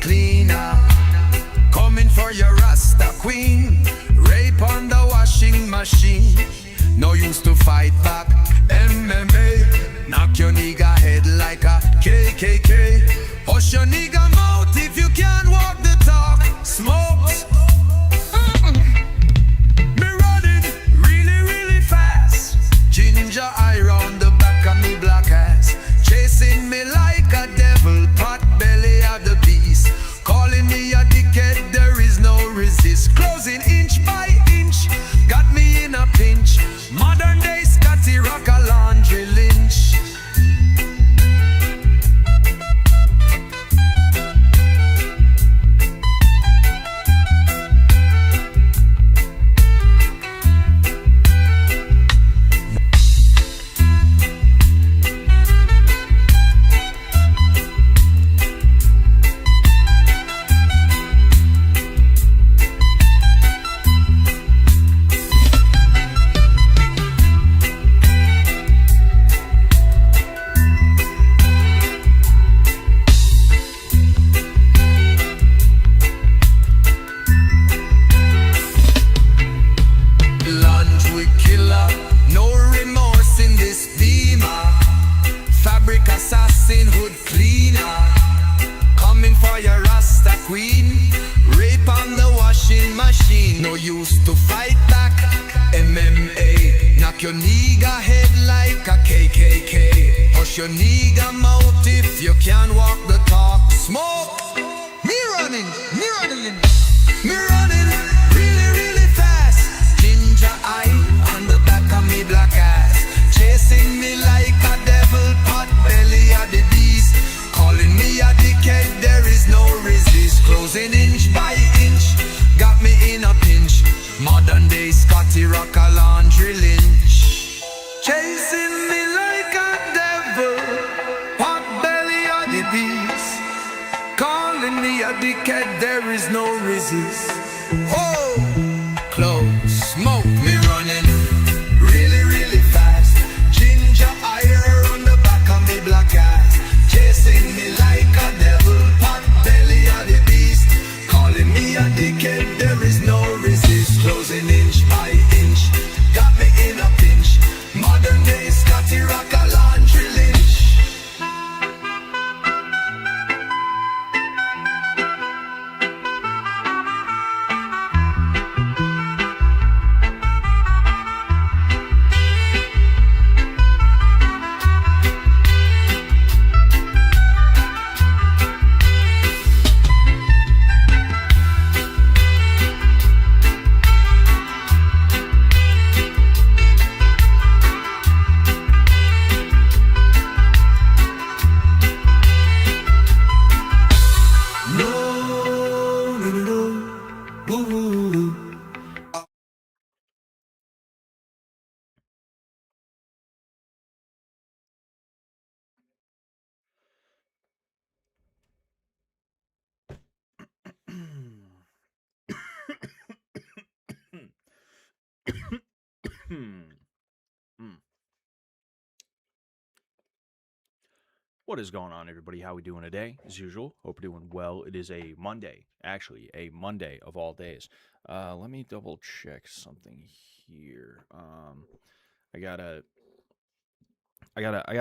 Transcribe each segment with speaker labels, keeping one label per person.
Speaker 1: cleaner. Coming for your Rasta queen. Rape on the washing machine. No use to fight back. MMA. Knock your nigga head like a KKK. Hush your nigga mouth if you can't walk the talk. Smoke. Me running really, really fast. Ginger eye round the back of me black ass. Chasing me like a devil. Pot belly of the beast. Calling me a dickhead, there is no resist. Closing inch by inch. Got me in a pinch. Modern day Scotty Rock a laundry lynch. Your nigga head like a KKK. Hush your nigga mouth if you can't walk the talk. Smoke. Me running really, really fast. Ginger eye on the back of me black ass. Chasing me like a devil, pot belly of the beast. Calling me a dickhead, there is no resist. Closing inch by inch, got me in a pinch. Modern day Scotty Rock a laundry lynch. Chasing me like a devil, pot belly of the beast. Calling me a dickhead, there is no resist. Oh, close, smoke. Me running really, really fast. Ginger eye on the back of me black ass. Chasing me like a devil, pot belly of the beast. Calling me a dickhead, there is no resist. Closing inch by inch, got me in a pinch. Modern day Scotty Rock a laundry lynch.
Speaker 2: What is going on, everybody? How we doing today? As usual, hope you're doing well. It is a Monday, actually, a Monday of all days. Let me double check something here. I gotta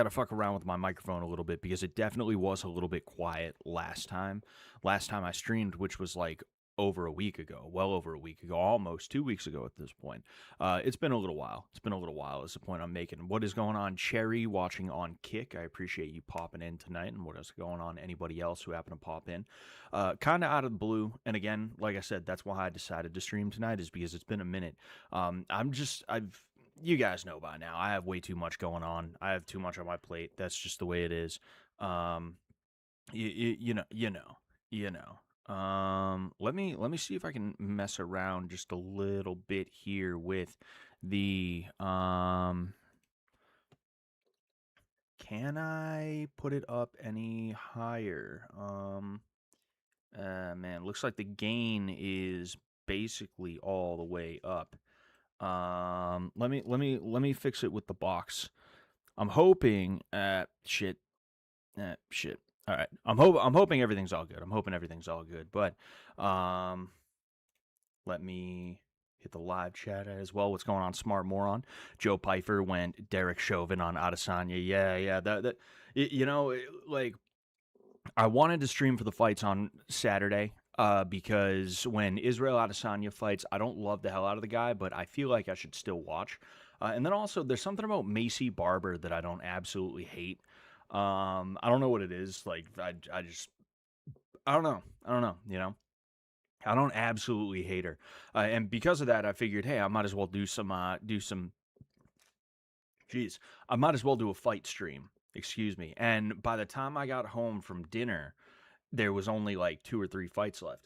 Speaker 2: fuck around with my microphone a little bit because it definitely was a little bit quiet last time. Last time I streamed, which was like over a week ago, well over a week ago, almost 2 weeks ago at this point. It's been a little while. It's been a little while is the point I'm making. What is going on, Cherry, watching on Kick? I appreciate you popping in tonight. And what is going on, anybody else who happened to pop in? Kind of out of the blue. And again, like I said, that's why I decided to stream tonight, is because it's been a minute. You guys know by now, I have way too much going on. I have too much on my plate. That's just the way it is. You know. Let me see if I can mess around just a little bit here with the can I put it up any higher? Man, looks like the gain is basically all the way up. Let me fix it with the box. I'm hoping shit. All right. I'm hoping everything's all good. I'm hoping everything's all good. But let me hit the live chat as well. What's going on, Smart Moron? Joe Pfeiffer went Derek Chauvin on Adesanya. Yeah. Like I wanted to stream for the fights on Saturday. Because when Israel Adesanya fights, I don't love the hell out of the guy, but I feel like I should still watch. And then also, there's something about Macy Barber that I don't absolutely hate. I don't know what it is. Like, I just, I don't know. You know, I don't absolutely hate her, and because of that, I figured, hey, I might as well jeez, I might as well do a fight stream. Excuse me. And by the time I got home from dinner, there was only like 2 or 3 fights left.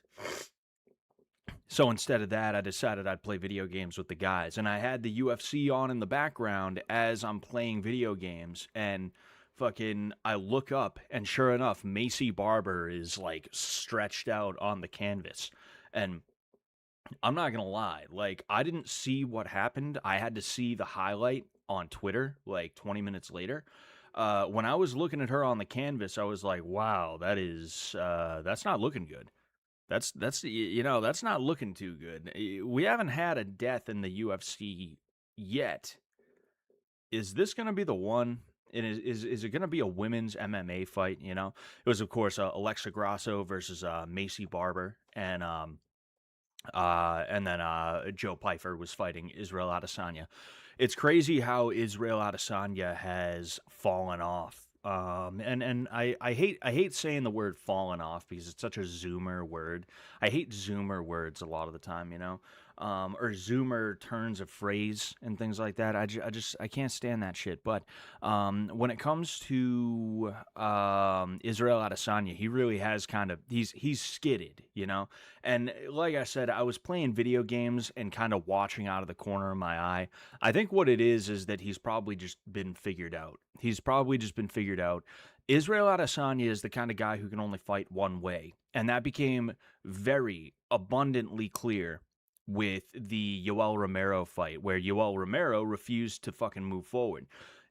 Speaker 2: So instead of that, I decided I'd play video games with the guys. And I had the UFC on in the background as I'm playing video games. And fucking, I look up, and sure enough, Macy Barber is like stretched out on the canvas. And I'm not going to lie, like, I didn't see what happened. I had to see the highlight on Twitter like 20 minutes later. When I was looking at her on the canvas, I was like, wow, that's not looking good. That's that's not looking too good. We haven't had a death in the UFC yet. Is this going to be the one? And is it going to be a women's MMA fight? You know, it was of course Alexa Grasso versus Macy Barber, and then Joe Pfeiffer was fighting Israel Adesanya. It's crazy how Israel Adesanya has fallen off. And I hate saying the word fallen off because it's such a Zoomer word. I hate Zoomer words a lot of the time, you know, or Zoomer turns of phrase and things like that. I can't stand that shit. But when it comes to Israel Adesanya, he really has kind of he's skidded, you know. And like I said, I was playing video games and kind of watching out of the corner of my eye. I think what it is that he's probably just been figured out. He's probably just been figured out. Israel Adesanya is the kind of guy who can only fight one way. And that became very abundantly clear with the Yoel Romero fight, where Yoel Romero refused to fucking move forward.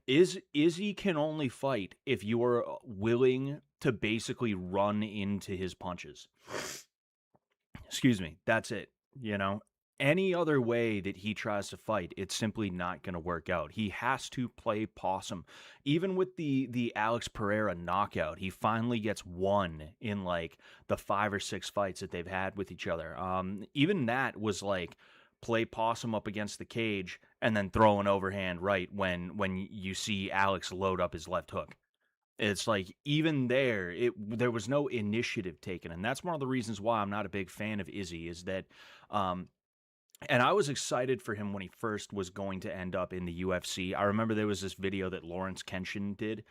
Speaker 2: Izzy can only fight if you're willing to basically run into his punches. Excuse me, that's it, you know? Any other way that he tries to fight, it's simply not going to work out. He has to play possum. Even with the Alex Pereira knockout, he finally gets one in like the 5 or 6 fights that they've had with each other. Even that was like play possum up against the cage and then throw an overhand right when you see Alex load up his left hook. It's like even there was no initiative taken, and that's one of the reasons why I'm not a big fan of Izzy. Is that, and I was excited for him when he first was going to end up in the UFC. I remember there was this video that Lawrence Kenshin did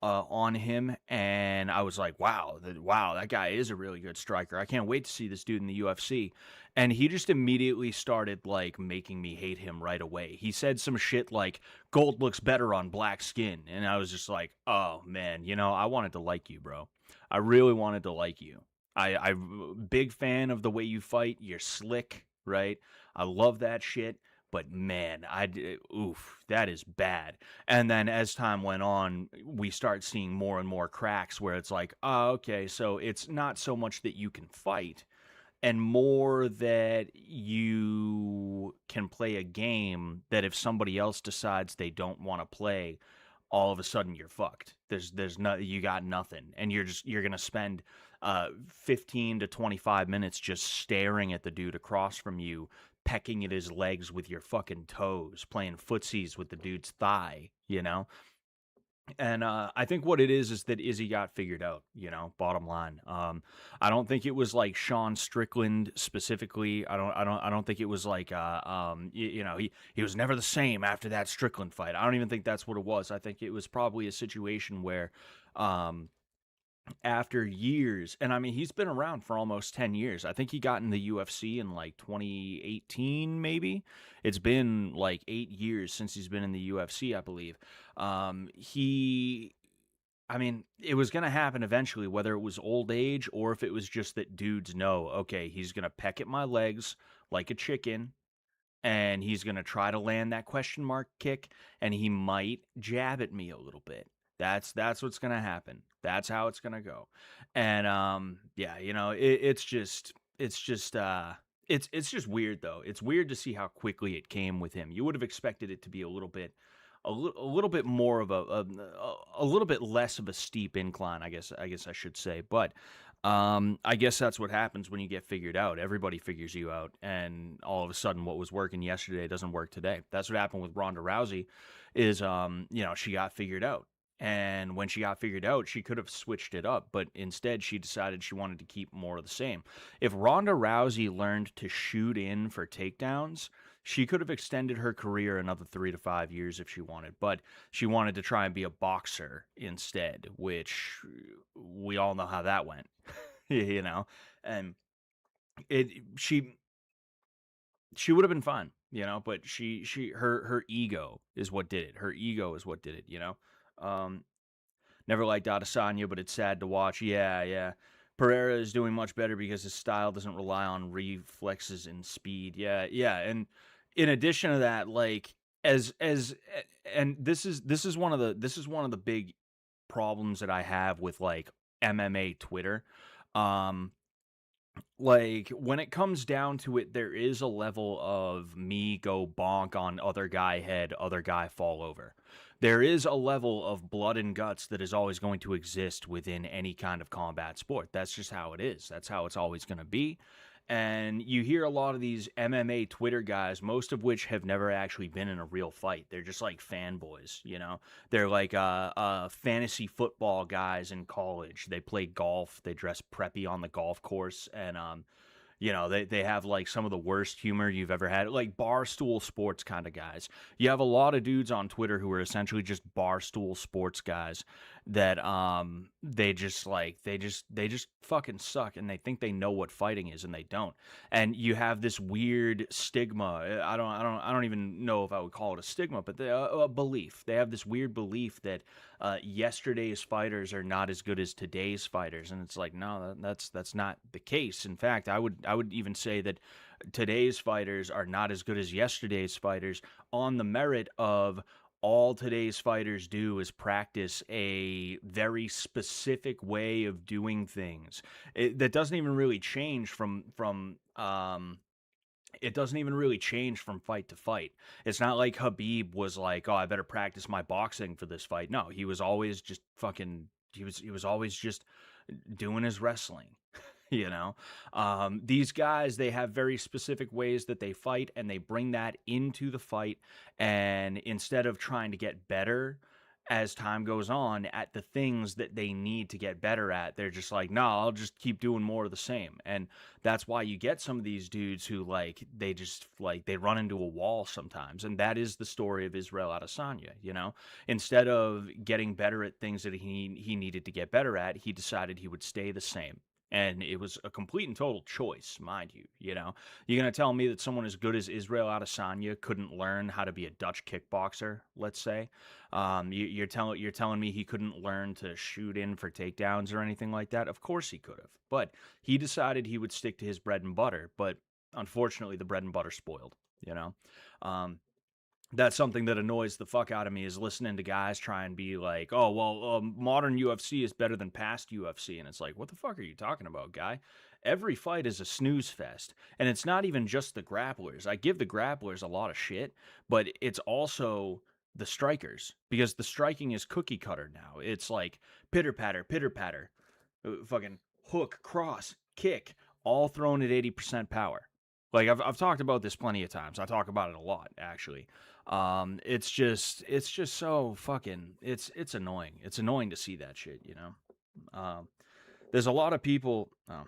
Speaker 2: on him, and I was like, wow, that guy is a really good striker. I can't wait to see this dude in the UFC. And he just immediately started like making me hate him right away. He said some shit like gold looks better on black skin, and I was just like, oh man, you know, I wanted to like you, bro. I really wanted to like you. I'm big fan of the way you fight. You're slick, right? I love that shit. But man, oof, that is bad. And then as time went on, we start seeing more and more cracks where it's like, oh, okay, so it's not so much that you can fight and more that you can play a game that if somebody else decides they don't want to play, all of a sudden you're fucked. There's no, you got nothing. And you're going to spend 15 to 25 minutes just staring at the dude across from you, pecking at his legs with your fucking toes, playing footsies with the dude's thigh, you know? And I think what it is that Izzy got figured out, you know, bottom line. I don't think it was like Sean Strickland specifically. I don't think it was like you know, he was never the same after that Strickland fight. I don't even think that's what it was. I think it was probably a situation where after years, and I mean, he's been around for almost 10 years. I think he got in the UFC in like 2018, maybe. It's been like 8 years since he's been in the UFC, I believe. I mean, it was going to happen eventually, whether it was old age or if it was just that dudes know, okay, he's going to peck at my legs like a chicken, and he's going to try to land that question mark kick, and he might jab at me a little bit. That's what's gonna happen. That's how it's gonna go. And yeah, it's just weird though. It's weird to see how quickly it came with him. You would have expected it to be a little bit more of a little bit less of a steep incline, I guess I should say. But I guess that's what happens when you get figured out. Everybody figures you out, and all of a sudden, what was working yesterday doesn't work today. That's what happened with Ronda Rousey. Is she got figured out, and when she got figured out, she could have switched it up, but instead, she decided she wanted to keep more of the same. If Ronda Rousey learned to shoot in for takedowns, she could have extended her career another 3 to 5 years if she wanted, but she wanted to try and be a boxer instead, which we all know how that went, and it she would have been fine, but her ego is what did it. Her ego is what did it, Um, Never liked Adesanya, but it's sad to watch. Yeah, yeah. Pereira is doing much better because his style doesn't rely on reflexes and speed. Yeah, yeah. And in addition to that, like as and this is one of the big problems that I have with like MMA Twitter. Um like when it comes down to it, there is a level of me go bonk on other guy head, other guy fall over. There is a level of blood and guts that is always going to exist within any kind of combat sport. That's just how it is. That's how it's always going to be. And you hear a lot of these MMA Twitter guys, most of which have never actually been in a real fight. They're just like fanboys. They're like fantasy football guys in college. They play golf. They dress preppy on the golf course, and they have like some of the worst humor you've ever had, like barstool sports kind of guys. You have a lot of dudes on Twitter who are essentially just barstool sports guys that they just fucking suck, and they think they know what fighting is, and they don't. And you have this weird stigma. I don't even know if I would call it a stigma, but a belief. They have this weird belief that yesterday's fighters are not as good as today's fighters, and it's like, no, that's not the case. In fact, I would even say that today's fighters are not as good as yesterday's fighters, on the merit of all today's fighters do is practice a very specific way of doing things. That doesn't even really change from it doesn't even really change from fight to fight. It's not like Habib was like, "Oh, I better practice my boxing for this fight." No, he was always just fucking he was always just doing his wrestling. These guys, they have very specific ways that they fight, and they bring that into the fight. And instead of trying to get better as time goes on at the things that they need to get better at, they're just like, no, I'll just keep doing more of the same. And that's why you get some of these dudes who they run into a wall sometimes. And that is the story of Israel Adesanya. Instead of getting better at things that he needed to get better at, he decided he would stay the same. And it was a complete and total choice, mind you. You're going to tell me that someone as good as Israel Adesanya couldn't learn how to be a Dutch kickboxer, let's say? You're telling me he couldn't learn to shoot in for takedowns or anything like that? Of course he could have. But he decided he would stick to his bread and butter. But unfortunately, the bread and butter spoiled, That's something that annoys the fuck out of me, is listening to guys try and be like, oh, well, modern UFC is better than past UFC. And it's like, what the fuck are you talking about, guy? Every fight is a snooze fest. And it's not even just the grapplers. I give the grapplers a lot of shit, but it's also the strikers, because the striking is cookie cutter now. It's like pitter patter, fucking hook, cross, kick, all thrown at 80% power. Like I've talked about this plenty of times. I talk about it a lot, actually. It's just so fucking, it's annoying. It's annoying to see that shit, There's a lot of people. Oh,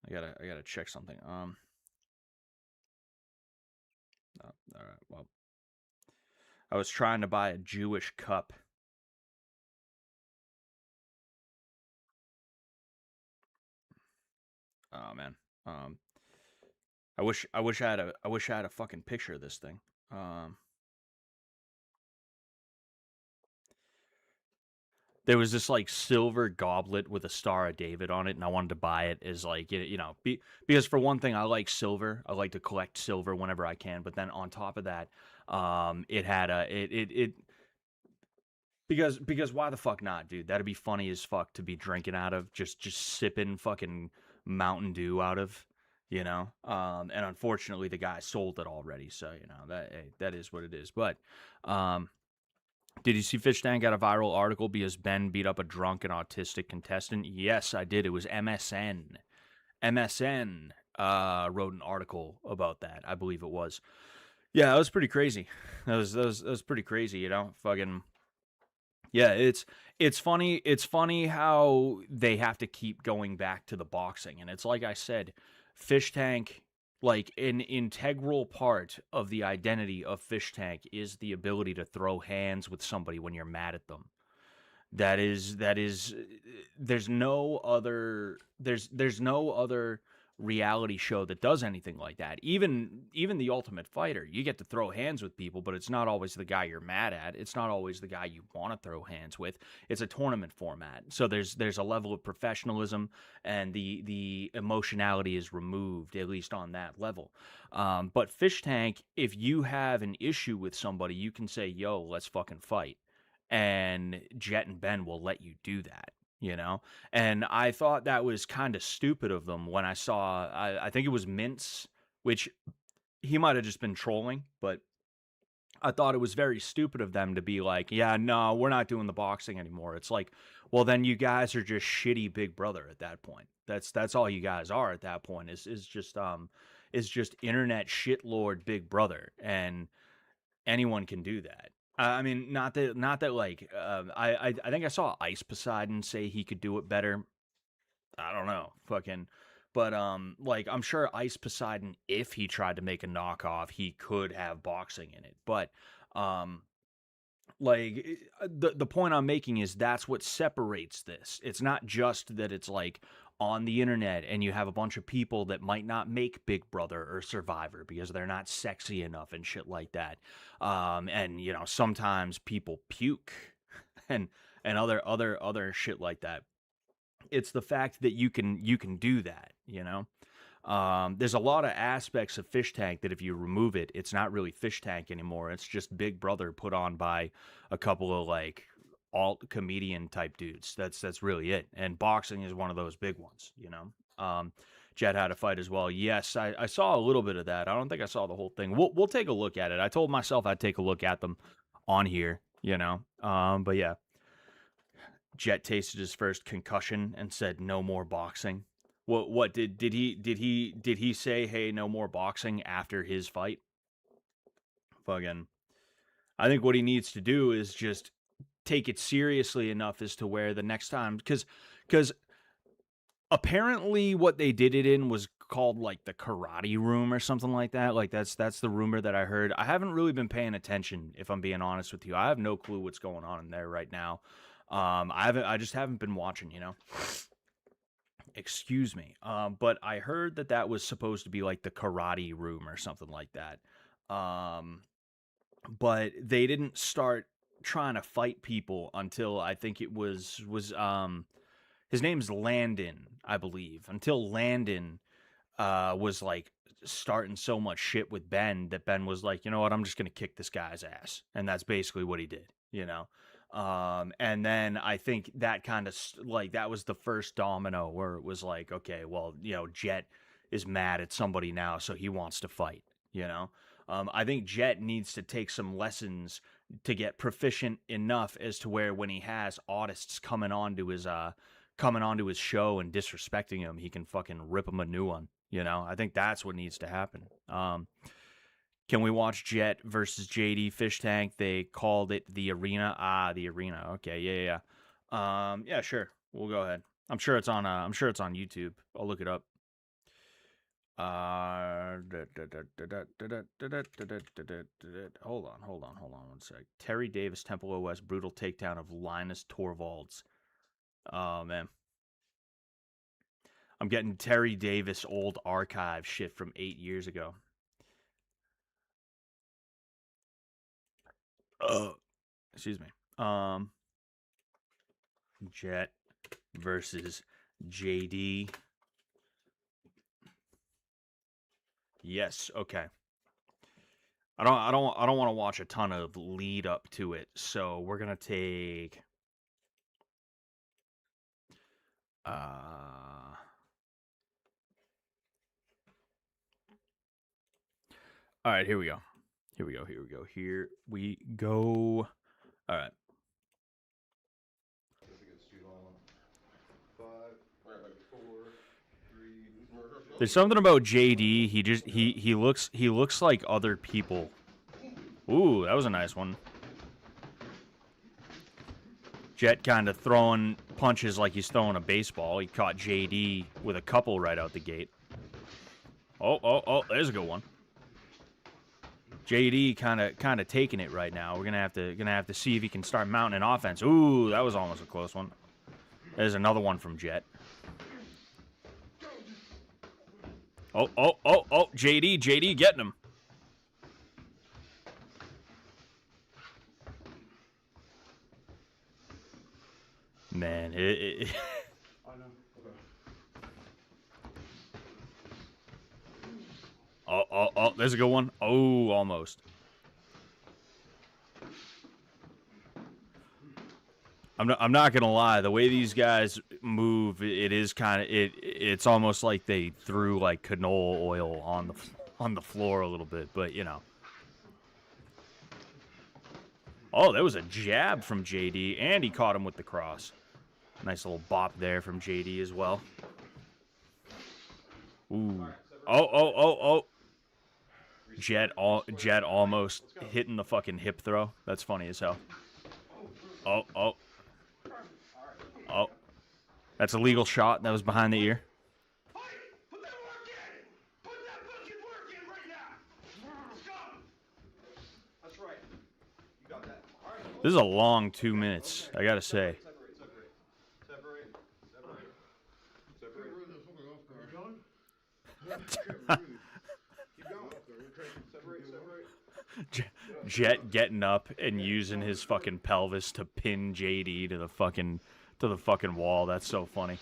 Speaker 2: I gotta check something. Oh, all right. Well, I was trying to buy a Jewish cup. Oh man. I wish I had a fucking picture of this thing. There was this like silver goblet with a Star of David on it, and I wanted to buy it as like because for one thing, I like silver. I like to collect silver whenever I can. But then on top of that, it had Because why the fuck not, dude? That'd be funny as fuck to be drinking out of, just sipping fucking Mountain Dew out of, you know. And unfortunately, the guy sold it already, so you know that hey, that is what it is. But, um, did you see Fish Tank got a viral article because Ben beat up a drunk and autistic contestant? Yes, I did. It was MSN. MSN wrote an article about that. I believe it was. Yeah, that was pretty crazy. That was pretty crazy. You know, fucking. Yeah, it's funny. It's funny how they have to keep going back to the boxing, and it's like I said, Fish Tank, like an integral part of the identity of Fish Tank is the ability to throw hands with somebody when you're mad at them. That is there's no other reality show that does anything like that. Even The Ultimate Fighter, you get to throw hands with people, but it's not always the guy you're mad at. It's not always the guy you want to throw hands with. It's a tournament format. So there's a level of professionalism, and the emotionality is removed, at least on that level. But Fish Tank, if you have an issue with somebody, you can say, "Yo, let's fucking fight." And Jet and Ben will let you do that, you know? And I thought that was kind of stupid of them when I saw, I think it was Mintz, which he might have just been trolling, but I thought it was very stupid of them to be like, yeah, no, we're not doing the boxing anymore. It's like, well, then you guys are just shitty Big Brother at that point. That's all you guys are at that point is just internet shitlord Big Brother. And anyone can do that. I mean, not that like I think I saw Ice Poseidon say he could do it better. I don't know, fucking, but like I'm sure Ice Poseidon, if he tried to make a knockoff, he could have boxing in it. But um, the point I'm making is that's what separates this. It's not just that it's like on the internet and you have a bunch of people that might not make Big Brother or Survivor because they're not sexy enough and shit like that. And you know, sometimes people puke and other shit like that. It's the fact that you can do that, you know. There's a lot of aspects of Fish Tank that if you remove it, it's not really Fish Tank anymore. It's just Big Brother put on by a couple of like alt comedian type dudes. That's really it. And boxing is one of those big ones, you know. Jet had a fight as well. Yes, I saw a little bit of that. I don't think I saw the whole thing. We'll take a look at it. I told myself I'd take a look at them on here, you know. But yeah, Jet tasted his first concussion and said no more boxing. What did he say, hey, no more boxing after his fight? Fucking, I think what he needs to do is just take it seriously enough as to where the next time, because apparently what they did it in was called like the karate room or something like that. Like that's the rumor that I heard. I haven't really been paying attention, if I'm being honest with you. I have no clue what's going on in there right now. I just haven't been watching, you know. Excuse me. But I heard that that was supposed to be like the karate room or something like that. Um, but they didn't start trying to fight people until I think it was his name's Landon, I believe. Until Landon was like starting so much shit with Ben that Ben was like, you know what, I'm just gonna kick this guy's ass, and that's basically what he did, you know. And then I think that kind of like that was the first domino where it was like, okay, well, you know, Jet is mad at somebody now, so he wants to fight, you know. I think Jet needs to take some lessons to get proficient enough as to where when he has autists coming onto his show and disrespecting him, he can fucking rip him a new one. You know, I think that's what needs to happen. Can we watch Jet versus JD Fish Tank? They called it the Arena. Ah, the Arena. Okay, yeah. Yeah, sure. We'll go ahead. I'm sure it's on. I'm sure it's on YouTube. I'll look it up. Hold on one sec. Terry Davis, Temple OS, brutal takedown of Linus Torvalds. Oh man, I'm getting Terry Davis old archive shit from 8 years ago. Excuse me. Jet versus JD. Yes, okay. I don't want to watch a ton of lead up to it. So we're gonna take. All right, here we go. Here we go. Here we go. Here we go. All right. There's something about JD. He looks like other people. Ooh, that was a nice one. Jet kind of throwing punches like he's throwing a baseball. He caught JD with a couple right out the gate. Oh, there's a good one. JD kind of taking it right now. We're gonna have to see if he can start mounting an offense. Ooh, that was almost a close one. There's another one from Jet. Oh, JD getting him. Man, Oh, there's a good one. Oh, almost. I'm not gonna lie. The way these guys move, it's almost like they threw like canola oil on the floor a little bit. But you know. Oh, there was a jab from JD, and he caught him with the cross. Nice little bop there from JD as well. Ooh. Oh. Jet almost hitting the fucking hip throw. That's funny as hell. Oh. That's a legal shot. That was behind the ear. This is a long 2 minutes, I gotta say. Jet getting up and using his fucking pelvis to pin JD to the fucking wall. That's so funny.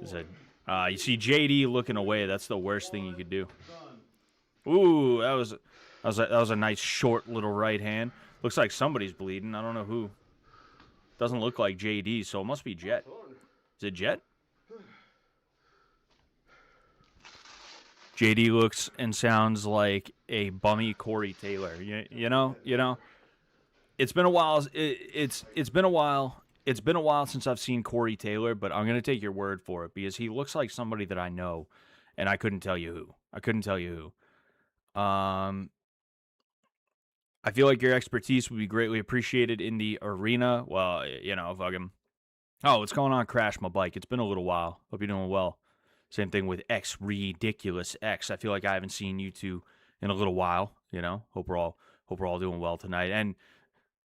Speaker 2: You see JD looking away. That's the worst thing you could do. Ooh, that was a nice short little right hand. Looks like somebody's bleeding. I don't know who. Doesn't look like JD, so it must be Jet. Is it Jet? JD looks and sounds like a bummy Corey Taylor. You know. It's been a while. It's been a while. It's been a while since I've seen Corey Taylor, but I'm gonna take your word for it because he looks like somebody that I know, and I couldn't tell you who. I feel like your expertise would be greatly appreciated in the arena. Well, fucking. Oh, what's going on? Crash my bike. It's been a little while. Hope you're doing well. Same thing with X Ridiculous X. I feel like I haven't seen you two in a little while. Hope we're all doing well tonight. And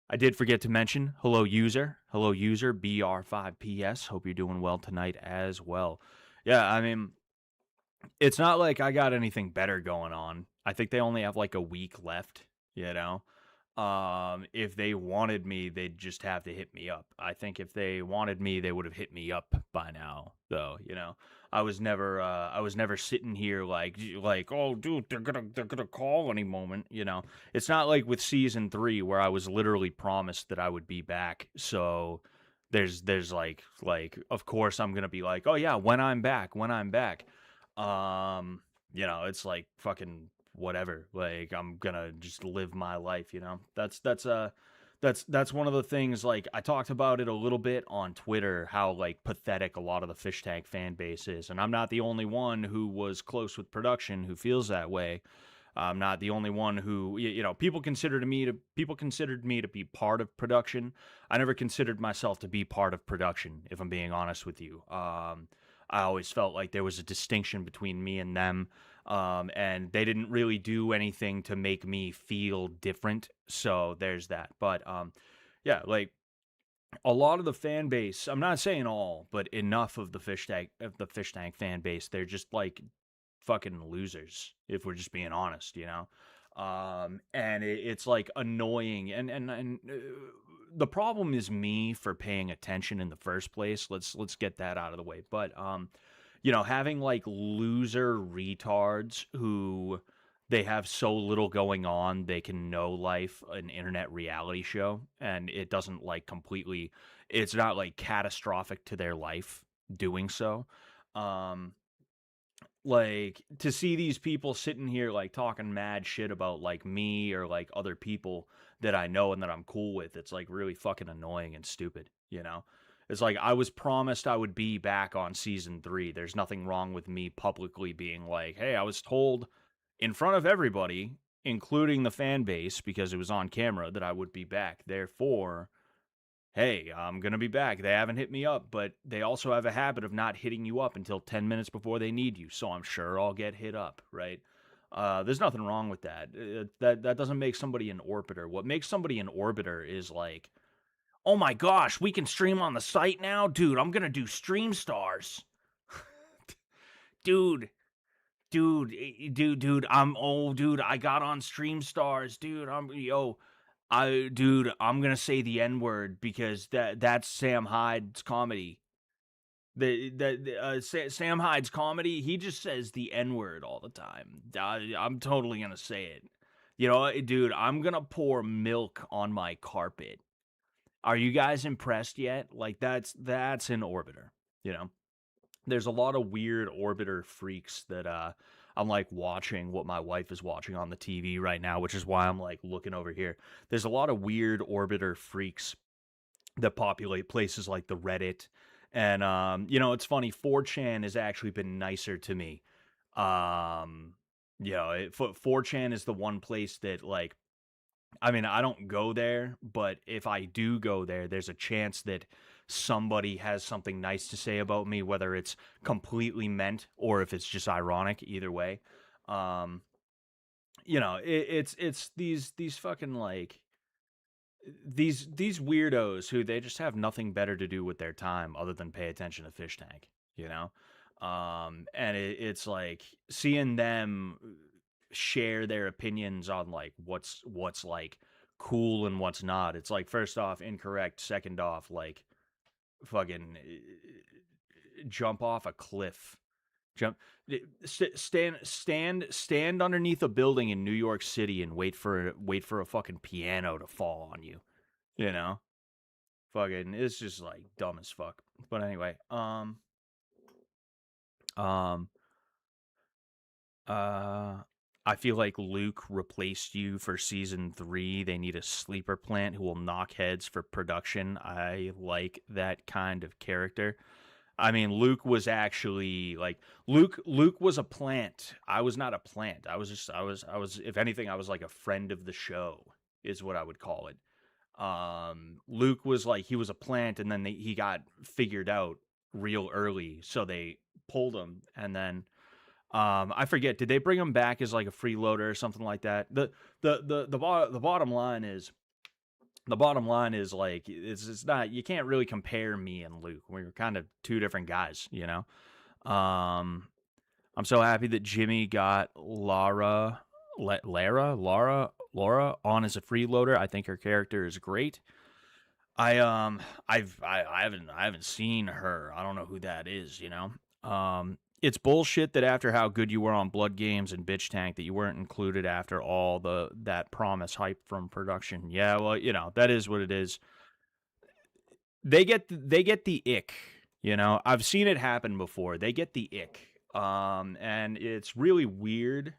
Speaker 2: I did forget to mention hello user BR5PS. Hope you're doing well tonight as well. Yeah, I mean, it's not like I got anything better going on. I think they only have like a week left. If they wanted me, they'd just have to hit me up. I think if they wanted me, they would have hit me up by now, though. I was never sitting here like, oh, dude, they're gonna call any moment. It's not like with season 3 where I was literally promised that I would be back. So there's like, of course I'm gonna be like, oh yeah, when I'm back. It's like fucking whatever. Like I'm gonna just live my life. That's one of the things. Like I talked about it a little bit on Twitter, how like pathetic a lot of the fish tank fan base is, and I'm not the only one who was close with production who feels that way. I'm not the only one who, people considered me to be part of production. I never considered myself to be part of production, if I'm being honest with you. I always felt like there was a distinction between me and them. And they didn't really do anything to make me feel different. So there's that. But, yeah, like a lot of the fan base, I'm not saying all, but enough of the fish tank fan base, they're just like fucking losers, if we're just being honest, and it's like annoying. And the problem is me for paying attention in the first place. Let's get that out of the way. But, having like loser retards who they have so little going on, they can know life an internet reality show, and it doesn't like completely, it's not like catastrophic to their life doing so. Um, like to see these people sitting here like talking mad shit about like me or like other people that I know and that I'm cool with, it's like really fucking annoying and stupid, you know? It's like I was promised I would be back on season 3. There's nothing wrong with me publicly being like, "Hey, I was told in front of everybody, including the fan base because it was on camera that I would be back. Therefore, hey, I'm going to be back." They haven't hit me up, but they also have a habit of not hitting you up until 10 minutes before they need you. So I'm sure I'll get hit up, right? There's nothing wrong with that. That doesn't make somebody an orbiter. What makes somebody an orbiter is like, oh my gosh, we can stream on the site now? Dude, I'm going to do Stream Stars. dude, dude, dude, I got on Stream Stars, dude. I'm gonna say the N word because that's Sam Hyde's comedy. Sam Hyde's comedy, he just says the N word all the time. I'm totally gonna say it. You know, dude, I'm gonna pour milk on my carpet. Are you guys impressed yet? Like that's an orbiter, you know? There's a lot of weird orbiter freaks that I'm like watching what my wife is watching on the TV right now, which is why I'm like looking over here. There's a lot of weird orbiter freaks that populate places like the Reddit. And you know, it's funny, 4chan has actually been nicer to me. You know, 4chan is the one place that like, I mean, I don't go there, but if I do go there, there's a chance that somebody has something nice to say about me, whether it's completely meant or if it's just ironic. Either way, um, you know, it's these fucking like these weirdos who they just have nothing better to do with their time other than pay attention to Fish Tank, you know? And it's like seeing them share their opinions on like what's like cool and what's not. It's like first off incorrect, second off like fucking jump off a cliff. Jump stand underneath a building in New York City and wait for a fucking piano to fall on you. You know? Fucking it's just like dumb as fuck. But anyway, um uh I feel like Luke replaced you for season 3. They need a sleeper plant who will knock heads for production. I like that kind of character. I mean, Luke was actually like Luke was a plant. I was not a plant. I was if anything I was like a friend of the show is what I would call it. Luke was like he was a plant and then he got figured out real early, so they pulled him and then I forget, did they bring him back as like a freeloader or something like that? The bottom line is like it's not, you can't really compare me and Luke. We're kind of two different guys, you know. Um, I'm so happy that Jimmy got Laura on as a freeloader. I think her character is great. I haven't seen her. I don't know who that is, you know. It's bullshit that after how good you were on Blood Games and Bitch Tank that you weren't included after all that promise hype from production. Yeah, well, you know, that is what it is. They get the ick, you know. I've seen it happen before. They get the ick. And it's really weird.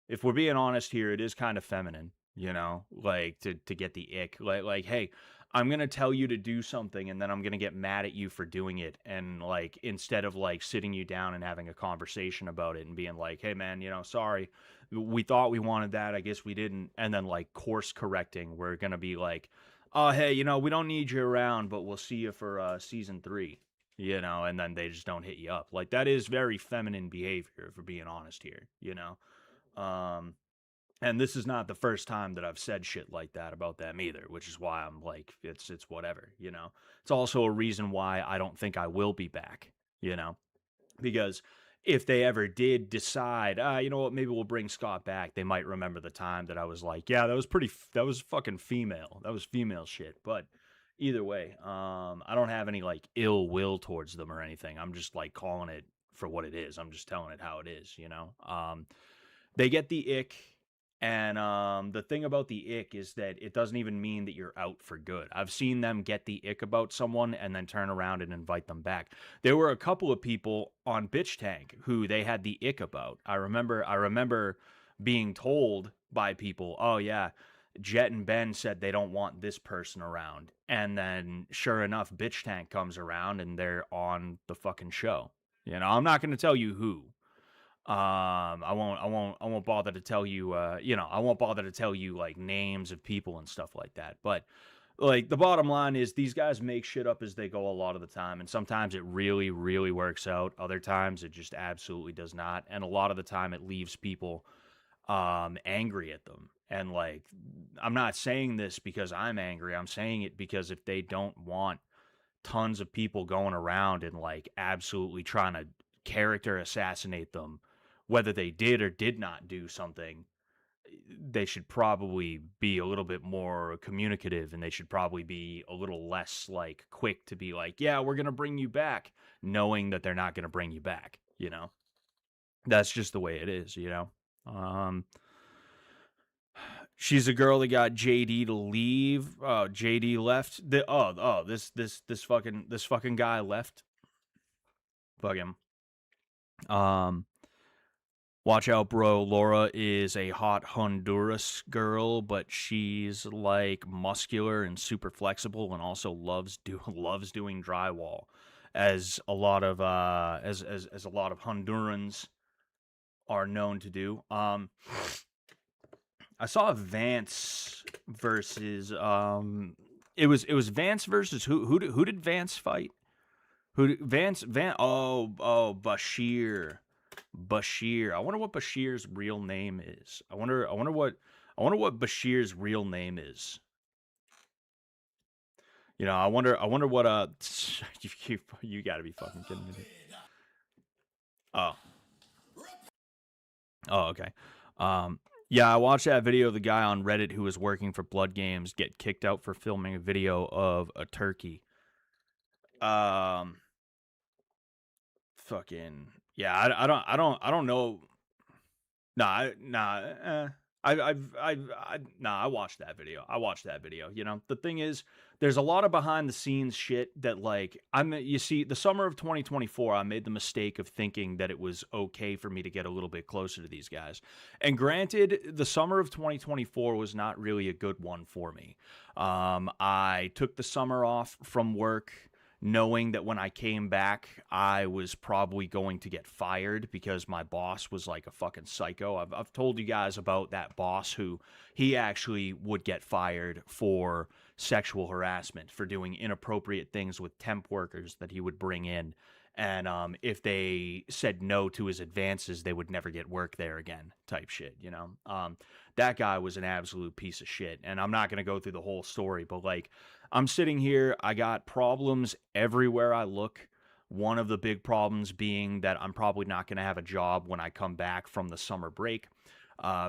Speaker 2: If we're being honest here, it is kind of feminine, you know, like to get the ick. Like, hey, I'm gonna tell you to do something, and then I'm gonna get mad at you for doing it, and like instead of like sitting you down and having a conversation about it and being like, hey man, you know, sorry, we thought we wanted that, I guess we didn't, and then like course correcting, we're gonna be like, oh hey, you know, we don't need you around, but we'll see you for season 3. You know, and then they just don't hit you up. Like that is very feminine behavior, if we're being honest here, you know. And this is not the first time that I've said shit like that about them either, which is why I'm like, it's whatever, you know. It's also a reason why I don't think I will be back, you know, because if they ever did decide, you know what, maybe we'll bring Scott back, they might remember the time that I was like, yeah, that was fucking female, that was female shit. But either way, I don't have any like ill will towards them or anything. I'm just like calling it for what it is. I'm just telling it how it is, you know. They get the ick, and the thing about the ick is that it doesn't even mean that you're out for good. I've seen them get the ick about someone and then turn around and invite them back. There were a couple of people on Bitch Tank who they had the ick about. I remember being told by people, "Oh yeah, Jet and Ben said they don't want this person around." And then sure enough, Bitch Tank comes around and they're on the fucking show. I'm not going to tell you who. I won't bother to tell you, I won't bother to tell you like names of people and stuff like that. But like the bottom line is these guys make shit up as they go a lot of the time. And sometimes it really, really works out. Other times it just absolutely does not. And a lot of the time it leaves people, angry at them. And like, I'm not saying this because I'm angry. I'm saying it because if they don't want tons of people going around and like absolutely trying to character assassinate them, whether they did or did not do something, they should probably be a little bit more communicative, and they should probably be a little less like quick to be like, yeah, we're going to bring you back, knowing that they're not going to bring you back. That's just the way it is. Um, She's a girl that got JD to leave. Oh, JD left. This fucking guy left. Fuck him. Watch out, bro. Laura is a hot Honduras girl, but she's like muscular and super flexible, and also loves doing drywall, as a lot of as a lot of Hondurans are known to do. I saw Vance versus it was Vance versus who did Vance fight? Van Bashir. Bashir. I wonder what Bashir's real name is. I wonder what Bashir's real name is. I wonder what you got to be fucking kidding me. Oh. Oh, okay. Yeah, I watched that video of the guy on Reddit who was working for Blood Games get kicked out for filming a video of a turkey. Fucking yeah, I don't know. I watched that video. The thing is, there's a lot of behind the scenes shit that like you see, the summer of 2024, I made the mistake of thinking that it was okay for me to get a little bit closer to these guys. And granted, the summer of 2024 was not really a good one for me. I took the summer off from work, knowing that when I came back, I was probably going to get fired because my boss was like a fucking psycho. I've told you guys about that boss who he actually would get fired for sexual harassment, for doing inappropriate things with temp workers that he would bring in. And if they said no to his advances, they would never get work there again, type shit. That guy was an absolute piece of shit. And I'm not going to go through the whole story, but like, I'm sitting here, I got problems everywhere I look. One of the big problems being that I'm probably not going to have a job when I come back from the summer break,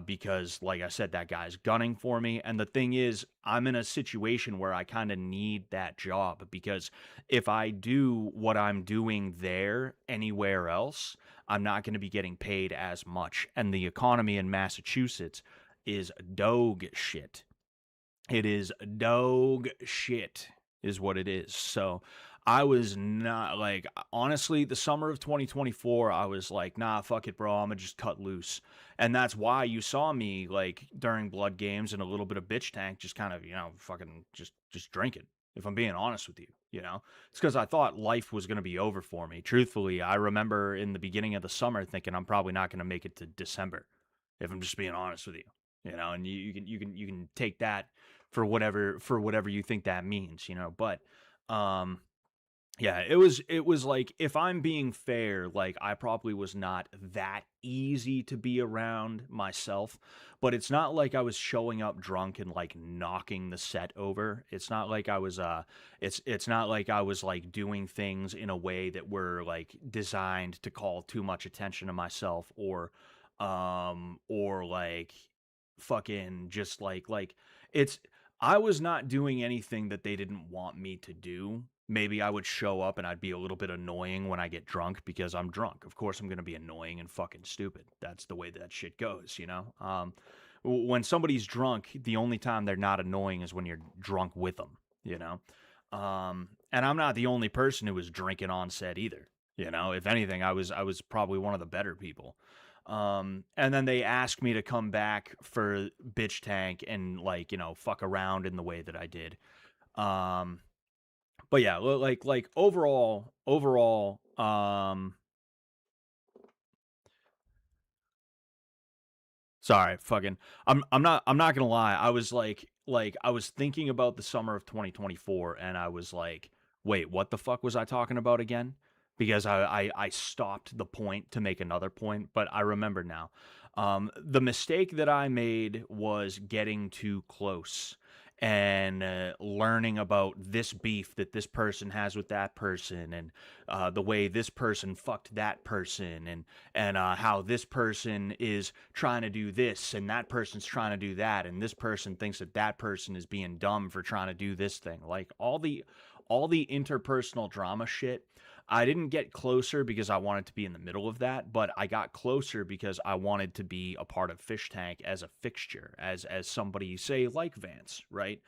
Speaker 2: because, like I said, that guy's gunning for me. And the thing is, I'm in a situation where I kind of need that job, because if I do what I'm doing there anywhere else, I'm not going to be getting paid as much. And the economy in Massachusetts is dog shit. It is dog shit, is what it is. So I was not like, honestly, the summer of 2024, I was like, nah, fuck it, bro. I'm gonna just cut loose. And that's why you saw me like during Blood Games and a little bit of Bitch Tank, just kind of, fucking just drinking. If I'm being honest with you, it's because I thought life was going to be over for me. Truthfully, I remember in the beginning of the summer thinking I'm probably not going to make it to December, if I'm just being honest with you. And you can take that for whatever you think that means, but yeah, it was like, if I'm being fair, like I probably was not that easy to be around myself, but it's not like I was showing up drunk and like knocking the set over. It's not like I was it's not like I was like doing things in a way that were like designed to call too much attention to myself, or like fucking just like it's I was not doing anything that they didn't want me to do, maybe I would show up and I'd be a little bit annoying when I get drunk because I'm drunk. Of course, I'm going to be annoying and fucking stupid. That's the way that shit goes, you know? When somebody's drunk, the only time they're not annoying is when you're drunk with them, you know? And I'm not the only person who was drinking on set either. You know, if anything, I was probably one of the better people. And then they asked me to come back for Bitch Tank and like, fuck around in the way that I did. Um, but yeah, like overall, sorry, fucking. I'm not gonna lie. I was like I was thinking about the summer of 2024, and I was like, wait, what the fuck was I talking about again? Because I stopped the point to make another point, but I remember now. The mistake that I made was getting too close and learning about this beef that this person has with that person, and the way this person fucked that person, and how this person is trying to do this and that person's trying to do that, and this person thinks that that person is being dumb for trying to do this thing. Like all the interpersonal drama shit. I didn't get closer because I wanted to be in the middle of that, but I got closer because I wanted to be a part of Fish Tank as a fixture, as somebody, say, like Vance, right?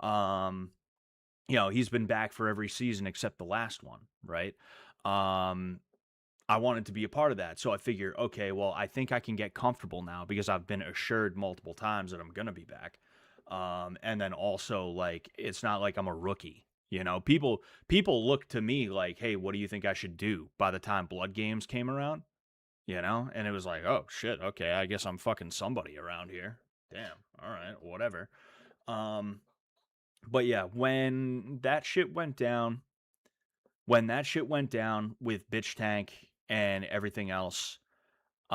Speaker 2: Um, he's been back for every season except the last one, right? Um, I wanted to be a part of that. So I figure, okay, well, I think I can get comfortable now because I've been assured multiple times that I'm going to be back. And then also, like, it's not like I'm a rookie. People look to me like, hey, what do you think I should do by the time Blood Games came around? And it was like, oh, shit, okay, I guess I'm fucking somebody around here. Damn, all right, whatever. Um, but yeah, when that shit went down with Bitch Tank and everything else,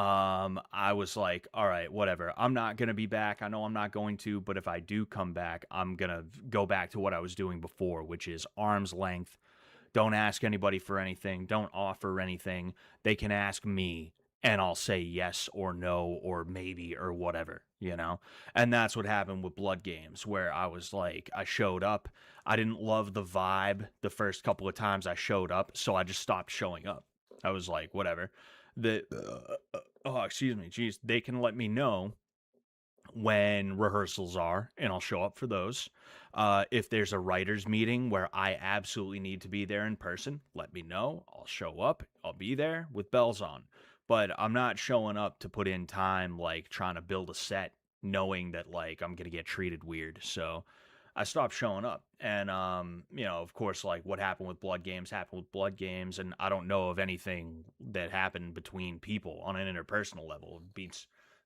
Speaker 2: I was like, all right, whatever. I'm not going to be back. I know I'm not going to, but if I do come back, I'm going to go back to what I was doing before, which is arm's length. Don't ask anybody for anything. Don't offer anything. They can ask me, and I'll say yes or no or maybe or whatever. And that's what happened with Blood Games, where I was like, I showed up. I didn't love the vibe the first couple of times I showed up, so I just stopped showing up. I was like, whatever. Excuse me, geez, they can let me know when rehearsals are, and I'll show up for those. If there's a writers meeting where I absolutely need to be there in person, let me know. I'll show up. I'll be there with bells on. But I'm not showing up to put in time, like trying to build a set, knowing that like I'm gonna get treated weird. So I stopped showing up. And of course, like what happened with Blood Games happened with Blood Games, and I don't know of anything that happened between people on an interpersonal level. It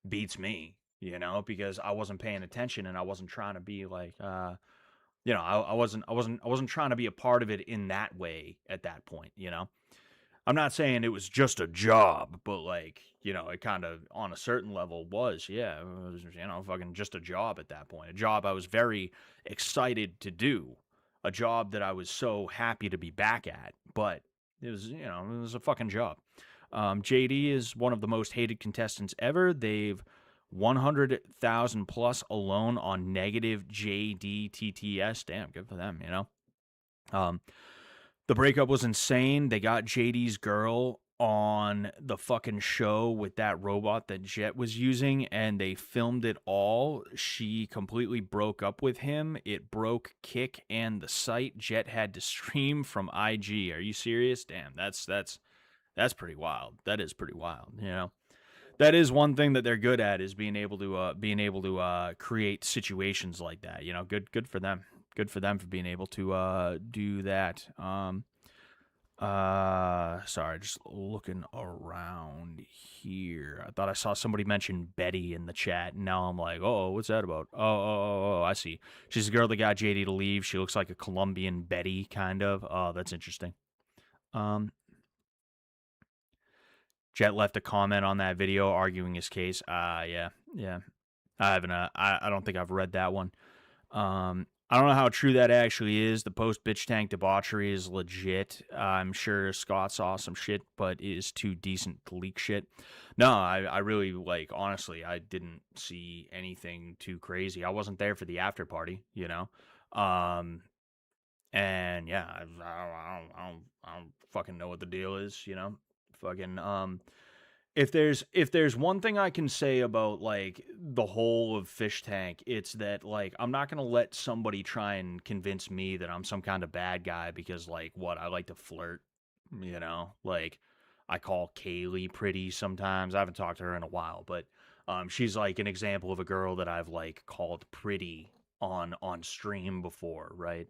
Speaker 2: beats me, because I wasn't paying attention and I wasn't trying to be like I wasn't trying to be a part of it in that way at that point. I'm not saying it was just a job, but like, it kind of on a certain level was, yeah, it was, fucking just a job at that point. A job I was very excited to do, a job that I was so happy to be back at, but it was a fucking job. JD is one of the most hated contestants ever. They've 100,000 plus alone on negative JDTTS. Damn, good for them. Um, the breakup was insane. They got JD's girl on the fucking show with that robot that Jet was using, and they filmed it all. She completely broke up with him. It broke Kick and the site. Jet had to stream from IG. Are you serious? Damn, that's pretty wild. That is pretty wild. That is one thing that they're good at, is being able to create situations like that. Good for them. Good for them for being able to do that. Sorry, just looking around here. I thought I saw somebody mention Betty in the chat, and now I'm like, oh, what's that about? Oh, I see. She's the girl that got JD to leave. She looks like a Colombian Betty, kind of. Oh, that's interesting. Jet left a comment on that video arguing his case. Yeah. I haven't. I don't think I've read that one. I don't know how true that actually is. The post Bitch Tank debauchery is legit. I'm sure Scott saw some shit, but it is too decent to leak shit. No, I really, honestly, I didn't see anything too crazy. I wasn't there for the after party, And yeah, I don't fucking know what the deal is, you know. Fucking if there's one thing I can say about like the whole of Fish Tank, it's that like I'm not gonna let somebody try and convince me that I'm some kind of bad guy because like what I like to flirt, you know, like I call Kaylee pretty sometimes. I haven't talked to her in a while, but she's like an example of a girl that I've like called pretty on stream before, right?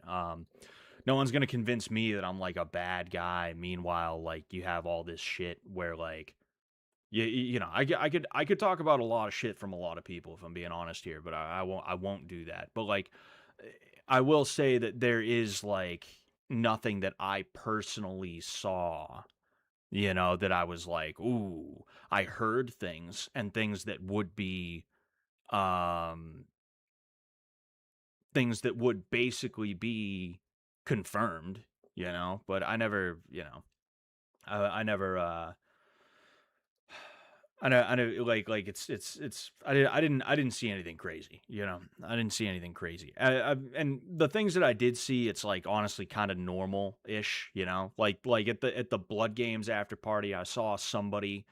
Speaker 2: No one's gonna convince me that I'm like a bad guy. Meanwhile, like you have all this shit where like you know, I could talk about a lot of shit from a lot of people if I'm being honest here, but I won't do that. But like I will say that there is like nothing that I personally saw, you know, that I was like, ooh, I heard things and things that would be um things that would basically be confirmed, you know, but I never, you know, I never I know, like I didn't see anything crazy, you know. I didn't see anything crazy, and the things that I did see, it's like honestly kind of normal ish, you know. Like at the Blood Games after party, I saw somebody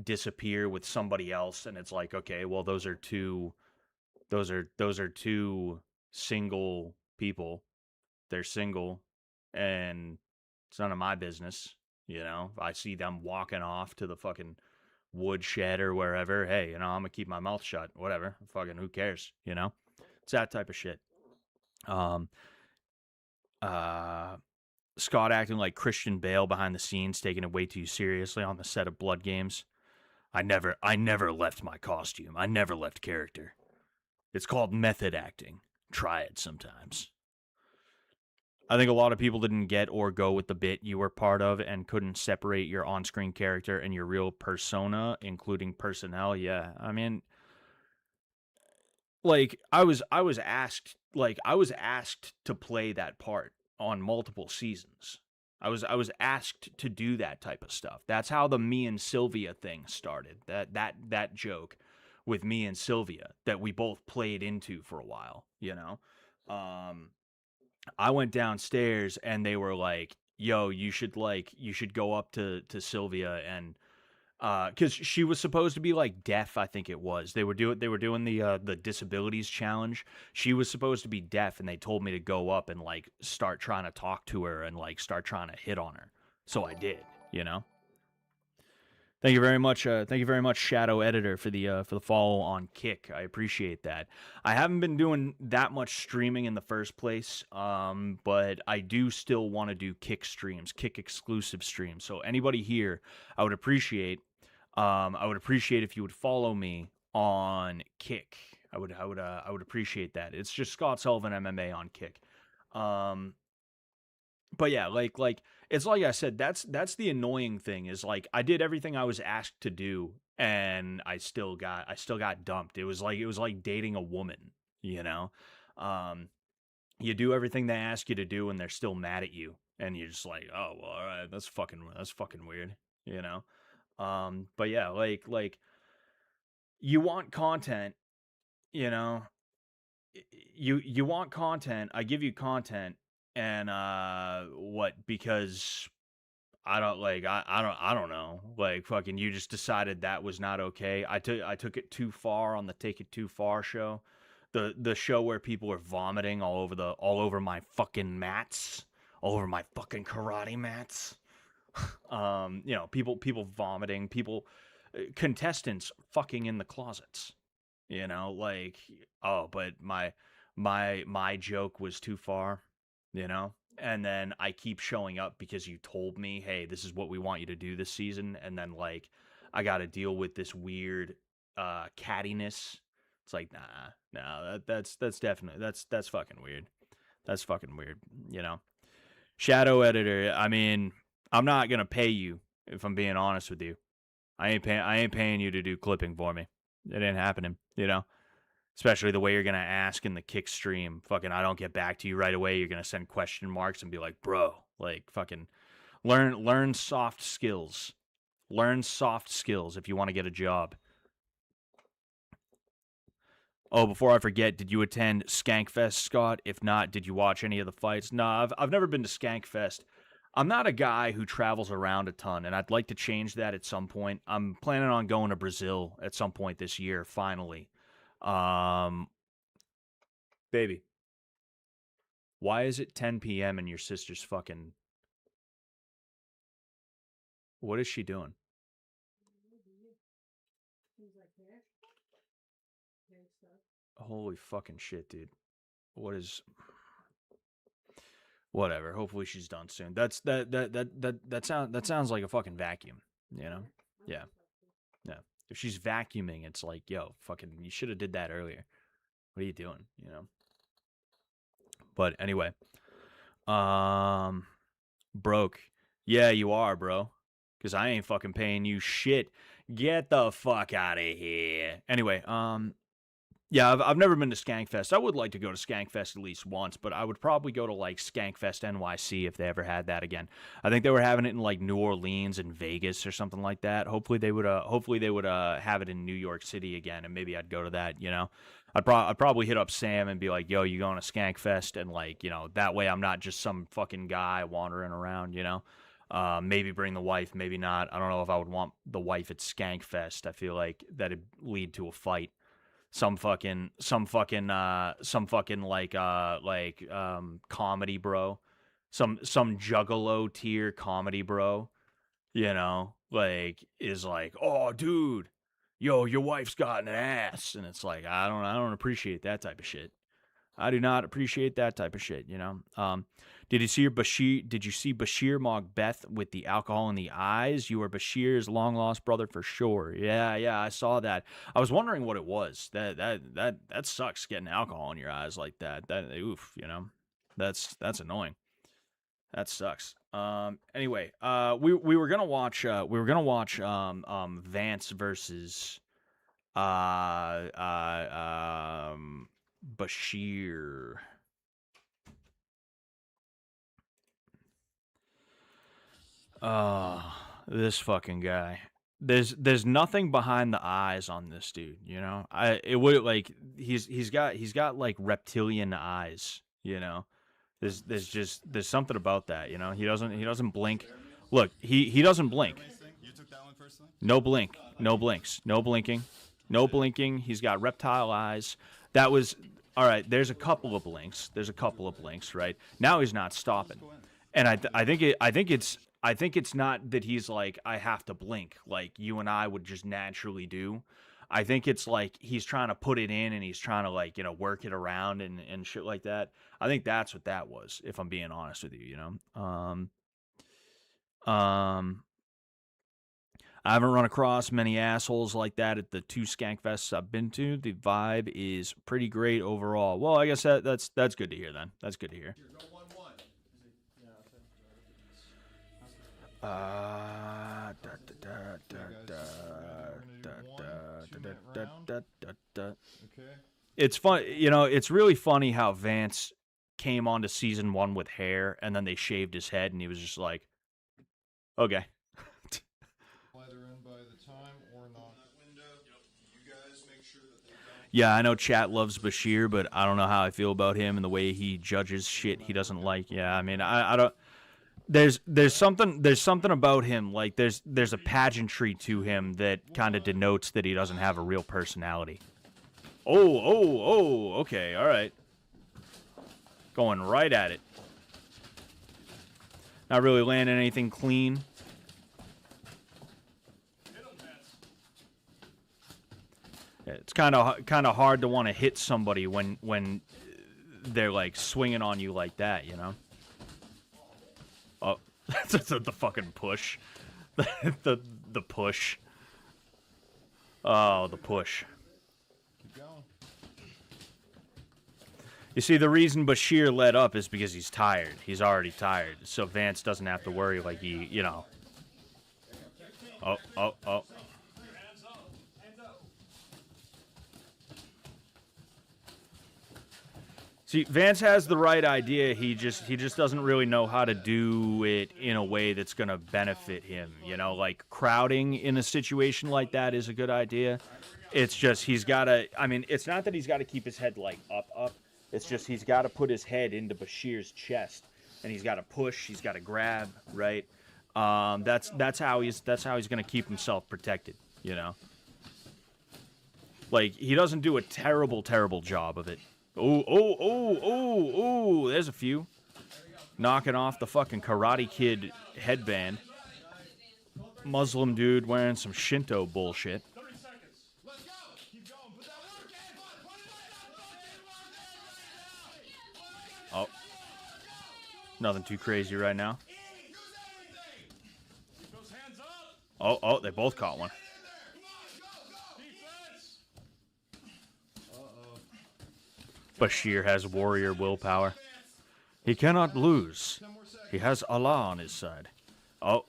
Speaker 2: disappear with somebody else, and it's like, okay, well those are two single people. They're single, and it's none of my business, you know. I see them walking off to the fucking woodshed or wherever, hey, you know, I'm gonna keep my mouth shut. Whatever. Fucking who cares, you know? It's that type of shit. Um uh Scott acting like Christian Bale behind the scenes, taking it way too seriously on the set of Blood Games. I never left my costume. I never left character. It's called method acting. Try it sometimes. I think a lot of people didn't get or go with the bit you were part of and couldn't separate your on screen character and your real persona, including personnel. Yeah. I mean, like I was asked to play that part on multiple seasons. I was asked to do that type of stuff. That's how the me and Sylvia thing started. That joke with me and Sylvia that we both played into for a while, you know. Um I went downstairs and they were like, "Yo, you should go up to Sylvia and cuz she was supposed to be like deaf, I think it was. They were doing the disabilities challenge. She was supposed to be deaf and they told me to go up and like start trying to talk to her and like start trying to hit on her. So I did, you know. Thank you very much. Thank you very much, Shadow Editor, for the follow on Kick. I appreciate that. I haven't been doing that much streaming in the first place, but I do still want to do Kick streams, Kick exclusive streams. So anybody here, I would appreciate. I would appreciate if you would follow me on Kick. I would appreciate that. It's just Scott Sullivan MMA on Kick. Um, but yeah, like it's like I said, that's the annoying thing is like I did everything I was asked to do and I still got dumped. It was like dating a woman, you know? Um you do everything they ask you to do and they're still mad at you and you're just like, "Oh, well, all right, that's fucking weird," you know? But yeah, like you want content, you know? You want content, I give you content and what because I don't know. Like fucking you just decided that was not okay. I took it too far on the Take It Too Far show. The show where people are vomiting all over my fucking mats, all over my fucking karate mats. You know, people vomiting, people contestants fucking in the closets. You know, like, oh, but my joke was too far, you know? And then I keep showing up because you told me, "Hey, this is what we want you to do this season." And then like I got to deal with this weird cattiness. It's like, nah, that's definitely that's fucking weird. That's fucking weird, you know. Shadow Editor, I mean, I'm not going to pay you if I'm being honest with you. I ain't paying you to do clipping for me. It ain't happening, you know? Especially the way you're gonna ask in the kick stream. Fucking I don't get back to you right away. You're gonna send question marks and be like, bro, like fucking learn soft skills. Learn soft skills if you want to get a job. Oh, before I forget, did you attend Skankfest, Scott? If not, did you watch any of the fights? Nah, I've never been to Skankfest. I'm not a guy who travels around a ton, and I'd like to change that at some point. I'm planning on going to Brazil at some point this year, finally. Um, baby, why is it 10 p.m. and your sister's fucking... What is she doing? Holy fucking shit, dude. What is... Whatever. Hopefully she's done soon. That sounds like a fucking vacuum, you know? Yeah. Yeah. If she's vacuuming, it's like, yo, fucking, you should have did that earlier. What are you doing, you know? But anyway, broke. Yeah, you are, bro. Because I ain't fucking paying you shit. Get the fuck out of here. Anyway, yeah, I've never been to Skankfest. I would like to go to Skankfest at least once, but I would probably go to like Skankfest NYC if they ever had that again. I think they were having it in like New Orleans and Vegas or something like that. Hopefully they would have it in New York City again, and maybe I'd go to that. You know, I'd probably hit up Sam and be like, "Yo, you going to Skankfest?" And like, you know, that way I'm not just some fucking guy wandering around. You know. Maybe bring the wife, maybe not. I don't know if I would want the wife at Skankfest. I feel like that'd lead to a fight. Some fucking like comedy bro, some juggalo tier comedy bro, you know, like is like, oh dude, yo, your wife's got an ass, and it's like I don't appreciate that type of shit. I do not appreciate that type of shit, you know. Did you see Bashir Macbeth with the alcohol in the eyes? You were Bashir's long lost brother for sure. Yeah, I saw that. I was wondering what it was. That sucks, getting alcohol in your eyes like that. That oof, you know. That's annoying. That sucks. Anyway, we were gonna watch Vance versus Bashir. This fucking guy. There's nothing behind the eyes on this dude, you know? It would like he's got like reptilian eyes, you know? There's something about that, you know? He doesn't blink. Look, he doesn't blink. No blink. No blinks. No blinking. No blinking. He's got reptile eyes. That was all right. There's a couple of blinks. Right now, he's not stopping, and I think it's not that he's like I have to blink like you and I would just naturally do. I think it's like he's trying to put it in and he's trying to like, you know, work it around and shit like that. I think that's what that was, if I'm being honest with you, you know. I haven't run across many assholes like that at the 2 Skankfests I've been to. The vibe is pretty great overall. Well, I guess that's good to hear then. That's good to hear. It's fun, you know, it's really funny how Vance came onto season 1 with hair and then they shaved his head and he was just like, okay. Yeah, I know chat loves Bashir, but I don't know how I feel about him and the way he judges shit he doesn't like. Yeah, I mean, I don't. There's something about him, like there's a pageantry to him that kind of denotes that he doesn't have a real personality. Oh, okay, all right. Going right at it. Not really landing anything clean. It's kind of hard to want to hit somebody when they're like swinging on you like that, you know. Oh, the fucking push, the push. Oh, the push. You see, the reason Bashir let up is because he's tired. He's already tired, so Vance doesn't have to worry like he, you know. Oh. See, Vance has the right idea. He just doesn't really know how to do it in a way that's going to benefit him. You know, like crowding in a situation like that is a good idea. It's just he's got to. I mean, it's not that he's got to keep his head like up. It's just he's got to put his head into Bashir's chest, and he's got to push. He's got to grab. Right. That's how he's going to keep himself protected. You know. Like he doesn't do a terrible job of it. Oh! There's a few knocking off the fucking Karate Kid headband. Muslim dude wearing some Shinto bullshit. Oh. Nothing too crazy right now. Oh, they both caught one. Bashir has warrior willpower. He cannot lose. He has Allah on his side. Oh,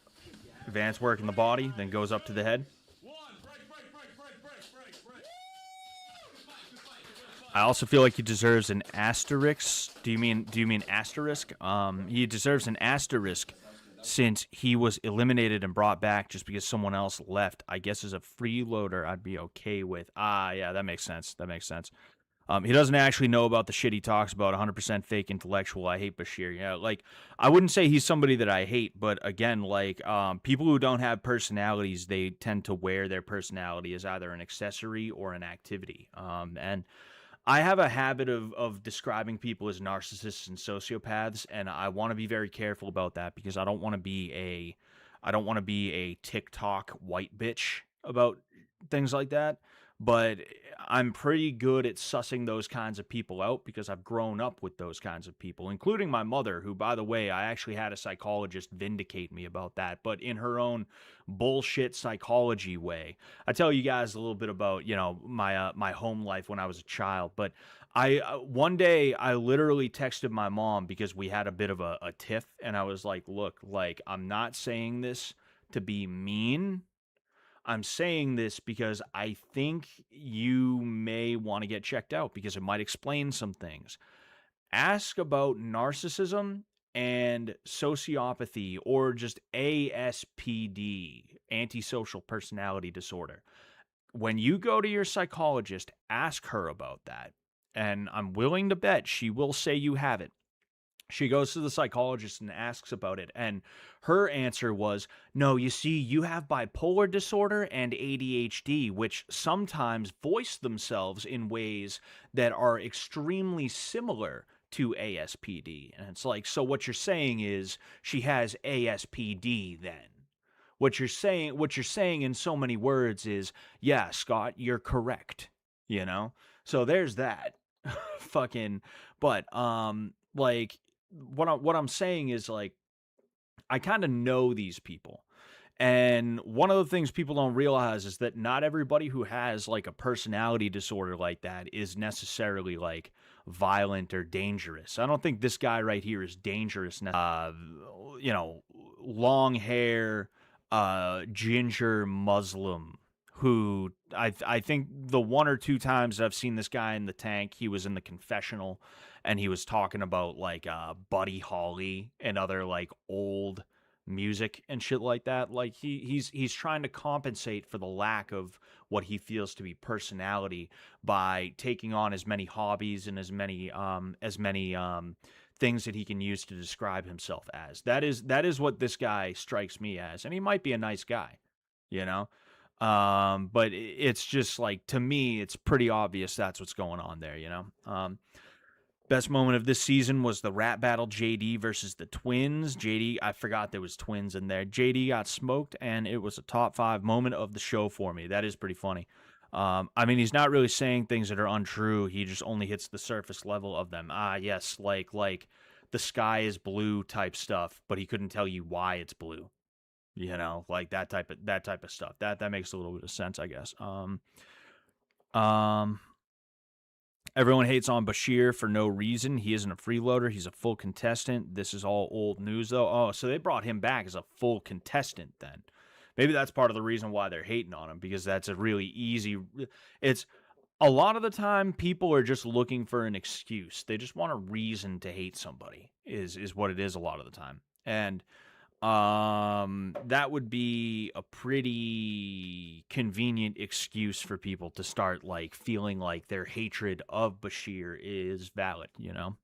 Speaker 2: Vance working the body, then goes up to the head. I also feel like he deserves an asterisk. Do you mean asterisk? He deserves an asterisk since he was eliminated and brought back just because someone else left. I guess as a freeloader, I'd be okay with. Yeah, that makes sense. He doesn't actually know about the shit he talks about. 100% fake intellectual. I hate Bashir. Yeah, like I wouldn't say he's somebody that I hate, but again, like people who don't have personalities, they tend to wear their personality as either an accessory or an activity. And I have a habit of describing people as narcissists and sociopaths, and I want to be very careful about that because I don't want to be a TikTok white bitch about things like that. But I'm pretty good at sussing those kinds of people out because I've grown up with those kinds of people, including my mother, who, by the way, I actually had a psychologist vindicate me about that, but in her own bullshit psychology way. I tell you guys a little bit about, my home life when I was a child, but one day I literally texted my mom because we had a bit of a tiff, and I was like, look, like, I'm not saying this to be mean. I'm saying this because I think you may want to get checked out because it might explain some things. Ask about narcissism and sociopathy or just ASPD, antisocial personality disorder. When you go to your psychologist, ask her about that. And I'm willing to bet she will say you have it. She goes to the psychologist and asks about it, and her answer was, no, you see, you have bipolar disorder and ADHD, which sometimes voice themselves in ways that are extremely similar to ASPD. And it's like, so what you're saying is she has ASPD then. What you're saying in so many words is, yeah, Scott, you're correct, So there's that. Fucking, but like what I'm saying is, like, I kind of know these people. And one of the things people don't realize is that not everybody who has like a personality disorder like that is necessarily like violent or dangerous. I don't think this guy right here is dangerous. Long hair, ginger Muslim who I think the one or two times I've seen this guy in the tank, he was in the confessional and he was talking about like Buddy Holly and other like old music and shit like that. Like he's trying to compensate for the lack of what he feels to be personality by taking on as many hobbies and as many things that he can use to describe himself as. That is what this guy strikes me as, and he might be a nice guy, but it's just like, to me, it's pretty obvious that's what's going on there, Best moment of this season was the rap battle, JD versus the Twins. JD, I forgot there was twins in there. JD got smoked, and it was a top 5 moment of the show for me. That is pretty funny. I mean, he's not really saying things that are untrue. He just only hits the surface level of them. Yes, like the sky is blue type stuff, but he couldn't tell you why it's blue. Like that type of stuff. That makes a little bit of sense, I guess. Everyone hates on Bashir for no reason. He isn't a freeloader. He's a full contestant. This is all old news, though. Oh, so they brought him back as a full contestant then. Maybe that's part of the reason why they're hating on him, because that's a really easy... It's a lot of the time, people are just looking for an excuse. They just want a reason to hate somebody, is what it is a lot of the time. And that would be a pretty convenient excuse for people to start like feeling like their hatred of Bashir is valid, you know?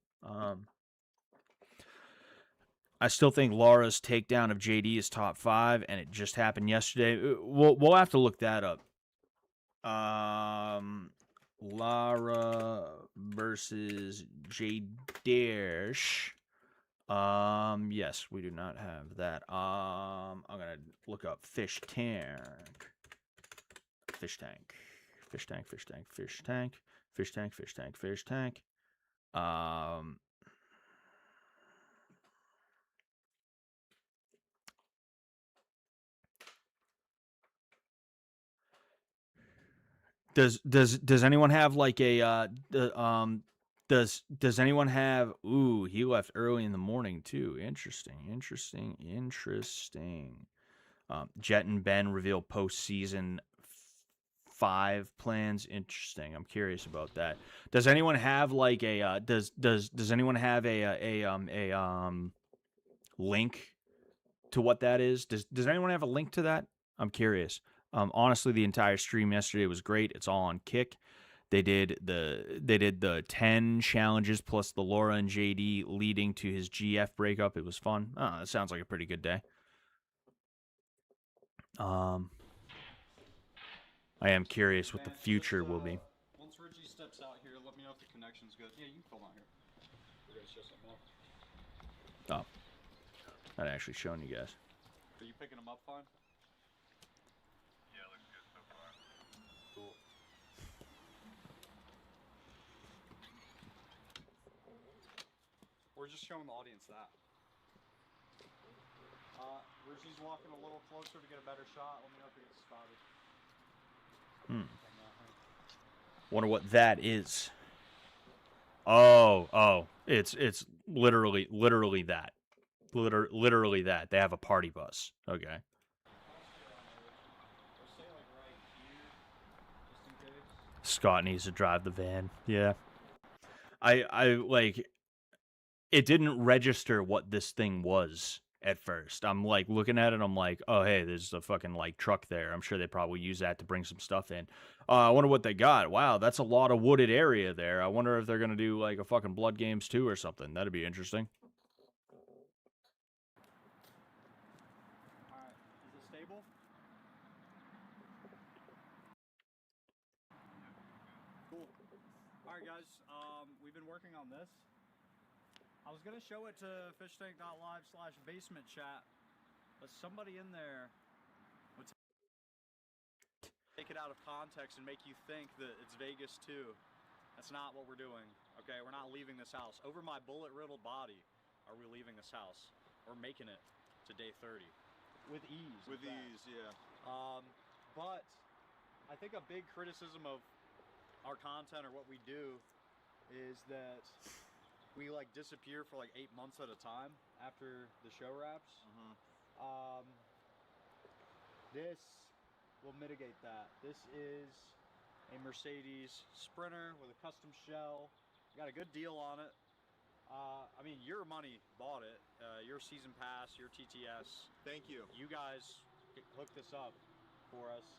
Speaker 2: I still think Laura's takedown of JD is top 5, and it just happened yesterday. We'll have to look that up. Lara versus Jdash. Yes, we do not have that. I'm gonna look up fish tank. Fish tank. Fish tank, fish tank, fish tank. Fish tank, fish tank, fish tank. Does anyone have like a does anyone have ooh, he left early in the morning too. Interesting. Jet and Ben reveal postseason 5 plans. Interesting. I'm curious about that. Does anyone have like a does anyone have a link to what that is? Does anyone have a link to that? I'm curious. Honestly, the entire stream yesterday was great. It's all on Kick. They did the 10 challenges plus the Laura and JD leading to his GF breakup. It was fun. That sounds like a pretty good day. I am curious what the future will be.
Speaker 3: Once Richie steps out here, let me know if the connection's good. Yeah, you can film out here. We're gonna show something else.
Speaker 2: Oh, not actually showing you guys.
Speaker 3: Are you picking them up fine?
Speaker 4: Yeah, looks good so far.
Speaker 3: Cool. We're just showing the audience that. Richie's walking a little closer to get a better shot. Let me know if he gets spotted.
Speaker 2: Wonder what that is. Oh, it's literally that. Literally that. They have a party bus. Okay. Scott needs to drive the van. Yeah. I like it didn't register what this thing was at first. I'm like looking at it, I'm like, oh hey, there's a fucking like truck there. I'm sure they probably use that to bring some stuff in. I wonder what they got. Wow, that's a lot of wooded area there. I wonder if they're gonna do like a fucking Blood Games 2 or something. That'd be interesting.
Speaker 3: Alright, is it stable? Cool. Alright guys, we've been working on this. I was gonna show it to fishtank.live/basement chat, but somebody in there would take it out of context and make you think that it's Vegas 2. That's not what we're doing, okay? We're not leaving this house. Over my bullet-riddled body, are we leaving this house? We're making it to day 30. With ease.
Speaker 4: With ease, yeah.
Speaker 3: But I think a big criticism of our content or what we do is that we like disappear for like 8 months at a time after the show wraps. This will mitigate that. This is a Mercedes Sprinter with a custom shell. Got a good deal on it. I mean, your money bought it. Your season pass, your TTS.
Speaker 4: Thank you.
Speaker 3: You guys hooked this up for us.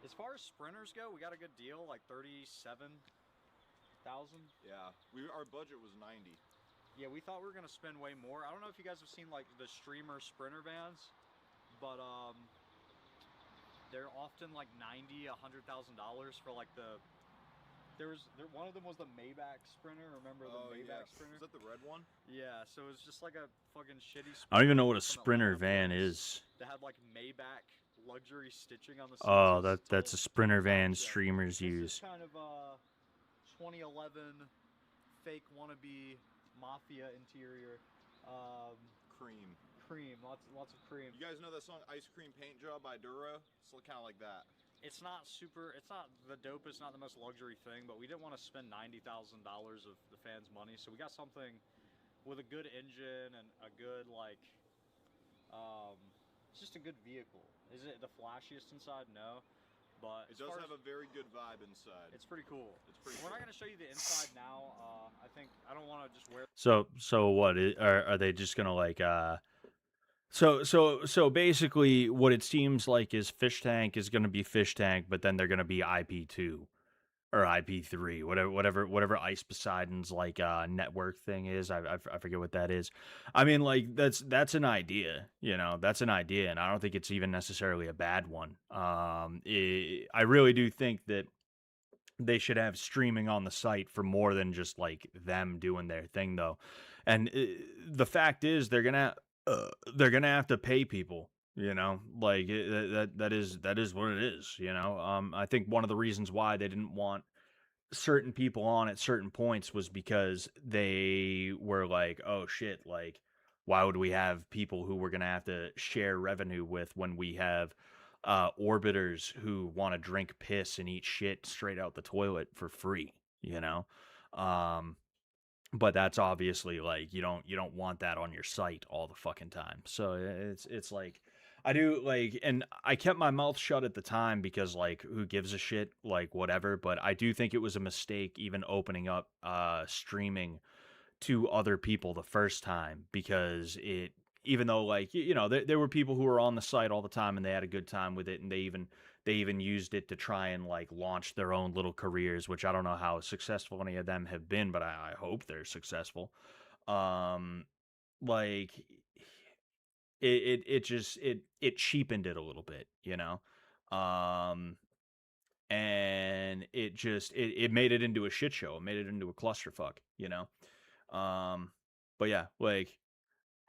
Speaker 3: As far as Sprinters go, we got a good deal, like 37,000.
Speaker 4: Yeah, our budget was 90.
Speaker 3: Yeah, we thought we were gonna spend way more. I don't know if you guys have seen like the streamer Sprinter vans, but they're often like $90,000, $100,000 for like the. One of them was the Maybach Sprinter. Remember the Maybach Sprinter?
Speaker 4: Is that the red one?
Speaker 3: Yeah, so it's just like a fucking shitty Sprinter.
Speaker 2: I don't even know what a Sprinter van is.
Speaker 3: That had like Maybach luxury stitching on the seats.
Speaker 2: Oh, that's a Sprinter van streamers use.
Speaker 3: This is kind of 2011 fake wannabe mafia interior. Cream, lots of cream.
Speaker 4: You guys know that song Ice Cream Paint Job by Duro? It's kind of like that.
Speaker 3: It's not the dopest, not the most luxury thing, but we didn't want to spend $90,000 of the fans' money, so we got something with a good engine and a good like it's just a good vehicle. Is it the flashiest inside? No. But
Speaker 4: it does have a very good vibe inside.
Speaker 3: It's pretty cool. We're
Speaker 4: Cool.
Speaker 3: not gonna show you the inside now. I don't want to just wear.
Speaker 2: So what are they just gonna like So basically, what it seems like is Fish Tank is going to be Fish Tank, but then they're going to be IP2 or IP3, whatever Ice Poseidon's like network thing is. I forget what that is. I mean, like that's an idea, that's an idea, and I don't think it's even necessarily a bad one. I really do think that they should have streaming on the site for more than just like them doing their thing, though. And the fact is, they're gonna have to pay people. Like that is what it is. I think one of the reasons why they didn't want certain people on at certain points was because they were like, oh shit, like why would we have people who we're gonna have to share revenue with when we have orbiters who want to drink piss and eat shit straight out the toilet for free, you know? Um, but that's obviously like you don't want that on your site all the fucking time. So it's like I do like, and I kept my mouth shut at the time because like who gives a shit, like whatever. But I do think it was a mistake even opening up streaming to other people the first time, because it, even though like there were people who were on the site all the time and they had a good time with it, and they even used it to try and like launch their own little careers, which I don't know how successful any of them have been, but I hope they're successful. Like it just it cheapened it a little bit, um and it made it into a shit show. It made it into a clusterfuck. um but yeah, like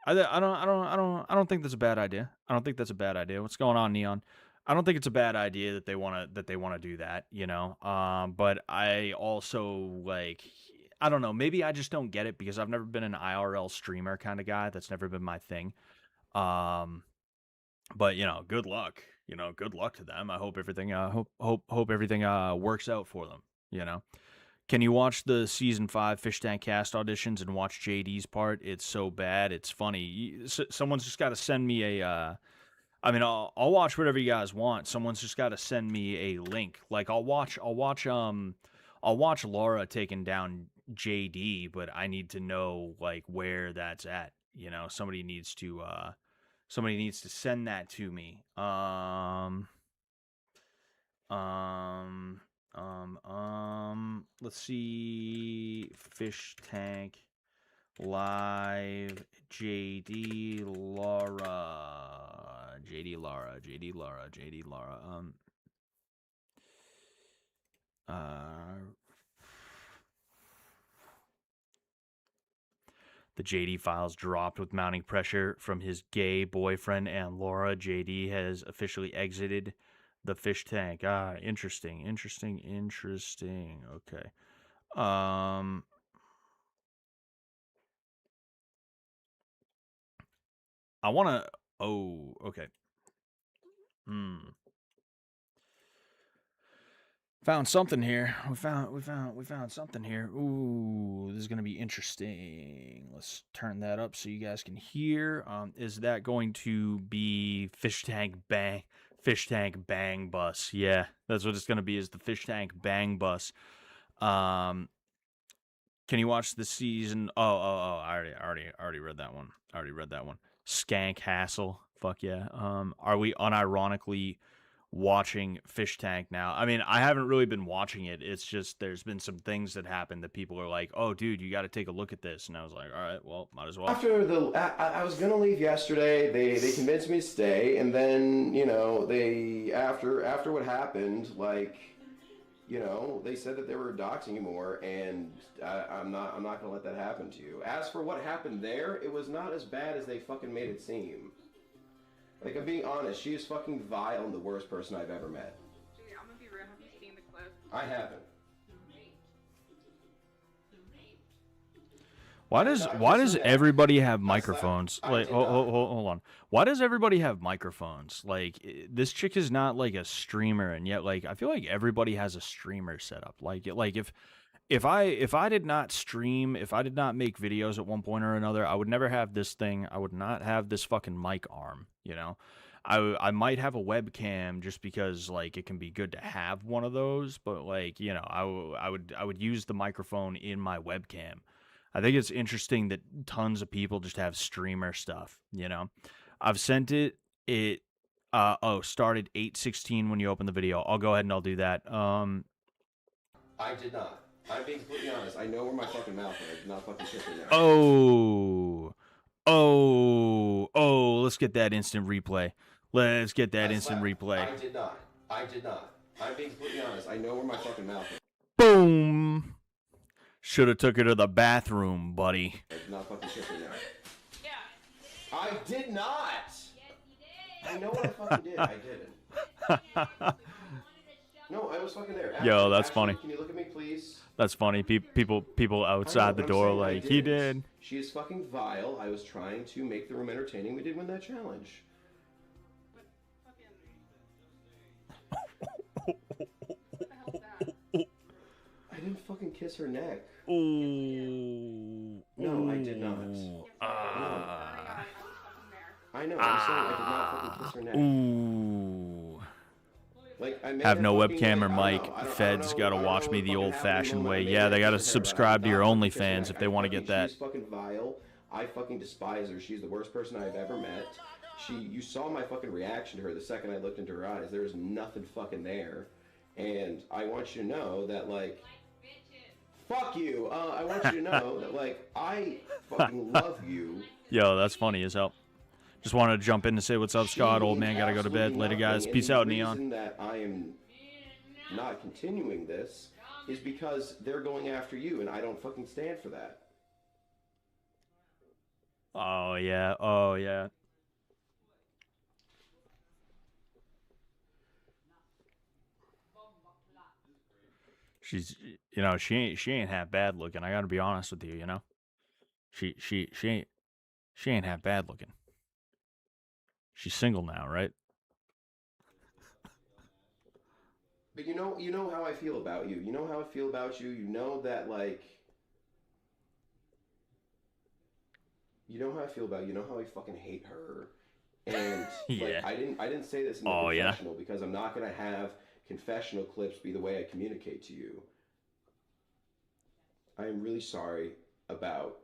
Speaker 2: I don't think that's a bad idea. I don't think that's a bad idea. What's going on, Neon? I don't think it's a bad idea that they want to do that. But I also like, I don't know, maybe I just don't get it because I've never been an IRL streamer kind of guy. That's never been my thing. Um but good luck. Good luck to them. I hope everything hope everything works out for them, you know. Can you watch the season 5 Fish Tank cast auditions and watch JD's part? It's so bad, it's funny. Someone's just got to send me a I mean, I'll watch whatever you guys want. Someone's just got to send me a link. Like I'll watch Laura taking down JD, but I need to know like where that's at. Somebody needs to send that to me. Let's see. Fish Tank Live JD Laura. JD Laura. JD Laura. JD Laura. The JD files dropped with mounting pressure from his gay boyfriend and Laura. JD has officially exited the fish tank. Interesting. Okay. I want to. Oh, okay. Found something here. We found something here. Ooh, this is gonna be interesting. Let's turn that up so you guys can hear. Is that going to be Fish Tank Bang Bus? Yeah, that's what it's gonna be. Is the Fish Tank Bang Bus? Can you watch the season? Oh. I already read that one. Skank Hassle. Fuck yeah. Are we unironically watching Fish Tank now? I mean, I haven't really been watching it. It's just there's been some things that happened that people are like, "Oh, dude, you got to take a look at this," and I was like, "All right, well, might as well."
Speaker 5: I was gonna leave yesterday. They convinced me to stay, and then they after what happened, like they said that they were doxing you more, and I'm not gonna let that happen to you. As for what happened there, it was not as bad as they fucking made it seem. Like, I'm being honest, she is fucking vile and the worst person I've ever met.
Speaker 6: Dude, I'm gonna be real. Have you seen the clip?
Speaker 5: I haven't.
Speaker 2: Why does everybody have microphones? Like, hold on. Why does everybody have microphones? Like, this chick is not like a streamer, and yet, like, I feel like everybody has a streamer set up. Like if I did not stream, if I did not make videos at one point or another, I would never have this thing. I would not have this fucking mic arm. I might have a webcam just because like it can be good to have one of those, but like I would use the microphone in my webcam. I think it's interesting that tons of people just have streamer stuff, I've sent it. It started 8:16 when you open the video. I'll go ahead and I'll do that.
Speaker 5: I did not. I'm being completely honest. I know where my fucking mouth is. I did not fucking kiss her now.
Speaker 2: Oh, let's get that instant replay. Let's get that instant replay.
Speaker 5: I did not. I did not. I'm being completely honest. I know where my fucking mouth is.
Speaker 2: Boom. Should have took her to the bathroom, buddy.
Speaker 5: I did not fucking kiss her now.
Speaker 6: Yeah.
Speaker 5: I did not. Yes, you did. I know what I fucking did. I didn't. No, I was fucking there.
Speaker 2: Yo, that's funny.
Speaker 5: Can you look at me, please?
Speaker 2: That's funny. People outside the door like, he did.
Speaker 5: She is fucking vile. I was trying to make the room entertaining. We did win that challenge.
Speaker 6: What the hell's that?
Speaker 5: I didn't fucking kiss her neck.
Speaker 2: Ooh.
Speaker 5: No, I did not.
Speaker 6: Oh my god, I was fucking there.
Speaker 5: I know. I'm saying I did not fucking kiss her neck.
Speaker 2: Ooh.
Speaker 5: Like, I may
Speaker 2: Have no
Speaker 5: fucking,
Speaker 2: webcam or
Speaker 5: like,
Speaker 2: mic.
Speaker 5: I don't
Speaker 2: Feds
Speaker 5: know,
Speaker 2: gotta
Speaker 5: I don't
Speaker 2: watch
Speaker 5: know
Speaker 2: me
Speaker 5: what
Speaker 2: the
Speaker 5: fucking
Speaker 2: old-fashioned
Speaker 5: happened
Speaker 2: way.
Speaker 5: in the
Speaker 2: Yeah,
Speaker 5: moment.
Speaker 2: they gotta
Speaker 5: I kissed her, but I
Speaker 2: subscribe to
Speaker 5: did
Speaker 2: your
Speaker 5: not fucking kiss her
Speaker 2: OnlyFans
Speaker 5: neck.
Speaker 2: if they want to get that.
Speaker 5: She's fucking vile. I fucking despise her. She's the worst person I've ever met. You saw my fucking reaction to her the second I looked into her eyes. There was nothing fucking there. And I want you to know that, like, fuck you. I want you to know that, like, I fucking love you.
Speaker 2: Yo, that's funny as hell. Just wanted to jump in to say what's up, Scott. Old man gotta go to bed. Later, guys. Peace out, Neon.
Speaker 5: The reason that I am not continuing this is because they're going after you, and I don't fucking stand for that.
Speaker 2: Oh, yeah. Oh, yeah. She's, you know, she ain't half bad looking. I gotta be honest with you, you know. She ain't half bad looking. She's single now, right?
Speaker 5: But you know how I feel about you. You know how I feel about you. You know that, like, you know how I feel about you. You know how I fucking hate her. And
Speaker 2: Yeah.
Speaker 5: like, I didn't say this in the confessional because I'm not gonna have confessional clips be the way I communicate to you. I am really sorry about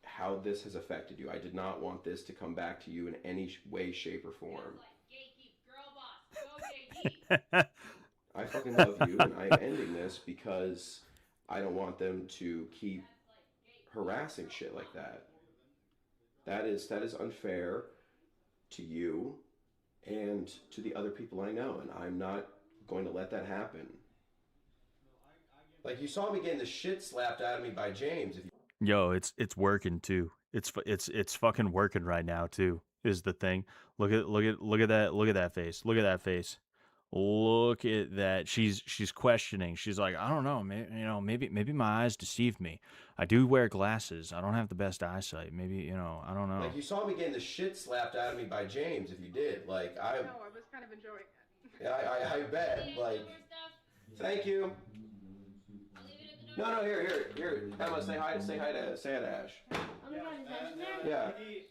Speaker 5: how this has affected you. I did not want this to come back to you in any way, shape, or form. I fucking love you, and I am ending this because I don't want them to keep harassing shit like that. That is unfair to you and to the other people I know, and I'm not going to let that happen. Like, you saw me getting the shit slapped out of me by James.
Speaker 2: Yo, it's working too. It's fucking working right now too. Is the thing. Look at that face. Look at that face. Look at that. She's questioning. She's like, I don't know, maybe my eyes deceived me. I do wear glasses. I don't have the best eyesight. Maybe, I don't know.
Speaker 5: Like, you saw me getting the shit slapped out of me by James. If you did, like,
Speaker 6: No, I was kind of enjoying it.
Speaker 5: Yeah, I bet. Like, thank you. No, here. Emma, say hi to Ash.
Speaker 7: Oh my god, is Ash in there?
Speaker 5: Yeah.
Speaker 3: We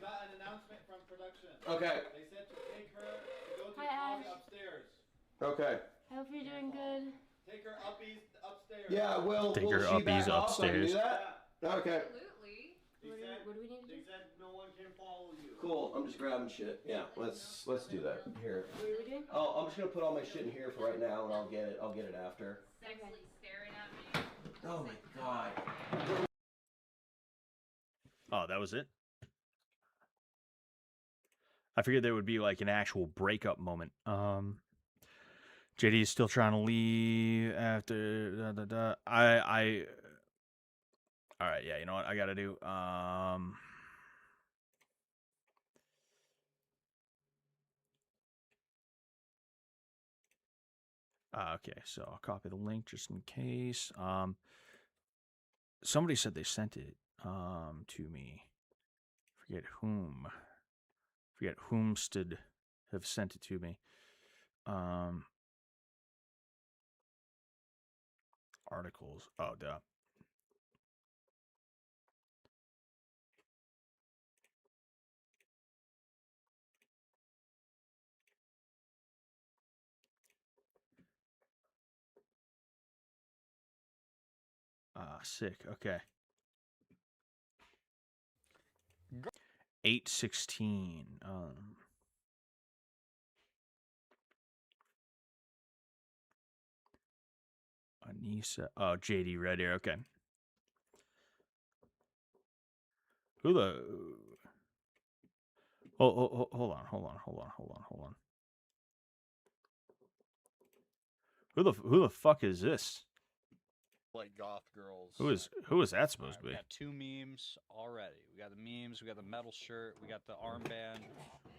Speaker 3: got an announcement from production.
Speaker 5: Okay.
Speaker 3: They said to take her to go to
Speaker 7: Hi,
Speaker 3: the
Speaker 7: Ash.
Speaker 3: closet upstairs.
Speaker 5: Okay.
Speaker 7: I hope you're doing good.
Speaker 3: Take her upstairs.
Speaker 5: Yeah, will
Speaker 2: Take
Speaker 5: will
Speaker 2: her
Speaker 5: she back
Speaker 2: uppies
Speaker 5: off so I can do
Speaker 2: upstairs.
Speaker 5: that? Okay.
Speaker 6: Absolutely.
Speaker 7: What do we need to
Speaker 3: They
Speaker 7: do?
Speaker 3: said no one can follow you.
Speaker 5: Cool. I'm just grabbing shit. Yeah. Let's do that. Here.
Speaker 7: What are we doing?
Speaker 5: Oh, I'm just gonna put all my shit in here for right now, and I'll get it after.
Speaker 6: Sexily staring at me.
Speaker 5: Oh my god.
Speaker 2: Oh, that was it? I figured there would be like an actual breakup moment. JD is still trying to leave after I all right, yeah, you know what I gotta do? Okay, so I'll copy the link just in case. Somebody said they sent it to me. Forget whomsted have sent it to me. Articles. Oh, duh. Sick. Okay. 816. Anissa. Oh, JD Red Air. Okay. Who the? Oh, hold on. Who the fuck is this?
Speaker 4: Like goth girls.
Speaker 2: Who is that supposed to
Speaker 3: We
Speaker 2: be?
Speaker 3: got 2 memes already. We got the memes, we got the metal shirt, we got the armband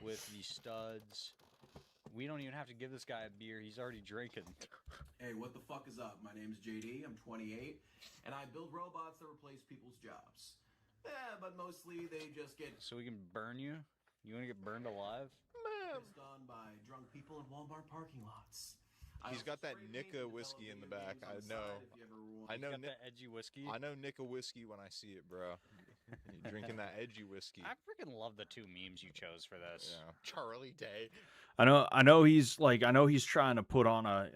Speaker 3: with the studs. We don't even have to give this guy a beer. He's already drinking.
Speaker 8: Hey, what the fuck is up? My name's JD, I'm 28, and I build robots that replace people's jobs. Yeah, but mostly they just get
Speaker 3: So we can burn you? You want to get burned alive?
Speaker 8: pissed on by drunk people in Walmart parking lots.
Speaker 4: He's got that Nika whiskey in the back. I know. I know.
Speaker 3: Got that edgy whiskey.
Speaker 4: I know Nika whiskey when I see it, bro. You're drinking that edgy whiskey.
Speaker 3: I freaking love the 2 memes you chose for this.
Speaker 4: Yeah. Charlie Day.
Speaker 2: I know he's trying to put on a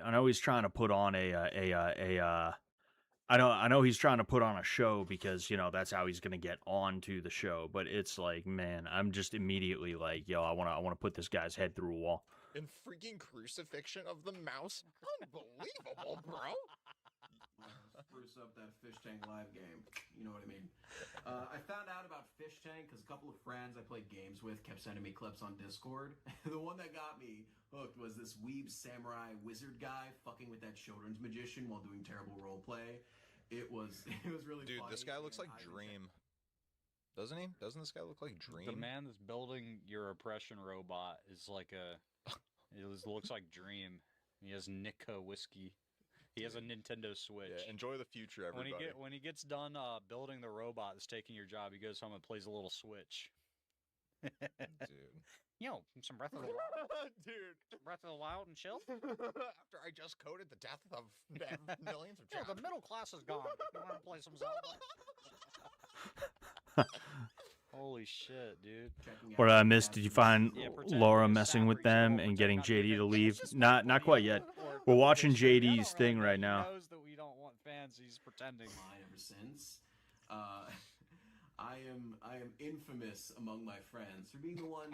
Speaker 2: show because, you know, that's how he's going to get onto the show, but it's like, man, I'm just immediately like, yo, I want to put this guy's head through a wall.
Speaker 4: And freaking crucifixion of the mouse. Unbelievable, bro.
Speaker 8: Spruce up that Fish Tank live game. You know what I mean? I found out about Fish Tank because a couple of friends I played games with kept sending me clips on Discord. The one that got me hooked was this weeb samurai wizard guy fucking with that children's magician while doing terrible roleplay. It was really
Speaker 4: Dude,
Speaker 8: funny.
Speaker 4: this guy looks like Dream. Doesn't he? Doesn't this guy look like Dream?
Speaker 3: The man that's building your oppression robot is like looks like Dream. He has Nika whiskey. He has a Nintendo Switch.
Speaker 4: Yeah, enjoy the future, everybody.
Speaker 3: When he gets done building the robot that's taking your job, he goes home and plays a little Switch.
Speaker 4: Dude.
Speaker 3: Yo, some Breath of the Wild.
Speaker 4: Dude.
Speaker 3: Breath of the Wild and chill.
Speaker 4: After I just coded the death of millions of
Speaker 3: Yeah,
Speaker 4: jobs.
Speaker 3: the middle class is gone. You want to play some Zelda? Holy shit, dude.
Speaker 2: What did I miss? Did you find
Speaker 3: Yeah, pretend
Speaker 2: Laura
Speaker 3: you're
Speaker 2: messing with
Speaker 3: Sapper, you
Speaker 2: them
Speaker 3: won't
Speaker 2: and
Speaker 3: pretend
Speaker 2: getting
Speaker 3: not to
Speaker 2: JD to
Speaker 3: admit.
Speaker 2: leave?
Speaker 3: It's just
Speaker 2: Not
Speaker 3: funny.
Speaker 2: quite yet.
Speaker 3: Or
Speaker 2: We're watching
Speaker 3: bullshit. I
Speaker 2: JD's
Speaker 3: don't
Speaker 2: thing
Speaker 3: really
Speaker 2: right
Speaker 3: know.
Speaker 2: now.
Speaker 3: He knows that we don't want fans. He's pretending.
Speaker 8: Mine ever since. I am infamous among my friends for being the one.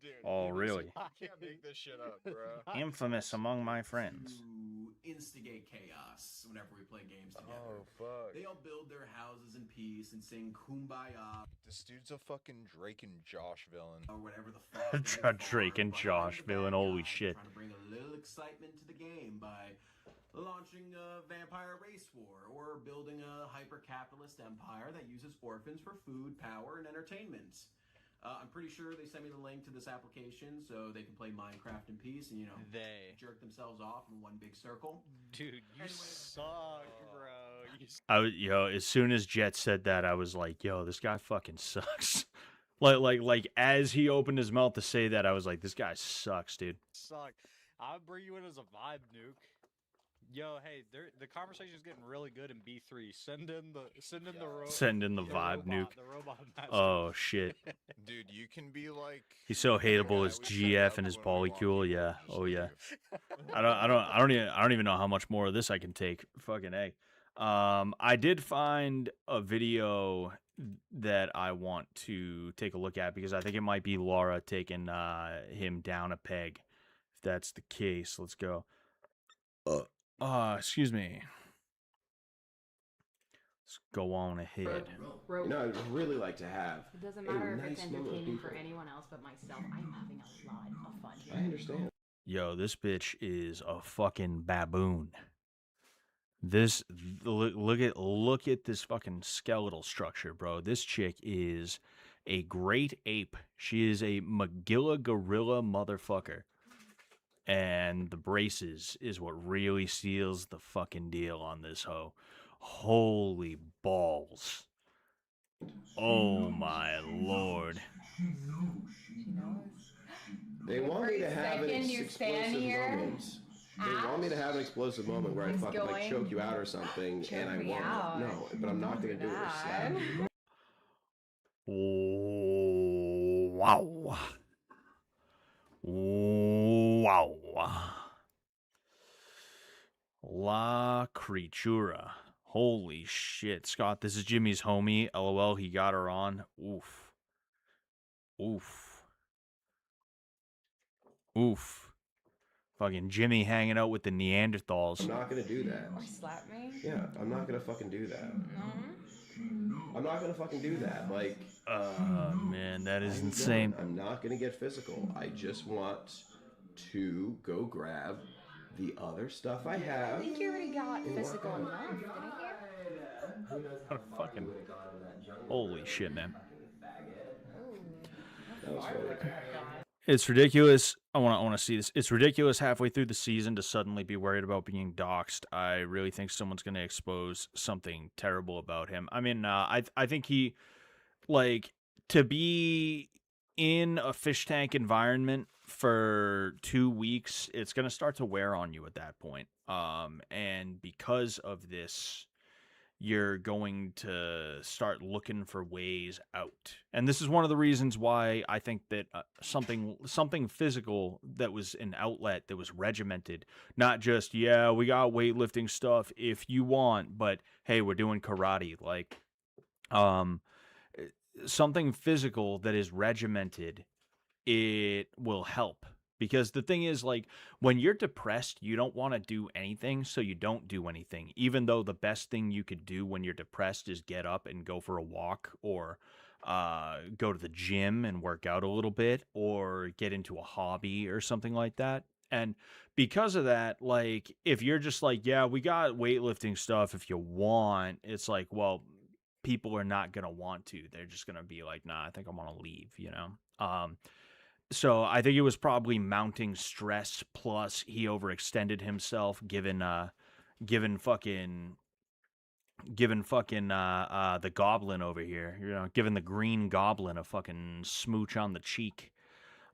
Speaker 4: Dude.
Speaker 2: Oh, really?
Speaker 4: I can't make this shit up, bro.
Speaker 2: Infamous among my friends.
Speaker 8: To instigate chaos whenever we play games together.
Speaker 4: Oh, fuck.
Speaker 8: They all build their houses in peace and sing Kumbaya
Speaker 4: This dude's a fucking Drake and Josh villain.
Speaker 8: or whatever the fuck. they
Speaker 2: Drake and
Speaker 8: are
Speaker 2: Josh
Speaker 8: behind the
Speaker 2: villain,
Speaker 8: bad
Speaker 2: holy
Speaker 8: guy,
Speaker 2: shit.
Speaker 8: Trying to bring a little excitement to the game by launching a vampire race war or building a hyper-capitalist empire that uses orphans for food, power, and entertainment. I'm pretty sure they sent me the link to this application so they can play Minecraft in peace and, you know,
Speaker 3: They.
Speaker 8: jerk themselves off in one big circle.
Speaker 3: Dude, you suck, bro.
Speaker 2: As soon as Jet said that, I was like, yo, this guy fucking sucks. like as he opened his mouth to say that, I was like, this guy sucks, dude.
Speaker 3: suck. I'll bring you in as a vibe nuke. Yo, hey, the conversation's getting really good in B3. Send in the
Speaker 2: vibe nuke.
Speaker 3: The robot master.
Speaker 2: Oh shit.
Speaker 4: Dude, you can be like.
Speaker 2: He's so hateable as GF and his polycule. Yeah. Oh yeah. I don't even know how much more of this I can take. Fucking A. I did find a video that I want to take a look at because I think it might be Laura taking him down a peg. If that's the case, let's go. Excuse me. Let's go on ahead.
Speaker 5: You know, I'd really like to have.
Speaker 9: It doesn't
Speaker 5: a
Speaker 9: matter if
Speaker 5: nice
Speaker 9: it's
Speaker 5: moment of
Speaker 9: entertaining for
Speaker 5: people.
Speaker 9: anyone else but myself. I'm having a lot of fun
Speaker 5: I
Speaker 9: here.
Speaker 5: understand.
Speaker 2: Yo, this bitch is a fucking baboon. This look at this fucking skeletal structure, bro. This chick is a great ape. She is a Magilla gorilla motherfucker. And the braces is what really seals the fucking deal on this hoe. Holy balls. Oh my lord.
Speaker 5: They want me to have an
Speaker 9: second you stand
Speaker 5: explosive
Speaker 9: here,
Speaker 5: moment. They want me to have an explosive moment where I
Speaker 9: He's
Speaker 5: fucking like
Speaker 9: going
Speaker 5: choke you out or something, and I
Speaker 9: choke me
Speaker 5: won't.
Speaker 9: out.
Speaker 5: No, but I'm not gonna do it. Or slap you.
Speaker 2: Wow. Wow. La Creatura. Holy shit. Scott, this is Jimmy's homie. LOL, he got her on. Oof. Oof. Oof. Fucking Jimmy hanging out with the Neanderthals.
Speaker 5: I'm not gonna do that.
Speaker 9: Or slap me?
Speaker 5: Yeah, I'm not gonna fucking do that. I'm not gonna fucking do that. Like,
Speaker 2: Man, that is insane.
Speaker 5: I'm not gonna get physical. I just want to go grab the other stuff I have.
Speaker 9: I think you already got physical enough, didn't you?
Speaker 2: Fucking holy shit, man.
Speaker 5: That was funny.
Speaker 2: It's ridiculous. I want to see this. It's ridiculous halfway through the season to suddenly be worried about being doxxed. I really think someone's going to expose something terrible about him. I mean, I think he, like, to be in a fish tank environment for 2 weeks, it's going to start to wear on you at that point. And because of this, you're going to start looking for ways out. And this is one of the reasons why I think that something physical that was an outlet, that was regimented, not just, yeah, we got weightlifting stuff if you want, but hey, we're doing karate. Like, something physical that is regimented, it will help. Because the thing is, like, when you're depressed, you don't want to do anything, so you don't do anything. Even though the best thing you could do when you're depressed is get up and go for a walk, or go to the gym and work out a little bit, or get into a hobby or something like that. And because of that, like, if you're just like, yeah, we got weightlifting stuff if you want, it's like, well, people are not going to want to. They're just going to be like, nah, I think I want to leave, you know? So I think it was probably mounting stress, plus he overextended himself, given fucking the goblin over here, you know, giving the green goblin a fucking smooch on the cheek.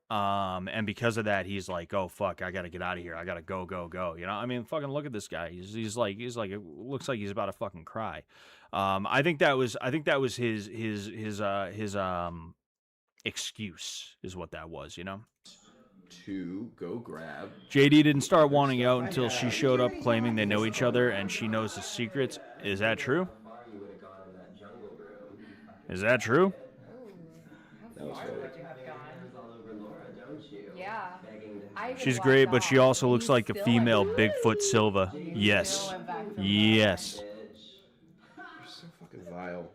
Speaker 2: And because of that, he's like, oh fuck, I gotta get out of here. I gotta go. You know, I mean, fucking look at this guy. He's like, it looks like he's about to fucking cry. I think that was his excuse, is what that was, you know?
Speaker 5: To go grab.
Speaker 2: JD didn't start wanting out until she showed up claiming they know each other and she knows his secrets. Is that true? Is that true?
Speaker 5: That was funny.
Speaker 9: Yeah.
Speaker 2: She's great, but she also looks like a female Bigfoot Silva. Yes. Yes.
Speaker 5: You're so fucking vile.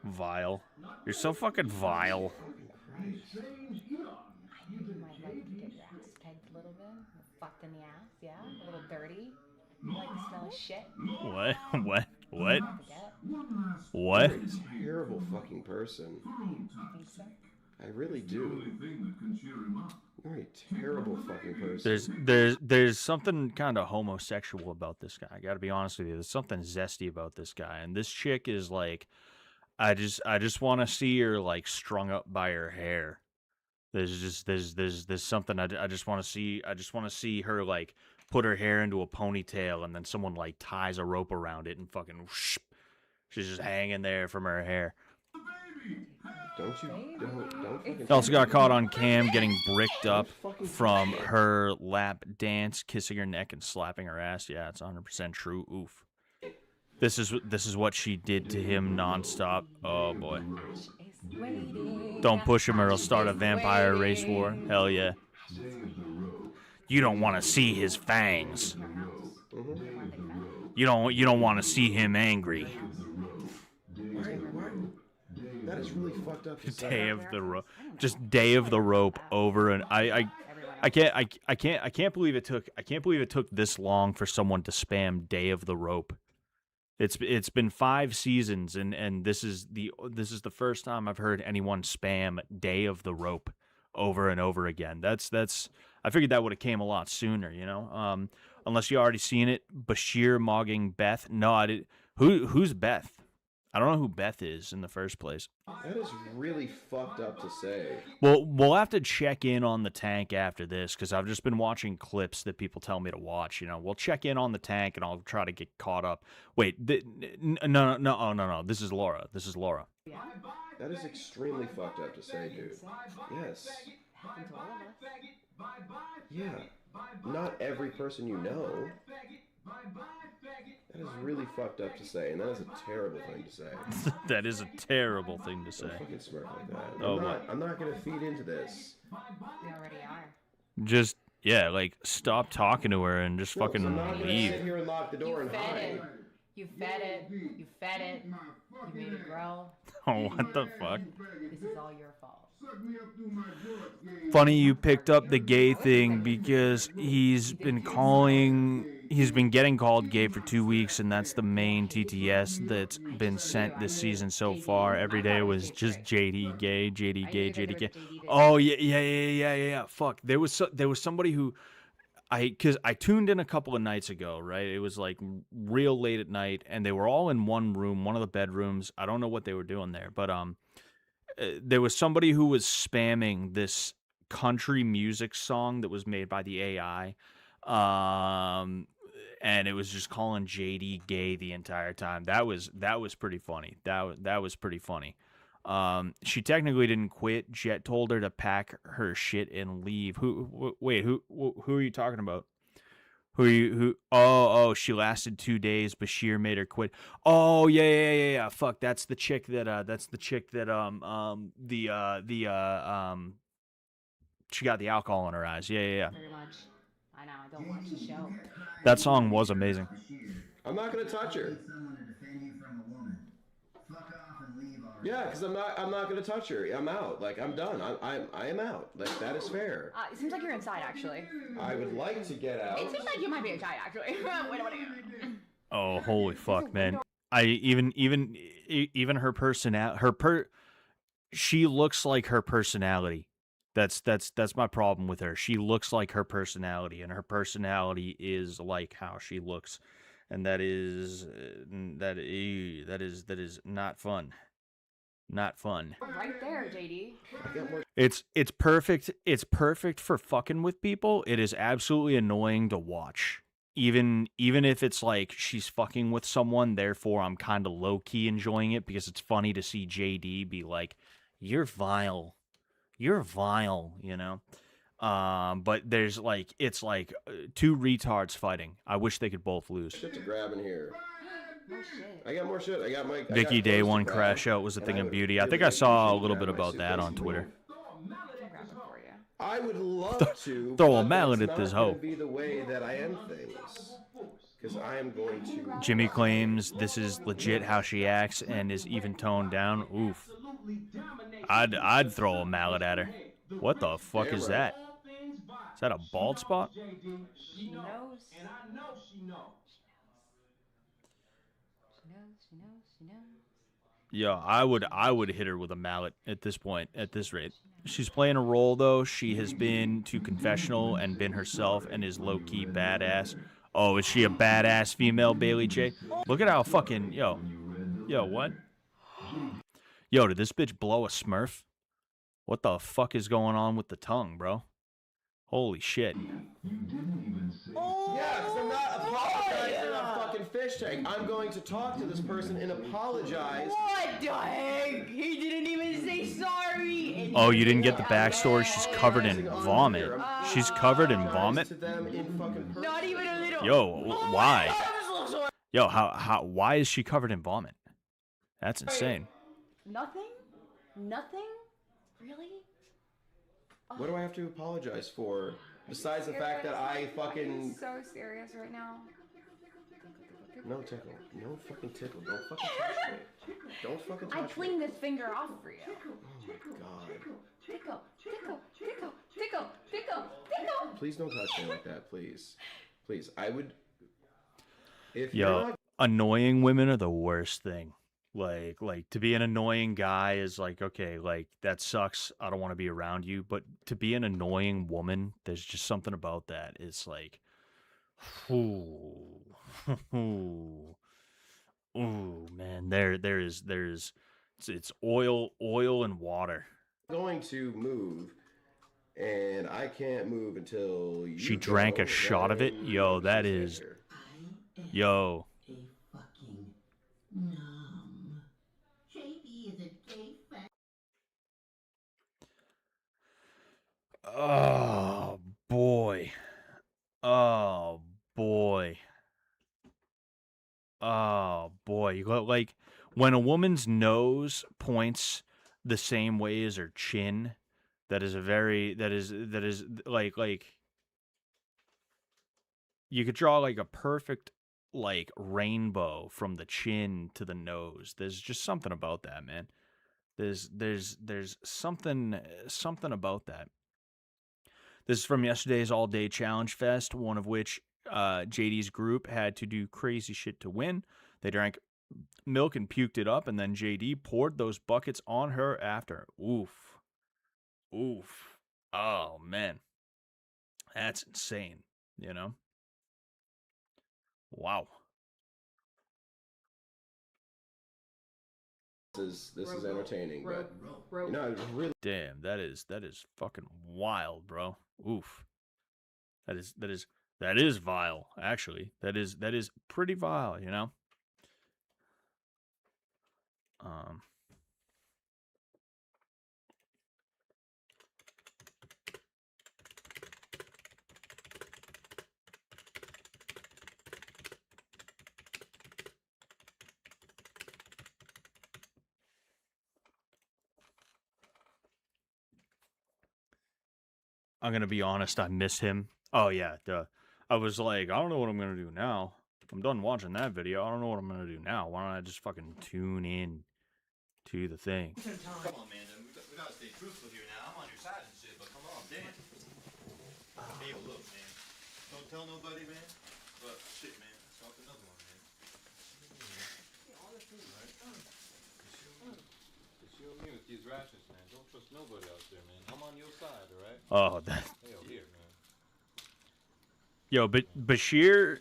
Speaker 2: Vile. You're so fucking vile.
Speaker 9: I think you might like to get your ass pegged a little bit. Fucked in the ass, yeah? A little dirty. You like the smell of shit?
Speaker 2: What?
Speaker 5: You're a terrible fucking person.
Speaker 9: Think so?
Speaker 5: I really do. You're a terrible fucking person.
Speaker 2: There's something kind of homosexual about this guy. I got to be honest with you. There's something zesty about this guy, and this chick is like, I just want to see her like strung up by her hair. There's something I just want to see. I just want to see her like put her hair into a ponytail, and then someone like ties a rope around it and fucking whoosh, she's just hanging there from her hair.
Speaker 5: Don't fucking.
Speaker 2: Also got caught on cam getting bricked up from her lap dance, kissing her neck and slapping her ass. Yeah, it's 100% true. Oof. This is what she did to him nonstop. Oh boy. Don't push him or he'll start a vampire race war. Hell yeah. You don't want to see his fangs. You don't want to see him angry.
Speaker 5: That is really fucked up to say.
Speaker 2: Day of the rope. Just Day of the Rope over, and I can't believe it took this long for someone to spam Day of the Rope. It's been 5 seasons, and this is the first time I've heard anyone spam Day of the Rope over and over again. That's I figured that would have came a lot sooner, you know. Unless you already seen it, Bashir mogging Beth. No, I did. Who's Beth? I don't know who Beth is in the first place.
Speaker 5: That is really fucked up to say.
Speaker 2: Well, we'll have to check in on the tank after this, because I've just been watching clips that people tell me to watch. You know, we'll check in on the tank, and I'll try to get caught up. Wait, no. This is Laura.
Speaker 5: That is extremely fucked up to say, dude. Yes. Yeah. Not every person you know. That is really fucked up to say, and that is a terrible thing to say.
Speaker 2: That is a terrible thing to say.
Speaker 5: Don't fucking smirk like that.
Speaker 2: Oh,
Speaker 5: I'm not gonna feed into this.
Speaker 9: You already are.
Speaker 2: Just, yeah, like, stop talking to her and just
Speaker 5: No, 'cause
Speaker 2: fucking
Speaker 5: I'm not gonna
Speaker 2: leave.
Speaker 5: sit here and lock the door
Speaker 9: You
Speaker 5: and
Speaker 9: fed
Speaker 5: hide.
Speaker 9: it. You fed it. You fed it. You made it grow.
Speaker 2: Oh, what the fuck?
Speaker 9: This is all your fault.
Speaker 2: Funny you picked up the gay thing because he's been getting called gay for 2 weeks, and that's the main TTS that's been sent this season so far. Every day was just JD gay, JD gay, JD gay. Oh yeah. Fuck. There was somebody who because I tuned in a couple of nights ago, right? It was like real late at night, and they were all in one room, one of the bedrooms. I don't know what they were doing there, but there was somebody who was spamming this country music song that was made by the AI, and it was just calling JD gay the entire time. That was pretty funny. That was pretty funny. She technically didn't quit. Jet told her to pack her shit and leave. Who are you talking about? Oh, she lasted 2 days. Bashir made her quit. Oh, yeah. Fuck, that's the chick that she got the alcohol in her eyes. Yeah.
Speaker 9: Very much. I know. I don't watch the show.
Speaker 2: That song was amazing.
Speaker 5: I'm not gonna touch her. Yeah, because I'm not gonna touch her. I'm out. Like, I'm done. I am out. Like, that is fair.
Speaker 9: It seems like you're inside, actually.
Speaker 5: I would like to get out.
Speaker 9: It seems like you might be inside, actually. Wait.
Speaker 2: Oh, holy fuck, man! Even her she looks like her personality. That's my problem with her. She looks like her personality, and her personality is like how she looks, and that is not fun. Not fun.
Speaker 9: Right there, JD.
Speaker 2: It's perfect. It's perfect for fucking with people. It is absolutely annoying to watch. Even if it's like she's fucking with someone, therefore I'm kind of low key enjoying it because it's funny to see JD be like, "You're vile, you know." But there's like it's like two retards fighting. I wish they could both lose.
Speaker 5: Shit to grab in here.
Speaker 9: No shit.
Speaker 5: I got more shit. I got my.
Speaker 2: Vicky Day One Crash Out was a thing of beauty. I think I saw a little bit about that on Twitter.
Speaker 9: I'll grab it for you.
Speaker 5: I would love to
Speaker 2: Throw a
Speaker 5: but
Speaker 2: mallet
Speaker 5: that's
Speaker 2: at this
Speaker 5: not gonna
Speaker 2: hoe.
Speaker 5: Be the way that I end things, because I am going to.
Speaker 2: Jimmy claims this is legit how she acts and is even toned down. Oof. I'd throw a mallet at her. What the fuck is that? Is that a bald spot?
Speaker 9: She knows. She knows.
Speaker 2: Yeah, I would hit her with a mallet at this point, at this rate. She's playing a role though. She has been to confessional and been herself and is low key badass. Oh, is she a badass female, Bailey J? Look at how fucking yo, what? Yo, did this bitch blow a Smurf? What the fuck is going on with the tongue, bro? Holy shit.
Speaker 5: Yeah, because I'm not apologizing in a fucking fish tank. I'm going to talk to this person and apologize.
Speaker 9: What the heck? He didn't even say sorry.
Speaker 2: Oh, you didn't get the backstory? She's covered in vomit. She's covered in vomit?
Speaker 5: To them in fucking person.
Speaker 9: Not even a little.
Speaker 2: Yo, why? Yo, how why is she covered in vomit? That's insane.
Speaker 9: Nothing? Really?
Speaker 5: What do I have to apologize for? Besides the fact that I fucking...
Speaker 9: So serious right now.
Speaker 5: No tickle. No fucking tickle. Don't fucking touch me. Don't fucking touch me.
Speaker 9: I cleaned this finger off for you.
Speaker 5: Oh my god.
Speaker 9: Tickle.
Speaker 5: Please don't touch me like that, please. Please, I would... If
Speaker 2: Yo,
Speaker 5: you're not...
Speaker 2: annoying women are the worst thing. Like to be an annoying guy is like, okay, like that sucks. I don't want to be around you. But to be an annoying woman, there's just something about that. It's like, ooh, man, it's oil and water.
Speaker 5: going to move, and I can't move until you
Speaker 2: She drank
Speaker 5: go.
Speaker 2: a shot of it? Yo, that is... Yo. Oh, boy. Oh, boy. boy, like when a woman's nose points the same way as her chin, that is like you could draw like a perfect like rainbow from the chin to the nose. There's just something about that, man. There's something about that. This is from yesterday's all-day challenge fest, one of which JD's group had to do crazy shit to win. They drank milk and puked it up, and then JD poured those buckets on her after. Oof. Oof. Oh, man. That's insane, you know? Wow.
Speaker 5: This is entertaining, but you know, it's really.
Speaker 2: Damn, that is fucking wild, bro. Oof. That is vile, actually. That is pretty vile, you know? I'm gonna be honest, I miss him. Oh yeah, duh. I was like, I don't know what I'm gonna do now. I'm done watching that video. I don't know what I'm gonna do now. Why don't I just fucking tune in to the thing?
Speaker 10: Come on, man. We gotta stay truthful here now. I'm on your side and shit, but come on, damn. Hey, look, man. Don't tell nobody, man. But shit, man. Start another one, man. All the food, right? It's you and me with these rashes, man. Don't trust nobody out there, man. I'm on your side, alright?
Speaker 2: Oh, that.
Speaker 10: Hell, here, man.
Speaker 2: Yo, but Bashir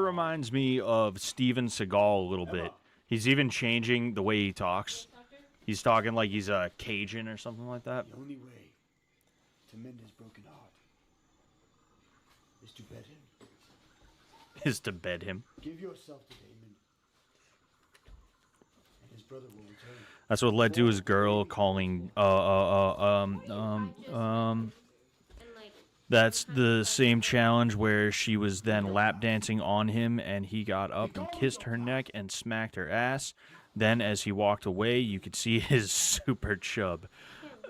Speaker 2: reminds me of Steven Seagal a little bit. He's even changing the way he talks. He's talking like he's a Cajun or something like that.
Speaker 11: The only way to mend his broken heart is to bed him.
Speaker 2: Is to bed him.
Speaker 11: Give yourself to Damon, and his brother will return.
Speaker 2: That's what led to his girl calling That's the same challenge where she was then lap dancing on him and he got up and kissed her neck and smacked her ass. Then as he walked away, you could see his super chub.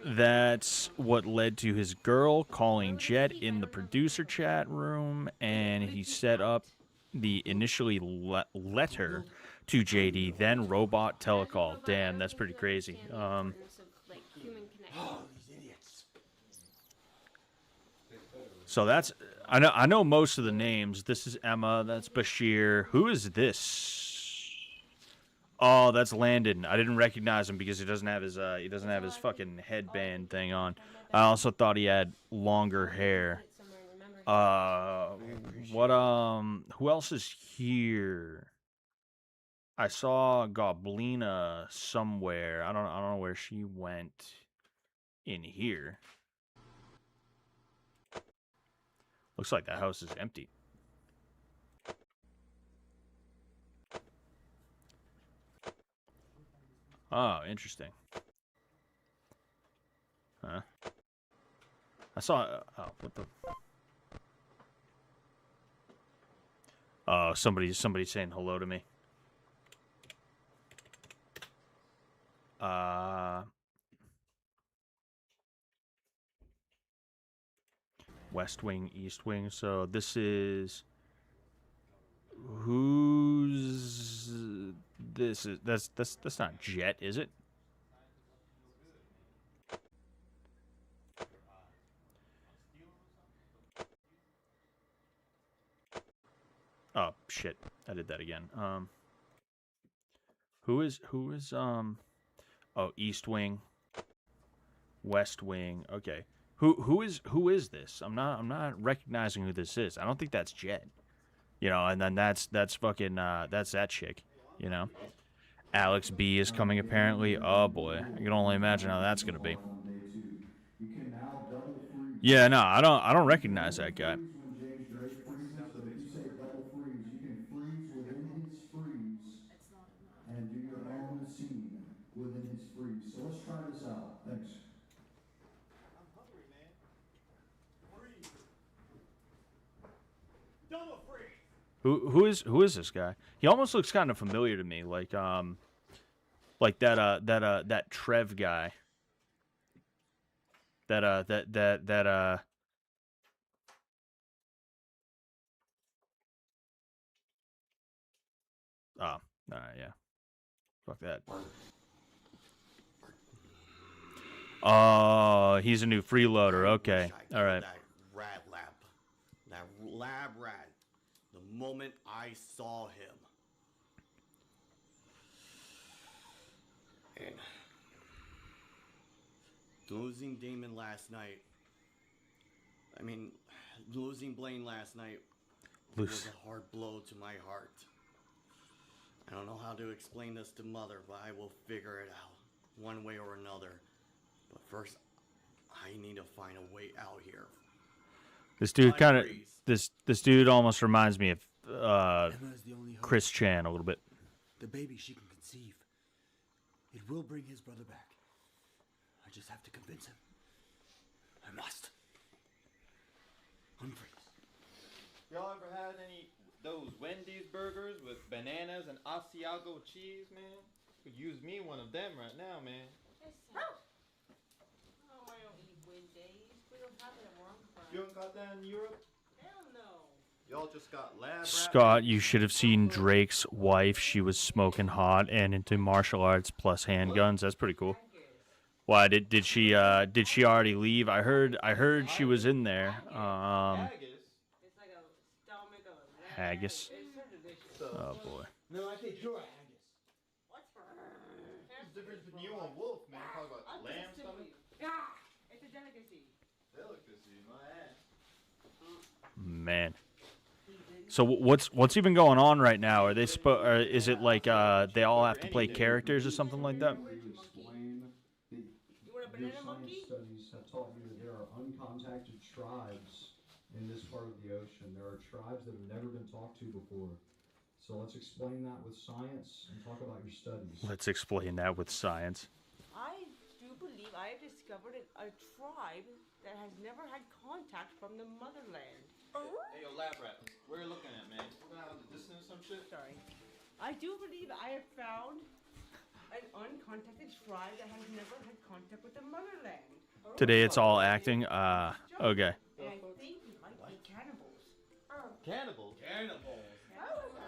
Speaker 2: That's what led to his girl calling Jet in the producer chat room, and he set up the initially letter to JD, then robot telecall. Damn, that's pretty crazy. So that's I know most of the names. This is Emma. That's Bashir. Who is this? Oh, that's Landon. I didn't recognize him because he doesn't have his fucking headband thing on. I also thought he had longer hair. Who else is here? I saw Goblina somewhere. I don't know where she went in here. Looks like that house is empty. Oh, interesting. Huh? I saw. Oh, what the? Oh, somebody's saying hello to me. West Wing, East Wing. So this is who's this is that's not Jet, is it? Oh shit, I did that again. Who is oh, East Wing, West Wing. Okay. Who is this? I'm not recognizing who this is. I don't think that's Jet. You know, and then that's fucking that's that chick, you know. Alex B is coming apparently. Oh boy. I can only imagine how that's going to be. Yeah, no, I don't recognize that guy.
Speaker 11: And do your own scene within his freeze. So let's try this out. Thanks.
Speaker 10: I'm hungry, man. Freeze. Double freeze.
Speaker 2: Who is this guy? He almost looks kind of familiar to me, like that Trev guy. Oh, all right, yeah. Fuck that. Oh, he's a new freeloader. Okay, all right.
Speaker 11: That rat lab. That lab rat. The moment I saw him. And losing Damon last night. I mean, losing Blaine last night was a hard blow to my heart. I don't know how to explain this to Mother, but I will figure it out one way or another. But first, I need to find a way out here.
Speaker 2: This dude kind of this dude almost reminds me of Chris Chan a little bit.
Speaker 11: The baby she can conceive. It will bring his brother back. I just have to convince him. I must. Humphreys.
Speaker 10: Y'all ever had those Wendy's burgers with bananas and Asiago cheese, man? Could use me one of them right now, man.
Speaker 9: Oh, I don't eat Wendy's. We don't have it where I'm from.
Speaker 10: You don't got that in Europe?
Speaker 9: Hell no.
Speaker 10: Y'all just got lab rat?
Speaker 2: Scott, you should have seen Drake's wife. She was smoking hot and into martial arts plus handguns. That's pretty cool. Why did she already leave? I heard she was in there.
Speaker 9: It's like a stomach of a
Speaker 2: Haggis.
Speaker 9: It's so delicious.
Speaker 2: Oh boy.
Speaker 11: No, I think you're a haggis.
Speaker 9: What's for
Speaker 10: What's the difference between you and Wolf, man? Talk about lamb stomach?
Speaker 9: It's a delicacy.
Speaker 10: Delicacy, my ass.
Speaker 2: Man. So what's even going on right now? Are they is it like they all have to play characters or something like that?
Speaker 3: Your science studies have taught me that there are uncontacted tribes in this part of the ocean. There are tribes that have never been talked to before. So let's explain that with science and talk about your studies.
Speaker 2: Let's explain that with science.
Speaker 9: I do believe I have discovered a tribe that has never had contact from the motherland.
Speaker 10: Hey, yo, lab rat. Where are you looking at, man? Looking out in the distance or some shit?
Speaker 9: Sorry. I do believe I have found an uncontacted tribe that has never had contact with the motherland.
Speaker 2: Today it's all acting. Okay.
Speaker 9: And I think we might be cannibals.
Speaker 10: Cannibals? Cannibals.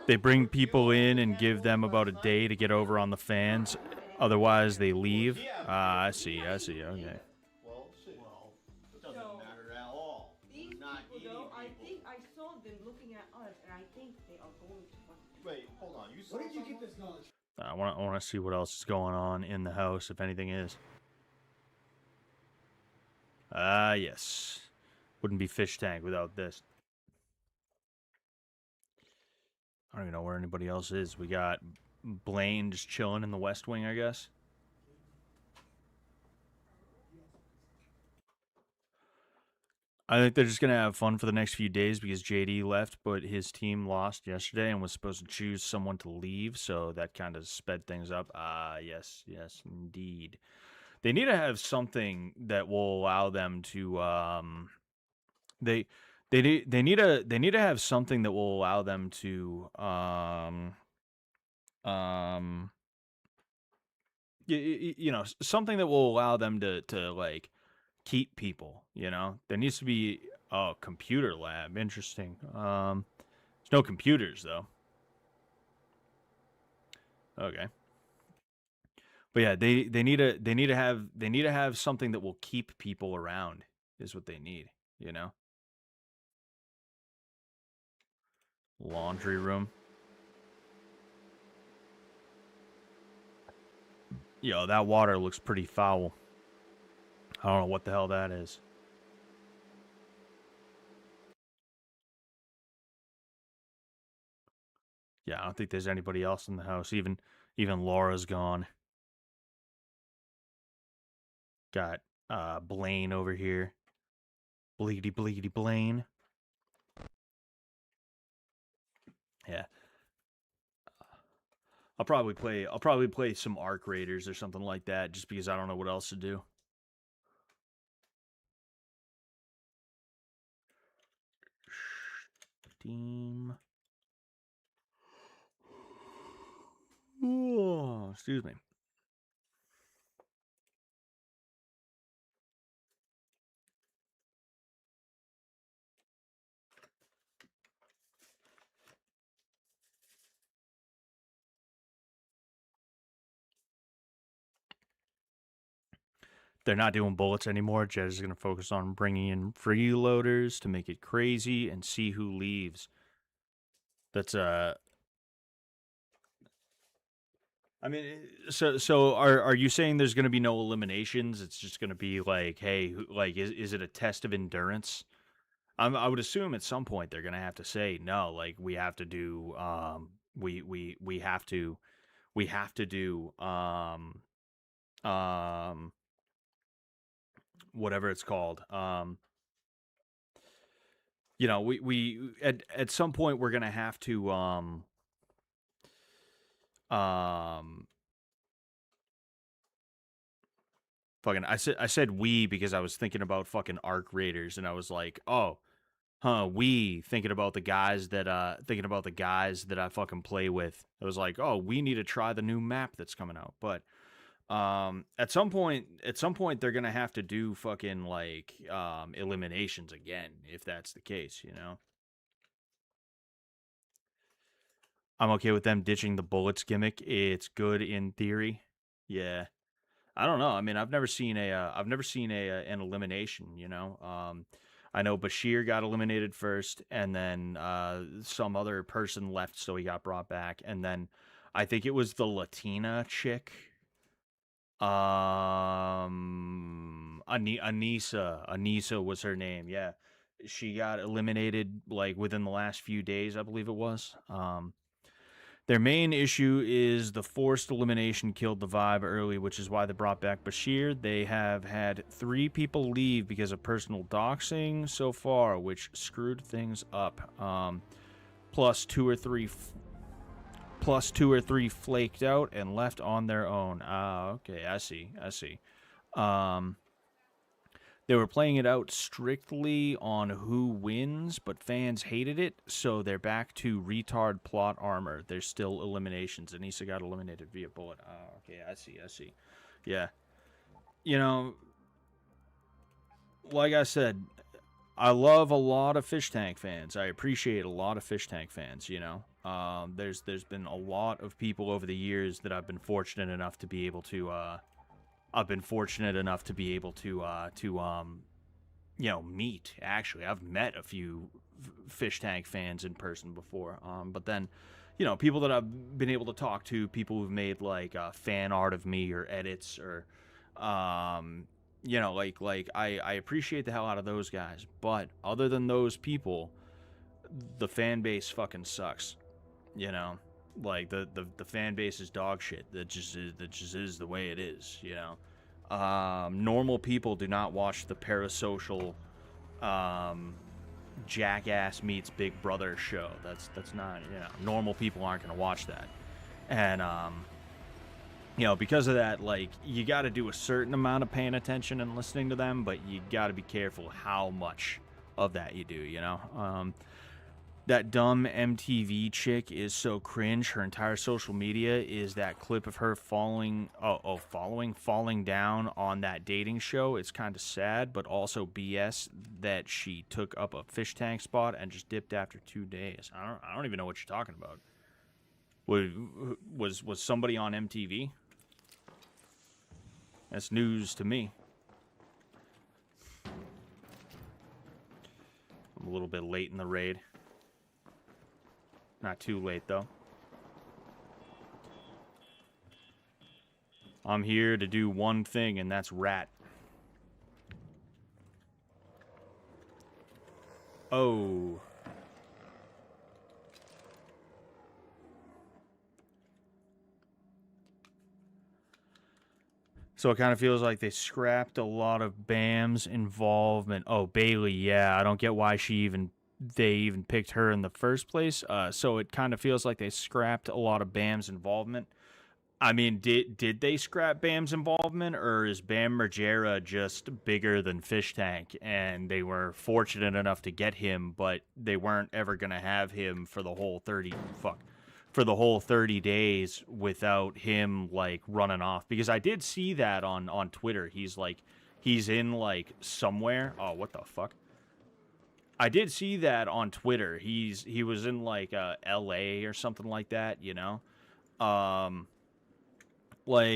Speaker 2: They bring people in and give them about a day to get over on the fans. Otherwise, they leave. I see. Okay.
Speaker 10: Well, shit.
Speaker 11: Well, it doesn't matter at all.
Speaker 9: These
Speaker 11: Not
Speaker 9: people, though, I
Speaker 11: eating
Speaker 9: think I saw them looking at us, and I think they are going to us.
Speaker 10: Wait, hold on. You saw
Speaker 11: Where did you
Speaker 10: someone?
Speaker 11: get this knowledge?
Speaker 2: I want to see what else is going on in the house, if anything is. Yes. Wouldn't be Fish Tank without this. I don't even know where anybody else is. We got Blaine just chilling in the West Wing, I guess. I think they're just going to have fun for the next few days because JD left, but his team lost yesterday and was supposed to choose someone to leave, so that kind of sped things up. Yes, indeed. They need to have something that will allow them to they need to have something that will allow them to you know, something that will allow them to like keep people, you know. There needs to be a computer lab. Interesting. There's no computers though. Okay. But yeah, they need to have something that will keep people around is what they need, you know. Laundry room. Yo, that water looks pretty foul. I don't know what the hell that is. Yeah, I don't think there's anybody else in the house. Even Laura's gone. Got Blaine over here. Bleedy Blaine. Yeah. I'll probably play some Arc Raiders or something like that just because I don't know what else to do. Steam. Excuse me. They're not doing bullets anymore. Jed is going to focus on bringing in freeloaders to make it crazy and see who leaves. That's I mean, so are you saying there's going to be no eliminations? It's just going to be like, hey, like is it a test of endurance? I would assume at some point they're going to have to say no, like we have to do we have to do whatever it's called. You know, we at some point we're gonna have to fucking I said we because I was thinking about fucking Arc Raiders and I was like, oh, we thinking about the guys that I fucking play with. I was like, oh, we need to try the new map that's coming out. But at some point they're gonna have to do fucking like eliminations again if that's the case, you know. I'm okay with them ditching the bullets gimmick. It's good in theory. Yeah. I don't know. I mean, I've never seen an elimination, you know. I know Bashir got eliminated first and then some other person left so he got brought back, and then I think it was the Latina chick. Anissa was her name. Yeah. She got eliminated like within the last few days, I believe it was. Their main issue is the forced elimination killed the vibe early, which is why they brought back Bashir. They have had 3 people leave because of personal doxing so far, which screwed things up. Plus two or three flaked out and left on their own. Okay, I see. They were playing it out strictly on who wins, but fans hated it, so they're back to retard plot armor. There's still eliminations. Anissa got eliminated via bullet. Okay, I see. Yeah. You know, like I said, I love a lot of Fish Tank fans. I appreciate a lot of Fish Tank fans, you know. There's been a lot of people over the years that I've been fortunate enough to be able to you know, meet. Actually, I've met a few Fish Tank fans in person before. But then, you know, people that I've been able to talk to, people who've made like fan art of me or edits or, you know, like I appreciate the hell out of those guys. But other than those people, the fan base fucking sucks. You know, like the fan base is dog shit. That just is the way it is. You know. Normal people do not watch the parasocial Jackass meets Big Brother show. That's not, you know, normal people aren't going to watch that. And you know, because of that, like, you got to do a certain amount of paying attention and listening to them, but you got to be careful how much of that you do, you know. That dumb MTV chick is so cringe. Her entire social media is that clip of her falling down on that dating show. It's kind of sad, but also BS that she took up a fish tank spot and just dipped after 2 days. I don't even know what you're talking about. Was somebody on MTV? That's news to me. I'm a little bit late in the raid. Not too late, though. I'm here to do one thing, and that's rat. Oh. So it kind of feels like they scrapped a lot of Bam's involvement. Oh, Bailey, yeah. I don't get why they even picked her in the first place. So it kind of feels like they scrapped a lot of Bam's involvement. I mean, did they scrap Bam's involvement, or is Bam Margera just bigger than Fish Tank and they were fortunate enough to get him, but they weren't ever going to have him for the whole for the whole 30 days without him like running off, because I did see that on Twitter. He's in like somewhere. Oh, what the fuck? I did see that on Twitter. He was in like LA or something like that, you know? Like,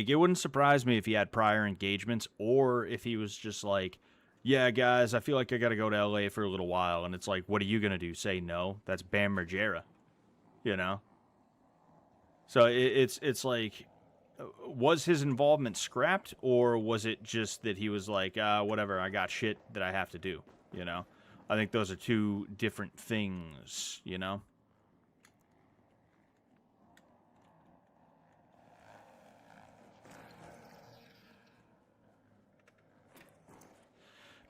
Speaker 2: it wouldn't surprise me if he had prior engagements, or if he was just like, yeah, guys, I feel like I gotta go to LA for a little while, and it's like, what are you gonna do? Say no? That's Bam Margera, you know? So it's like, was his involvement scrapped, or was it just that he was like, whatever, I got shit that I have to do, you know? I think those are two different things, you know?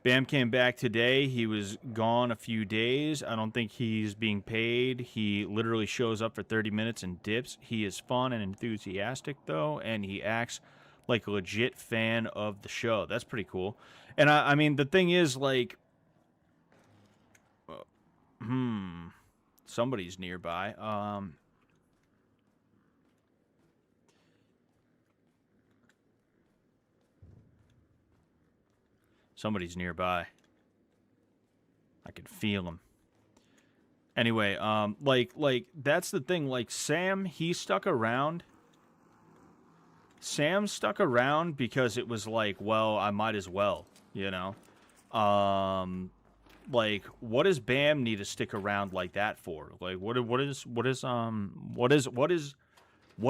Speaker 2: Bam came back today. He was gone a few days. I don't think he's being paid. He literally shows up for 30 minutes and dips. He is fun and enthusiastic, though, and he acts like a legit fan of the show. That's pretty cool. And I mean, the thing is, like, somebody's nearby. Somebody's nearby. I can feel him. Anyway, like that's the thing. Like, Sam, he stuck around. Sam stuck around because it was like, well, I might as well, you know. Like, what does Bam need to stick around like that for? Like, what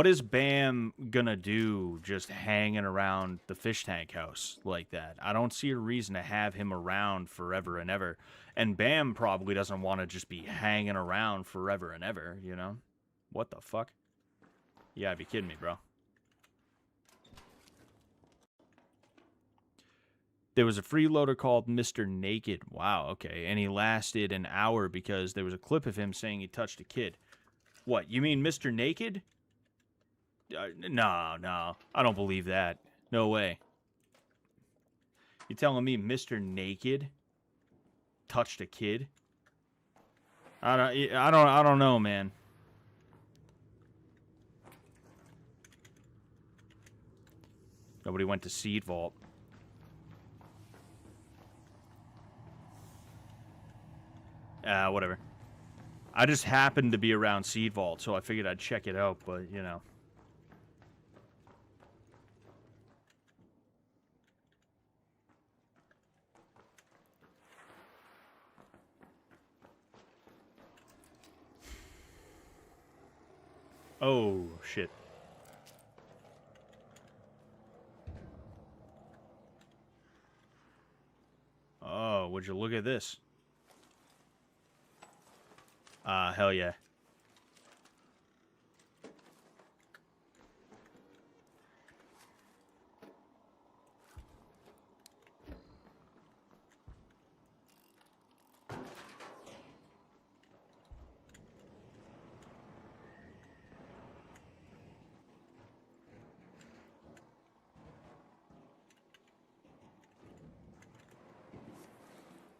Speaker 2: is Bam gonna do just hanging around the fish tank house like that? I don't see a reason to have him around forever and ever. And Bam probably doesn't want to just be hanging around forever and ever, you know? What the fuck? You gotta be kidding me, bro. There was a freeloader called Mr. Naked. Wow, okay. And he lasted an hour because there was a clip of him saying he touched a kid. What, you mean Mr. Naked? No. I don't believe that. No way. You telling me Mr. Naked touched a kid? I don't know, man. Nobody went to Seed Vault. Whatever. I just happened to be around Seed Vault, so I figured I'd check it out, but, you know. Oh, shit. Oh, would you look at this? Hell yeah.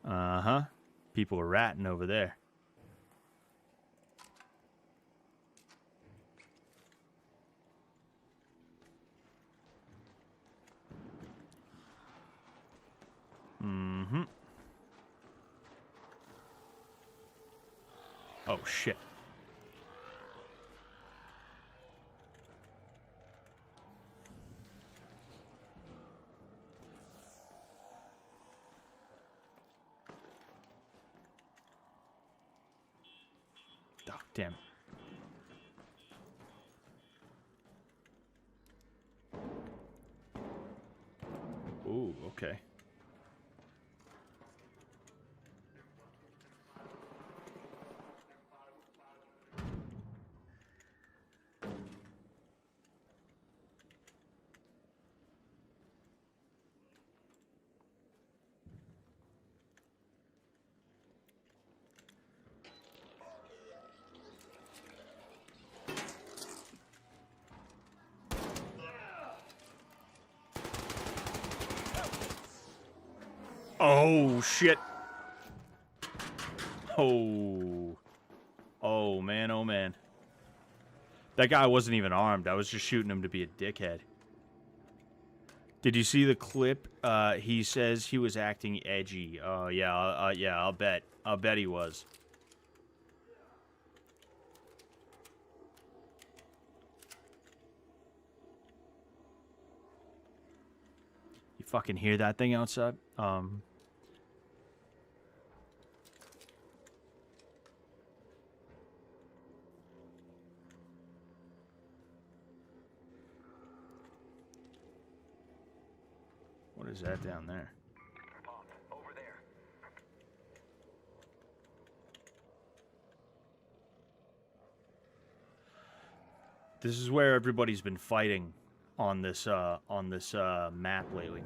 Speaker 2: Uh-huh. People are ratting over there. Mm-hmm. Oh, shit. Oh, damn. Ooh, okay. Oh, shit. Oh. Oh, man, oh, man. That guy wasn't even armed. I was just shooting him to be a dickhead. Did you see the clip? He says he was acting edgy. Oh, yeah, yeah, I'll bet. I'll bet he was. You fucking hear that thing outside? What is that down there?
Speaker 12: Over there.
Speaker 2: This is where everybody's been fighting on this map lately.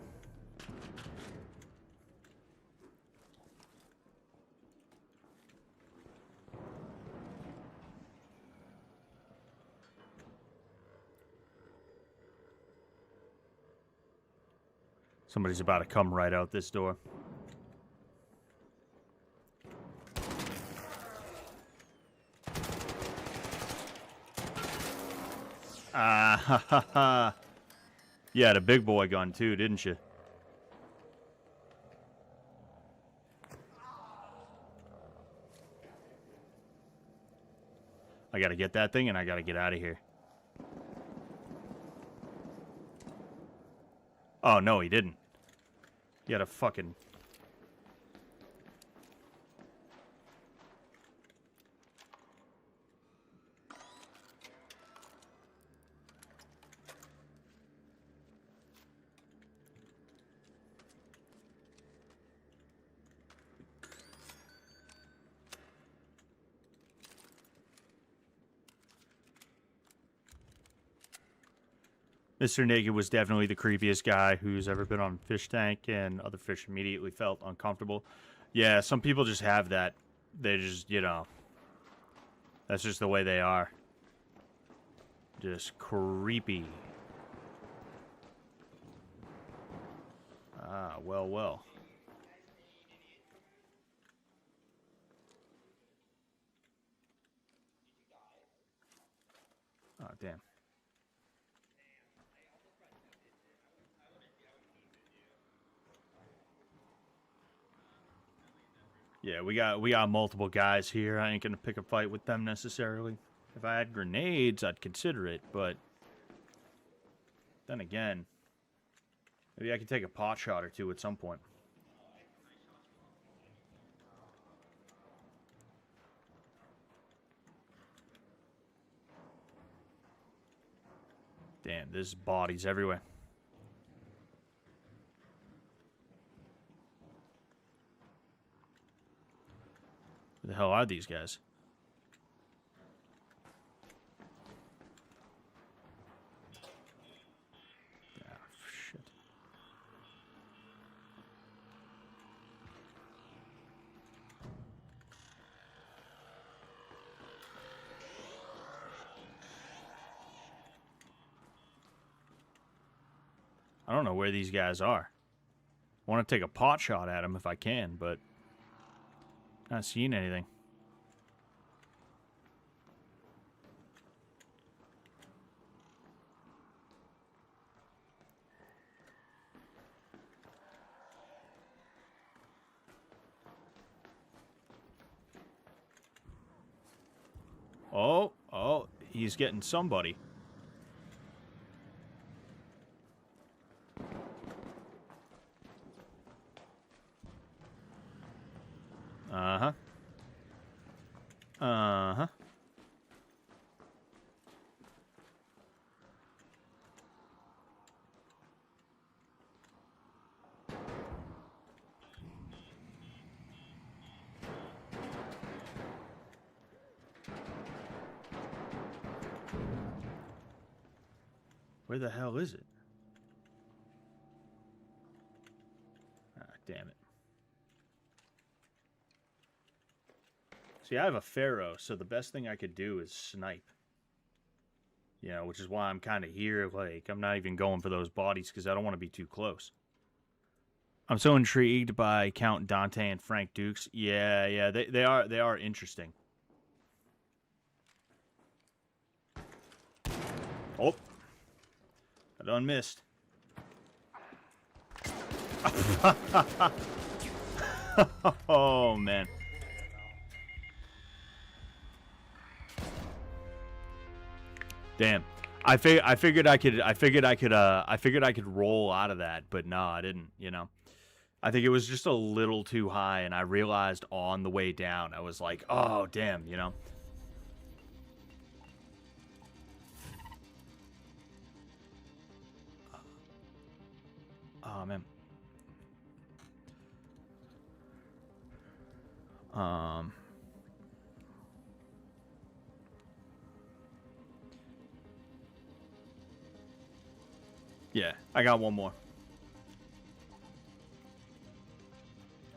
Speaker 2: Somebody's about to come right out this door. Ah, ha, ha, ha. You had a big boy gun too, didn't you? I gotta get that thing and I gotta get out of here. Oh, no, he didn't. He had a fucking... Mr. Naked was definitely the creepiest guy who's ever been on Fish Tank, and other fish immediately felt uncomfortable. Yeah, some people just have that. They just, you know, that's just the way they are. Just creepy. Ah, well, well. Oh, damn. Yeah, we got multiple guys here. I ain't gonna pick a fight with them necessarily. If I had grenades, I'd consider it, but then again, maybe I could take a pot shot or two at some point. Damn, there's bodies everywhere. Who the hell are these guys? Ah, shit. I don't know where these guys are. I want to take a pot shot at them if I can, but not seeing anything. Oh, he's getting somebody. Uh-huh. Uh-huh. Where the hell is it? Ah, damn it. See, I have a Pharaoh, so the best thing I could do is snipe. You know, which is why I'm kind of here. Like, I'm not even going for those bodies because I don't want to be too close. I'm so intrigued by Count Dante and Frank Dukes. Yeah, they are interesting. Oh. I done missed. Oh, man. Damn. I figured I could roll out of that, but no, I didn't, you know. I think it was just a little too high, and I realized on the way down, I was like, oh, damn, you know. Oh, man. Yeah, I got one more.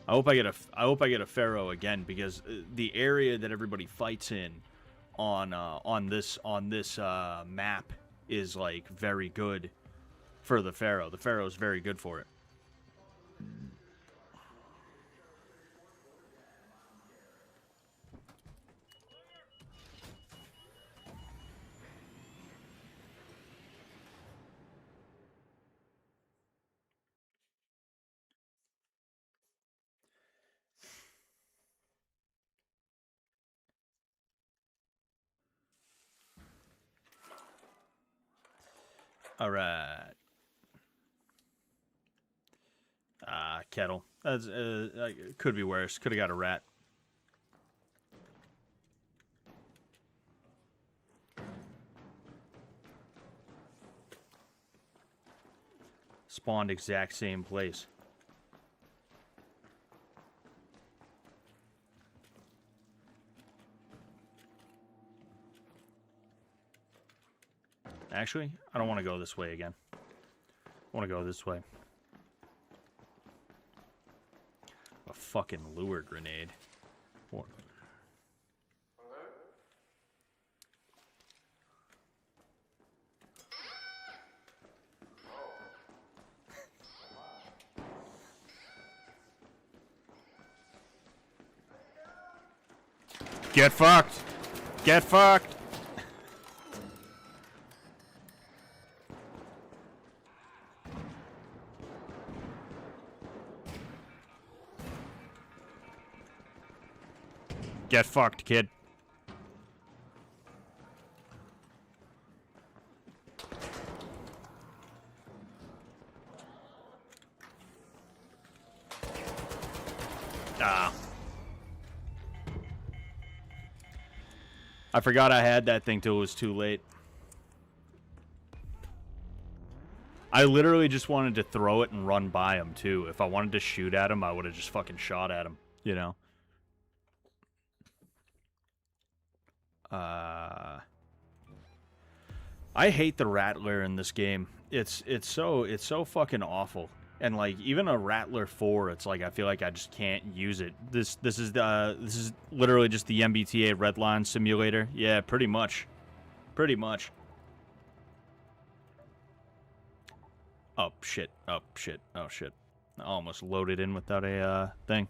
Speaker 2: I hope I get a Pharaoh again, because the area that everybody fights in on this map is like very good for the Pharaoh. The Pharaoh's very good for it. All right. Kettle. That's could be worse. Could have got a rat. Spawned exact same place. Actually, I don't want to go this way again. I want to go this way. A fucking lure grenade. What? Get fucked! Get fucked! Get fucked, kid. Ah. I forgot I had that thing till it was too late. I literally just wanted to throw it and run by him, too. If I wanted to shoot at him, I would have just fucking shot at him, you know? I hate the Rattler in this game. It's so fucking awful. And like even a Rattler 4, it's like I feel like I just can't use it. This is literally just the MBTA Redline simulator. Yeah, pretty much. Pretty much. Oh shit. Oh shit. Oh shit. I almost loaded in without a thing.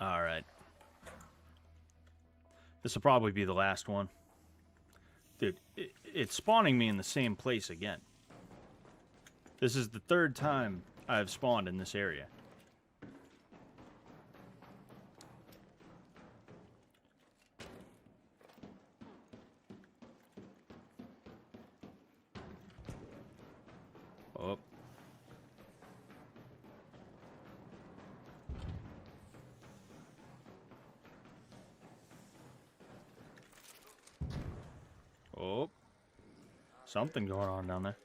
Speaker 2: Alright. This will probably be the last one. Dude, it's spawning me in the same place again. This is the third time I've spawned in this area. Oh. Oh. Something going on down there.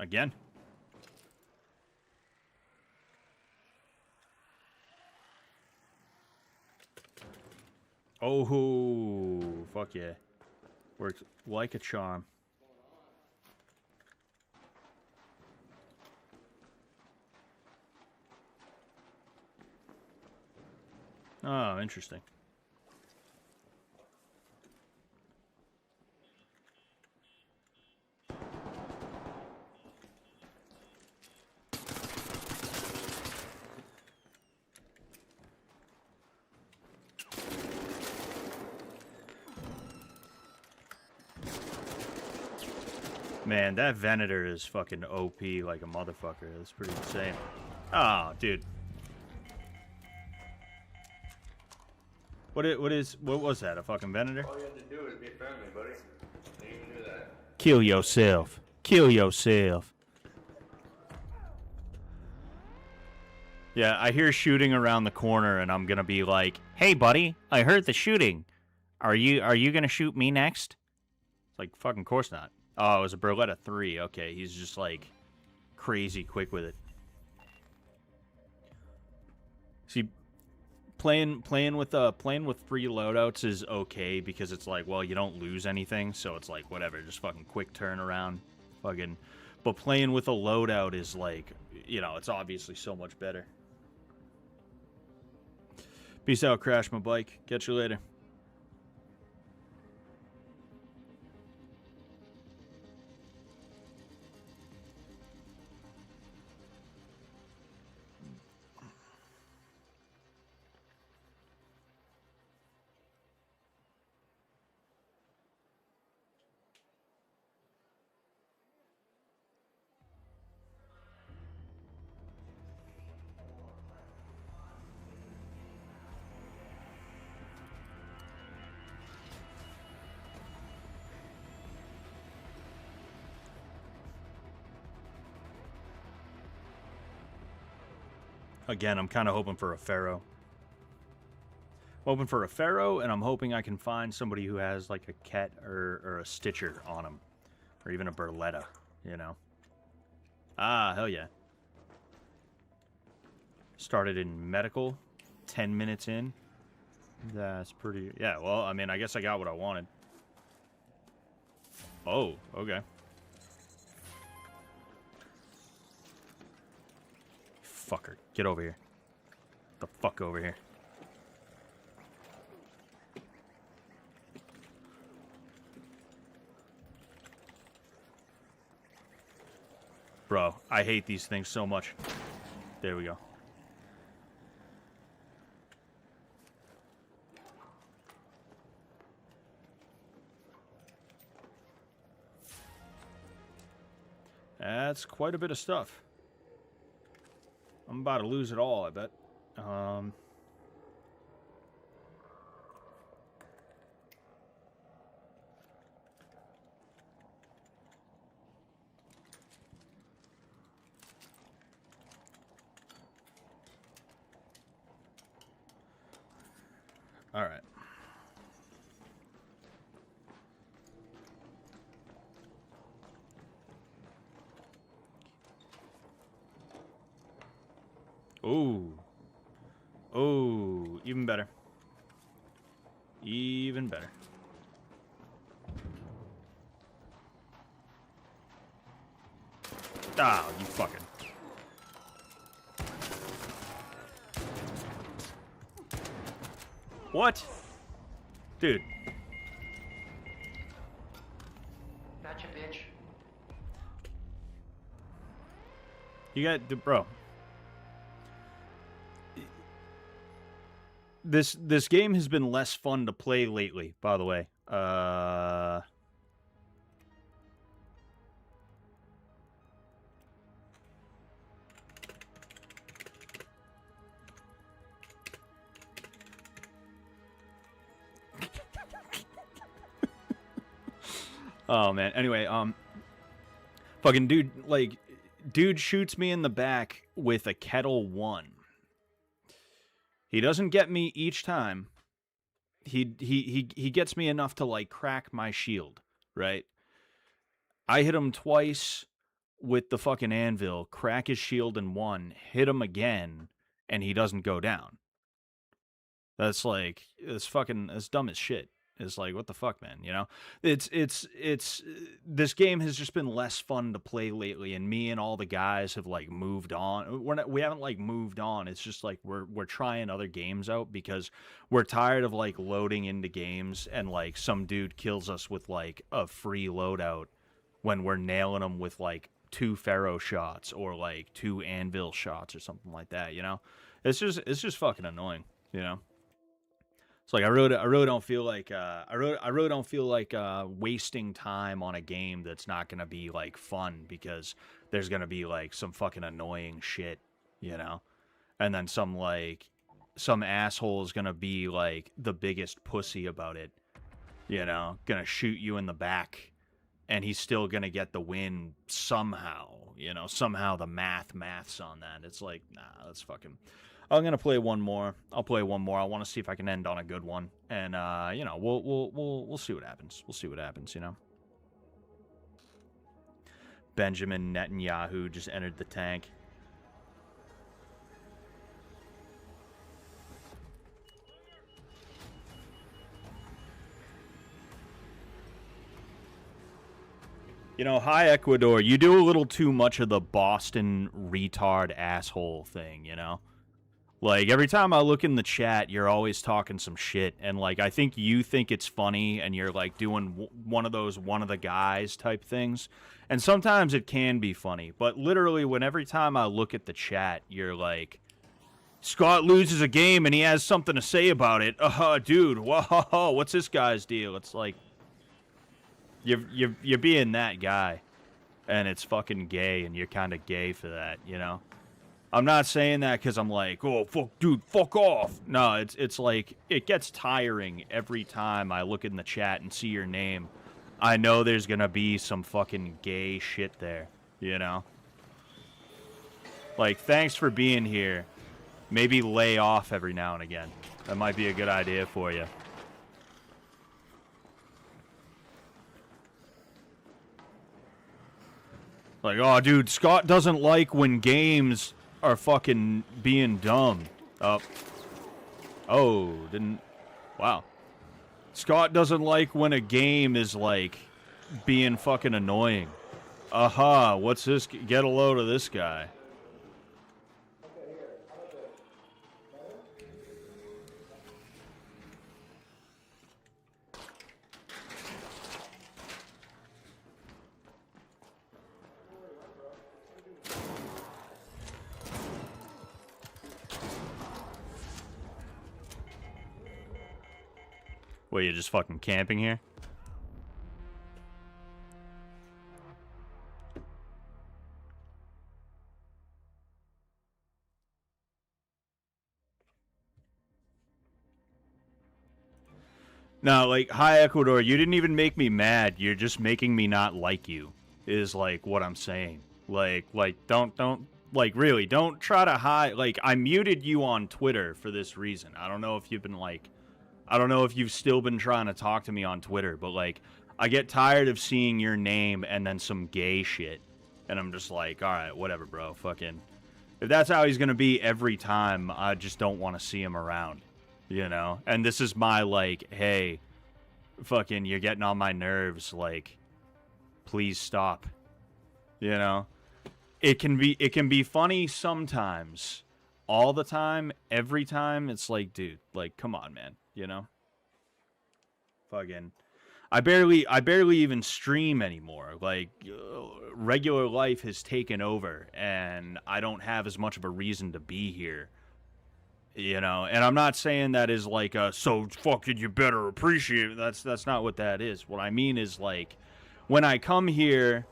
Speaker 2: Again. Oh, fuck yeah. Works like a charm. Oh, interesting. Man, that Venator is fucking OP like a motherfucker. That's pretty insane. Oh, dude. What was that? A fucking Venator?
Speaker 10: All you had to do is be friendly, buddy. You even knew that.
Speaker 2: Kill yourself. Kill yourself. Yeah, I hear shooting around the corner and I'm gonna be like, "Hey buddy, I heard the shooting. Are you gonna shoot me next?" It's like, fucking course not. Oh, it was a Berletta 3. Okay, he's just like crazy quick with it. See, playing with 3 loadouts is okay because it's like, well, you don't lose anything, so it's like whatever, just fucking quick turnaround, fucking. But playing with a loadout is like, you know, it's obviously so much better. Peace out, Crash my bike. Catch you later. Again, I'm kind of hoping for a Pharaoh. I'm hoping for a Pharaoh, and I'm hoping I can find somebody who has like a Ket or a Stitcher on him. Or even a Berletta, you know. Ah, hell yeah. Started in medical, 10 minutes in. That's pretty... Yeah, well, I mean, I guess I got what I wanted. Oh, okay. Fucker. Get over here. Get the fuck over here. Bro, I hate these things so much. There we go. That's quite a bit of stuff. I'm about to lose it all, I bet. All right. Ooh. Oh, even better. Even better. Ah, you fucking. What? Dude.
Speaker 13: Gotcha, bitch.
Speaker 2: You got, bro. This game has been less fun to play lately, by the way. Oh man. Anyway, fucking dude shoots me in the back with a Kettle 1. He doesn't get me each time. He gets me enough to like crack my shield, right? I hit him twice with the fucking anvil, crack his shield in one, hit him again, and he doesn't go down. That's like, it's dumb as shit. It's like, what the fuck, man, you know? It's this game has just been less fun to play lately, and me and all the guys have, like, moved on. We haven't, like, moved on. It's just, like, we're trying other games out because we're tired of, like, loading into games and, like, some dude kills us with, like, a free loadout when we're nailing them with, like, 2 Pharaoh shots or, like, 2 anvil shots or something like that, you know? It's just fucking annoying, you know? It's like I really don't feel like wasting time on a game that's not gonna be like fun because there's gonna be like some fucking annoying shit, you know, and then some asshole is gonna be like the biggest pussy about it, you know, gonna shoot you in the back, and he's still gonna get the win somehow, you know, somehow the maths on that. It's like, nah, that's fucking. I'm gonna play one more. I'll play one more. I want to see if I can end on a good one, and you know, we'll see what happens. We'll see what happens. You know. Benjamin Netanyahu just entered the tank. You know, hi Ecuador. You do a little too much of the Boston retard asshole thing. You know. Like, every time I look in the chat, you're always talking some shit, and, like, I think you think it's funny, and you're, like, doing one of the guys type things, and sometimes it can be funny, but literally, every time I look at the chat, you're like, Scott loses a game, and he has something to say about it, dude, whoa, what's this guy's deal? It's like, you're being that guy, and it's fucking gay, and you're kind of gay for that, you know? I'm not saying that because I'm like, oh, fuck, dude, fuck off. No, it's like, it gets tiring every time I look in the chat and see your name. I know there's going to be some fucking gay shit there, you know? Like, thanks for being here. Maybe lay off every now and again. That might be a good idea for you. Like, oh, dude, Scott doesn't like when games are fucking being dumb. Oh, didn't... Wow. Scott doesn't like when a game is, like, being fucking annoying. Aha, what's this? Get a load of this guy. Wait, you're just fucking camping here? No, like, hi Ecuador, you didn't even make me mad. You're just making me not like you, is, like, what I'm saying. Like, don't, like, really, don't try to hide. Like, I muted you on Twitter for this reason. I don't know if you've been, like... I don't know if you've still been trying to talk to me on Twitter, but, like, I get tired of seeing your name and then some gay shit. And I'm just like, alright, whatever, bro. Fucking... If that's how he's gonna be every time, I just don't want to see him around. You know? And this is my, like, hey, fucking, you're getting on my nerves, like, please stop. You know? It can be funny sometimes. All the time, every time, it's like, dude, like, come on, man. You know? Fucking... I barely even stream anymore. Like, regular life has taken over, and I don't have as much of a reason to be here. You know? And I'm not saying that is like a, so fucking you better appreciate it. That's not what that is. What I mean is, like, when I come here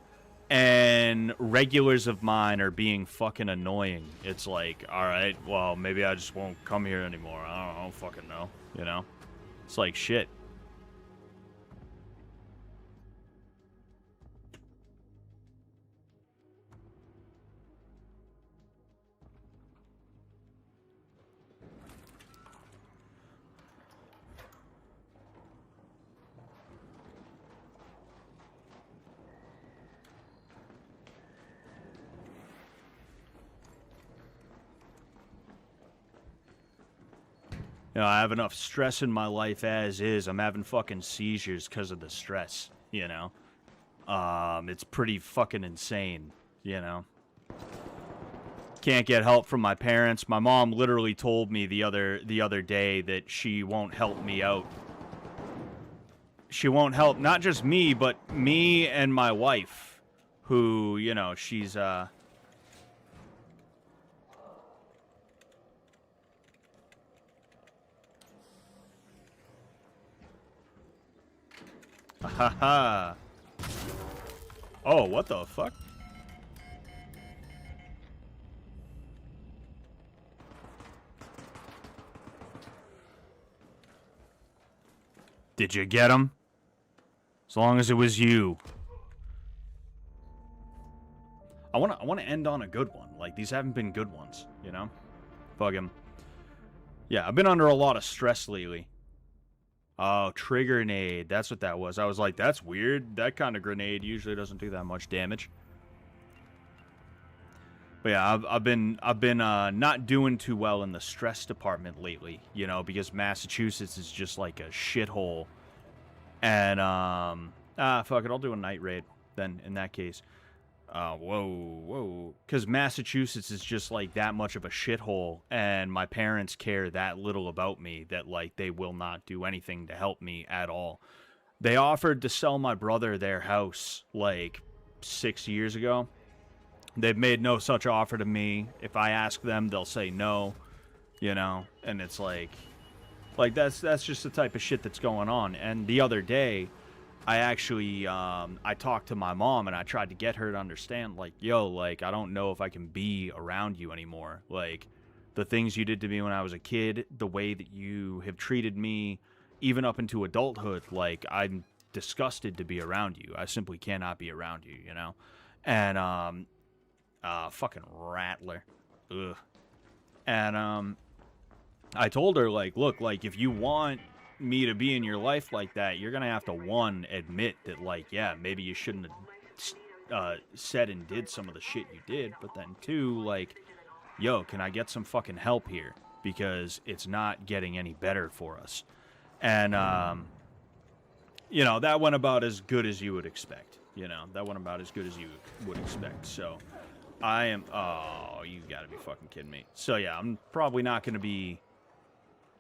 Speaker 2: and regulars of mine are being fucking annoying, it's like, alright, well, maybe I just won't come here anymore. I don't fucking know. You know? It's like, shit. You know, I have enough stress in my life as is. I'm having fucking seizures because of the stress, you know? It's pretty fucking insane, you know? Can't get help from my parents. My mom literally told me the other day that she won't help me out. She won't help not just me, but me and my wife, who, you know, she's Ha ha. Oh, what the fuck? Did you get him? As long as it was you. I wanna end on a good one. Like, these haven't been good ones, you know? Fuck him. Yeah, I've been under a lot of stress lately. Oh, trigger grenade. That's what that was. I was like, that's weird. That kind of grenade usually doesn't do that much damage. But yeah, I've been not doing too well in the stress department lately, you know, because Massachusetts is just like a shithole. And fuck it, I'll do a night raid then in that case. Whoa. Because Massachusetts is just like that much of a shithole, and my parents care that little about me that like they will not do anything to help me at all. They offered to sell my brother their house like 6 years ago. They've made no such offer to me. If I ask them, they'll say no, you know, and it's like that's just the type of shit that's going on. And the other day, I actually, I talked to my mom and I tried to get her to understand, like, yo, like, I don't know if I can be around you anymore. Like, the things you did to me when I was a kid, the way that you have treated me, even up into adulthood, like, I'm disgusted to be around you. I simply cannot be around you, you know? And, fucking rattler. Ugh. And, I told her, like, look, like, if you want me to be in your life like that, you're gonna have to, one, admit that, like, yeah, maybe you shouldn't have said and did some of the shit you did, but then two, like, yo, can I get some fucking help here? Because it's not getting any better for us. And, you know, that went about as good as you would expect. You know, that went about as good as you would expect. So, I am, oh, you gotta be fucking kidding me. So, yeah, I'm probably not gonna be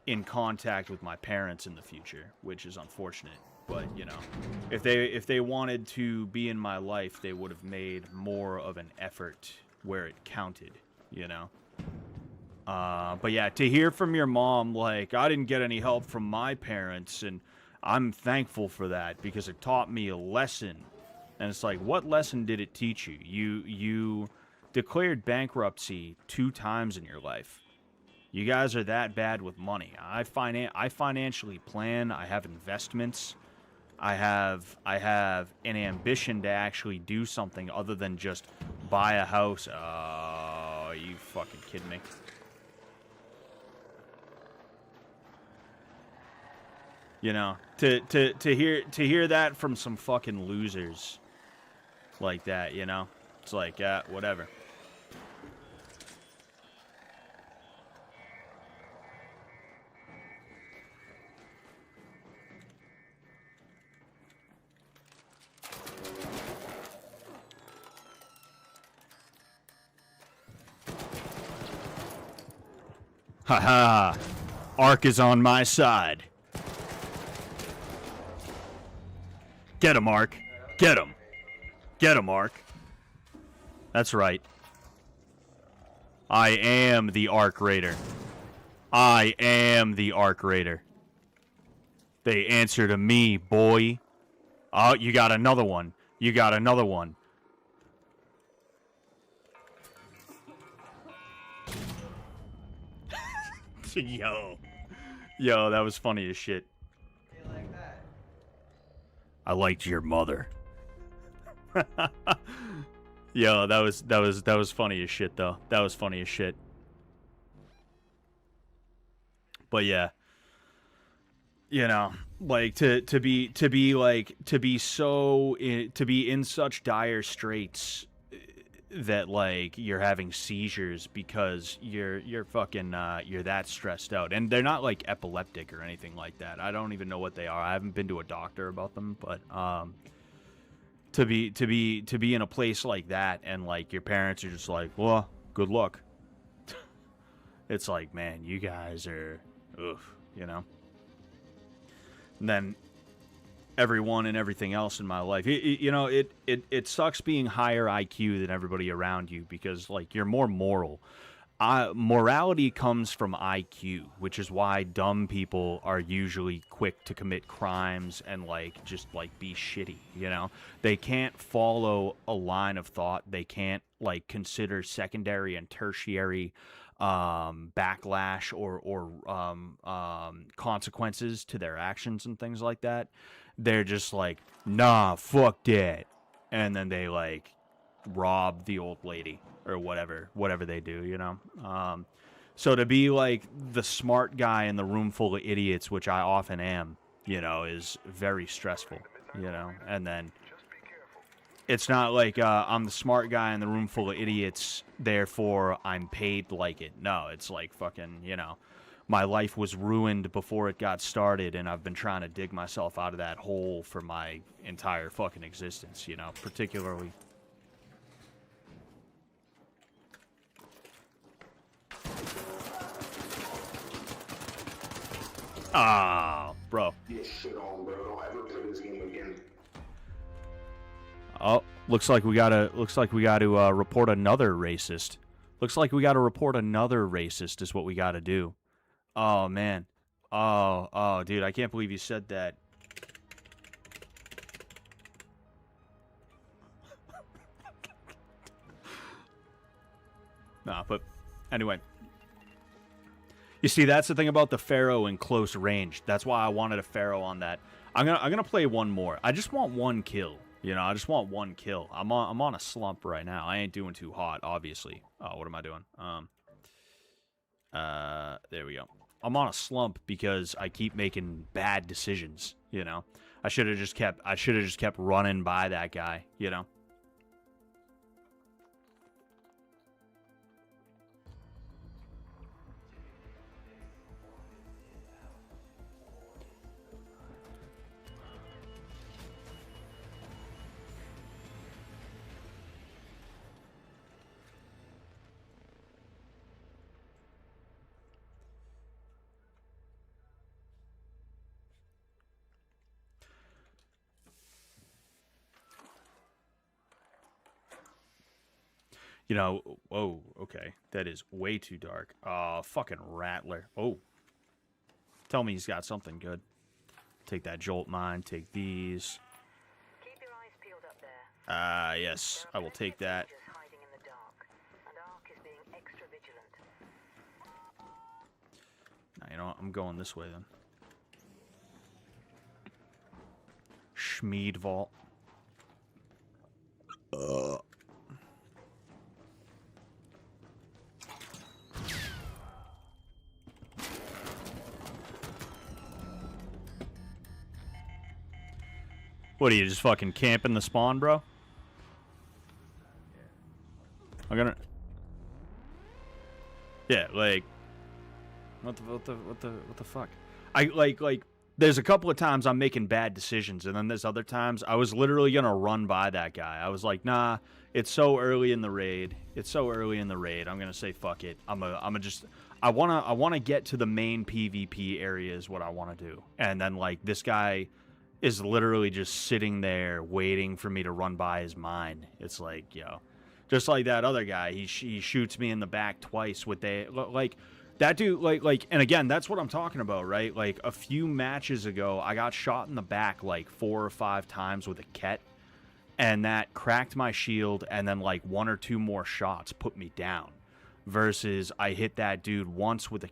Speaker 2: in contact with my parents in the future, which is unfortunate. But, you know, if they wanted to be in my life, they would have made more of an effort where it counted, you know? But yeah, to hear from your mom, like, I didn't get any help from my parents, and I'm thankful for that because it taught me a lesson. And it's like, what lesson did it teach you? You declared bankruptcy 2 times in your life. You guys are that bad with money. I financially plan. I have investments. I have an ambition to actually do something other than just buy a house. Oh, are you fucking kidding me? You know, to hear that from some fucking losers like that, you know, it's like, yeah, whatever. Haha, Ark is on my side. Get him, Ark. Get him. Get him, Ark. That's right. I am the Ark Raider. I am the Ark Raider. They answer to me, boy. Oh, you got another one. You got another one. Yo, that was funny as shit.
Speaker 14: You like that?
Speaker 2: I liked your mother. Yo, that was funny as shit though. That was funny as shit. But yeah, you know, like to be in such dire straits that like you're having seizures because you're fucking you're that stressed out, and they're not like epileptic or anything like that. I don't even know what they are. I haven't been to a doctor about them, but to be in a place like that and like your parents are just like, well, good luck. It's like, man, you guys are, you know. And then everyone and everything else in my life, you know, it sucks being higher IQ than everybody around you because like you're more moral. Morality comes from IQ, which is why dumb people are usually quick to commit crimes and like just like be shitty, you know. They can't follow a line of thought. They can't like consider secondary and tertiary backlash or consequences to their actions and things like that. They're just like, nah, fuck that, and then they like rob the old lady or whatever they do, you know. So to be like the smart guy in the room full of idiots, which I often am, you know, is very stressful, you know. And then it's not like I'm the smart guy in the room full of idiots, therefore I'm paid like it. No, it's like fucking, you know, my life was ruined before it got started, and I've been trying to dig myself out of that hole for my entire fucking existence, you know, particularly. Ah, bro. Oh, looks like we gotta report another racist. Looks like we gotta report another racist is what we gotta do. Oh man. Oh, dude, I can't believe you said that. Nah, but anyway. You see, that's the thing about the Pharaoh in close range. That's why I wanted a Pharaoh on that. I'm gonna play one more. I just want one kill. You know, I just want one kill. I'm on a slump right now. I ain't doing too hot, obviously. Oh, what am I doing? There we go. I'm on a slump because I keep making bad decisions, you know. I should have just kept running by that guy, you know. You know, oh, okay. That is way too dark. Fucking Rattler. Oh. Tell me he's got something good. Take that Jolt Mine, take these.
Speaker 13: Keep your eyes peeled up there.
Speaker 2: Yes, I will take that.
Speaker 13: Hiding in the dark, and Ark is being extra vigilant.
Speaker 2: Now, you know what? I'm going this way then. Schmied Vault. What are you, just fucking camping the spawn, bro? I'm gonna... Yeah, like... What the fuck? I, like, there's a couple of times I'm making bad decisions, and then there's other times I was literally gonna run by that guy. I was like, nah, it's so early in the raid. It's so early in the raid. I'm gonna say fuck it. I wanna get to the main PvP area is what I wanna do. And then, like, this guy is literally just sitting there waiting for me to run by his mine. It's like, yo, just like that other guy, he shoots me in the back twice with like that dude, like, and again, that's what I'm talking about, right? Like a few matches ago, I got shot in the back like 4 or 5 times with a Ket, and that cracked my shield, and then like 1 or 2 more shots put me down. Versus I hit that dude once with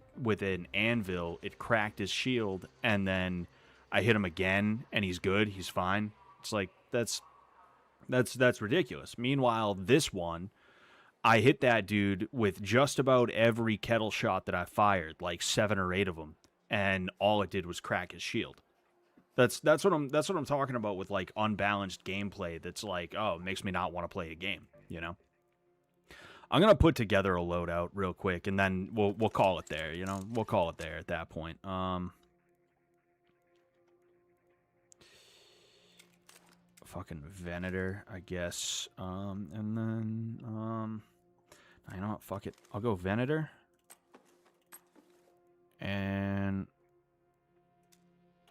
Speaker 2: an anvil, it cracked his shield, and then I hit him again, and he's good. He's fine. It's like, that's ridiculous. Meanwhile, this one, I hit that dude with just about every kettle shot that I fired, like 7 or 8 of them, and all it did was crack his shield. That's what I'm talking about with like unbalanced gameplay. That's like, oh, it makes me not want to play a game, you know? I'm gonna put together a loadout real quick, and then we'll call it there. You know, we'll call it there at that point. Fucking Venator, I guess. And then you know what? Fuck it. I'll go Venator. And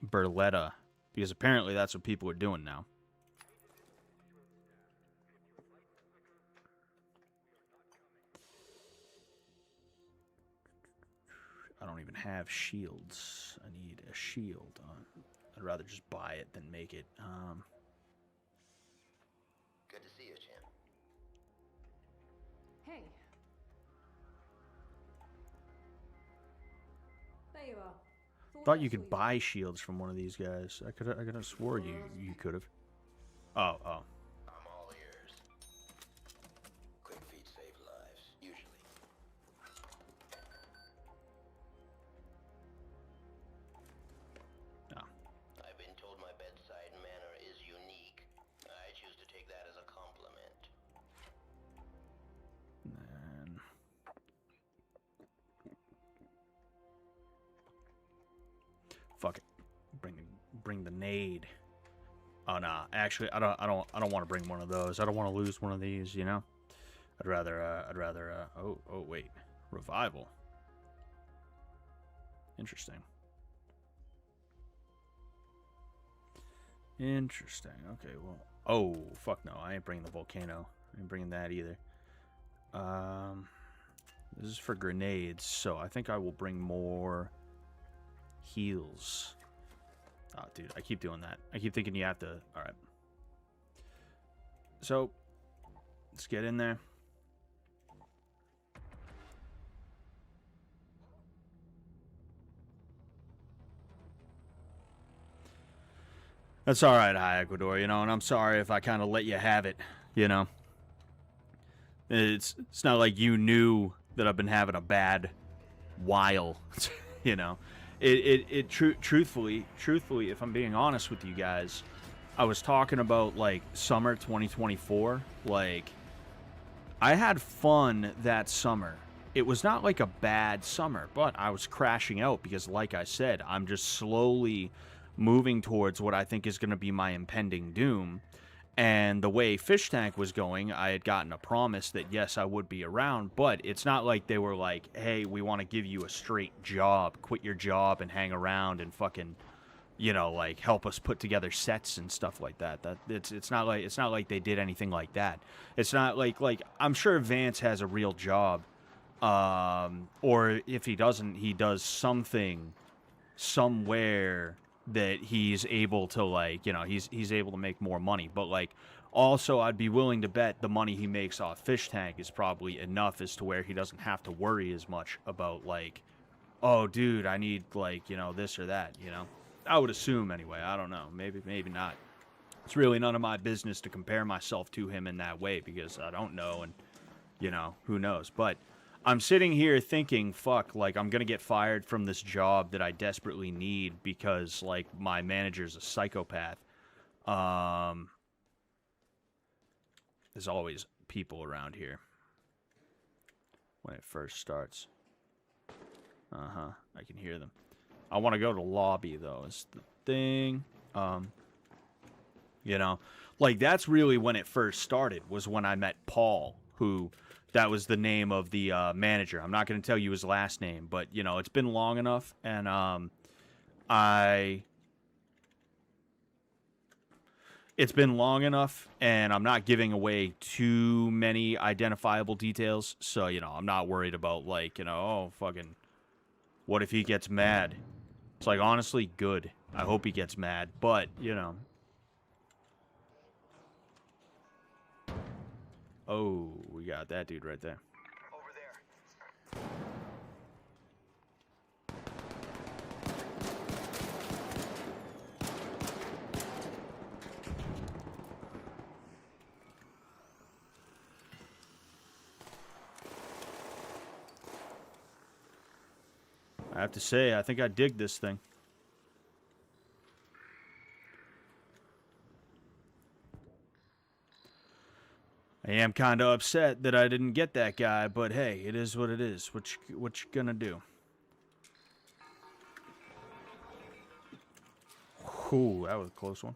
Speaker 2: Berletta, because apparently that's what people are doing now. I don't even have shields. I need a shield. I'd rather just buy it than make it.
Speaker 12: Good to see you, champ.
Speaker 14: Hey. There you are.
Speaker 2: Thought you could buy shields from one of these guys. I could have swore you could have. Oh.
Speaker 12: I'm all ears. Quick feet save lives, usually.
Speaker 2: No.
Speaker 12: I've been told my bedside manner is unique. I choose to take that as a compliment.
Speaker 2: And fuck it. Bring the nade. Oh nah, actually I don't want to bring one of those. I don't want to lose one of these, you know? I'd rather oh wait. Revival. Interesting. Okay, well. Oh, fuck no. I ain't bringing the volcano. I ain't bringing that either. This is for grenades, so I think I will bring more heals. Oh, dude, I keep doing that. I keep thinking you have to... Alright. So, let's get in there. That's alright, High Ecuador, you know, and I'm sorry if I kind of let you have it, you know. It's not like you knew that I've been having a bad while, you know. Truthfully, if I'm being honest with you guys, I was talking about, like, summer 2024. Like, I had fun that summer. It was not, like, a bad summer, but I was crashing out because, like I said, I'm just slowly moving towards what I think is going to be my impending doom. And the way Fish Tank was going, I had gotten a promise that, yes, I would be around, but it's not like they were like, hey, we want to give you a straight job, quit your job and hang around and fucking, you know, like, help us put together sets and stuff like that. It's not like they did anything like that. It's not like I'm sure Vance has a real job, or if he doesn't, he does something somewhere that he's able to, like, you know, he's able to make more money. But, like, also I'd be willing to bet the money he makes off Fish Tank is probably enough as to where he doesn't have to worry as much about, like, oh, dude, I need, like, you know, this or that, you know. I would assume anyway. I don't know. Maybe not. It's really none of my business to compare myself to him in that way because I don't know, and, you know, who knows. But I'm sitting here thinking, fuck, like, I'm going to get fired from this job that I desperately need because, like, my manager's a psychopath. There's always people around here when it first starts. I can hear them. I want to go to lobby, though, is the thing. You know, like, that's really when it first started, was when I met Paul, who... That was the name of the manager. I'm not going to tell you his last name, but, you know, it's been long enough, and it's been long enough, and I'm not giving away too many identifiable details, so, you know, I'm not worried about, like, you know, oh, fucking, what if he gets mad? It's, like, honestly, good. I hope he gets mad, but, you know. Oh, we got that dude right there.
Speaker 12: Over there.
Speaker 2: I have to say, I think I dig this thing. am kind of upset that I didn't get that guy, but hey, it is what it is. What you gonna do? Ooh, that was a close one.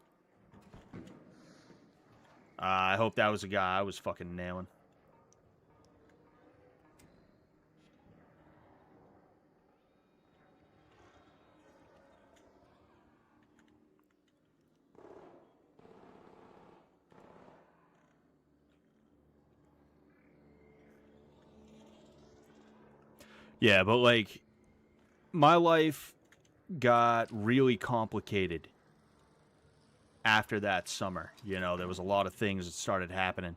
Speaker 2: I hope that was a guy I was fucking nailing. Yeah, but like, my life got really complicated after that summer. You know, there was a lot of things that started happening.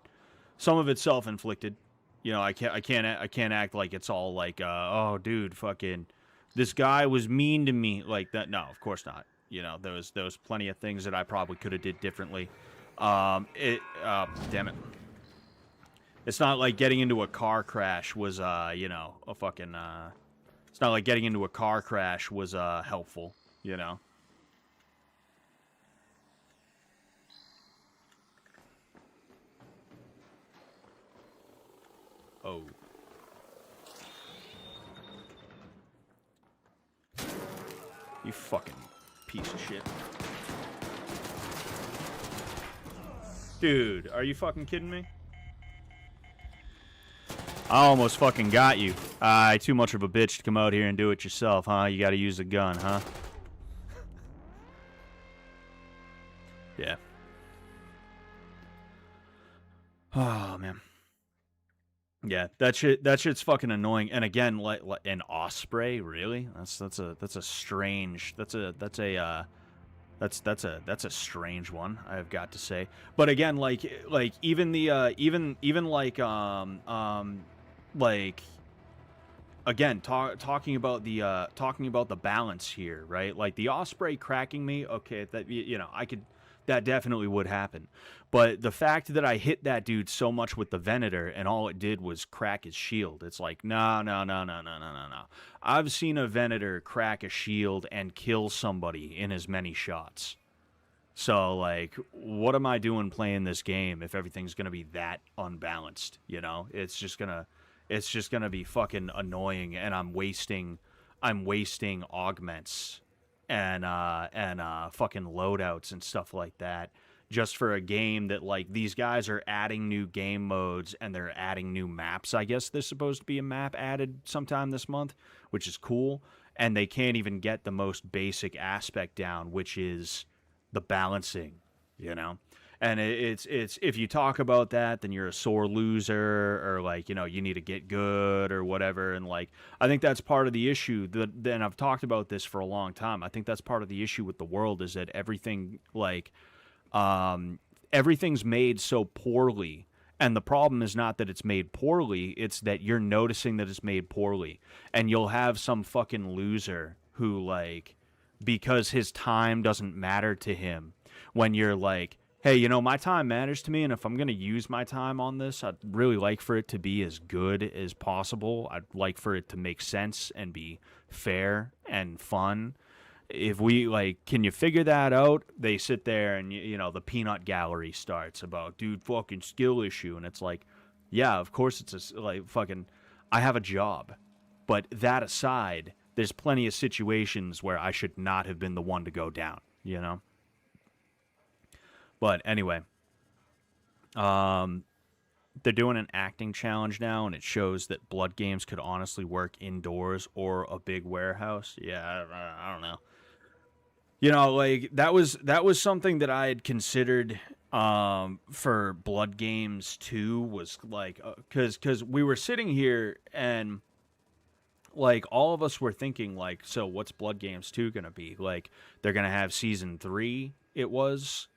Speaker 2: Some of it self-inflicted. You know, I can't act like it's all like, oh, dude, fucking, this guy was mean to me like that. No, of course not. You know, there was plenty of things that I probably could have did differently. Damn it. It's not like getting into a car crash was, you know, a fucking, it's not like getting into a car crash was, helpful, you know? Oh. You fucking piece of shit. Dude, are you fucking kidding me? I almost fucking got you. Too much of a bitch to come out here and do it yourself, huh? You gotta use a gun, huh? Yeah. Oh, man. Yeah, that shit's fucking annoying. And again, like an osprey, really? That's a strange strange one, I've got to say. But again, like even the even like again, talking about the balance here, right? Like the osprey cracking me, okay, that, you know, that definitely would happen. But the fact that I hit that dude so much with the Venator and all it did was crack his shield, it's like, no. I've seen a Venator crack a shield and kill somebody in as many shots. So, like, what am I doing playing this game if everything's gonna be that unbalanced, you know? It's just gonna be fucking annoying, and I'm wasting augments and fucking loadouts and stuff like that just for a game that, like, these guys are adding new game modes and they're adding new maps. I guess there's supposed to be a map added sometime this month, which is cool, and they can't even get the most basic aspect down, which is the balancing, you know? And it's if you talk about that, then you're a sore loser, or, like, you know, you need to get good or whatever. And, like, I think that's part of the issue. Then I've talked about this for a long time. I think that's part of the issue with the world, is that everything, like, everything's made so poorly. And the problem is not that it's made poorly, it's that you're noticing that it's made poorly. And you'll have some fucking loser who, like, because his time doesn't matter to him, when you're like, hey, you know, my time matters to me, and if I'm going to use my time on this, I'd really like for it to be as good as possible. I'd like for it to make sense and be fair and fun. If we, like, can you figure that out? They sit there and, you know, the peanut gallery starts about, dude, fucking skill issue. And it's like, yeah, of course it's like, fucking, I have a job. But that aside, there's plenty of situations where I should not have been the one to go down, you know? But anyway, they're doing an acting challenge now, and it shows that blood games could honestly work indoors or a big warehouse. Yeah, I don't know. You know, like, that was something that I had considered for blood games too, was like, because we were sitting here and, like, all of us were thinking, like, so what's Blood Games 2 gonna be? Like, they're gonna have season 3, it was.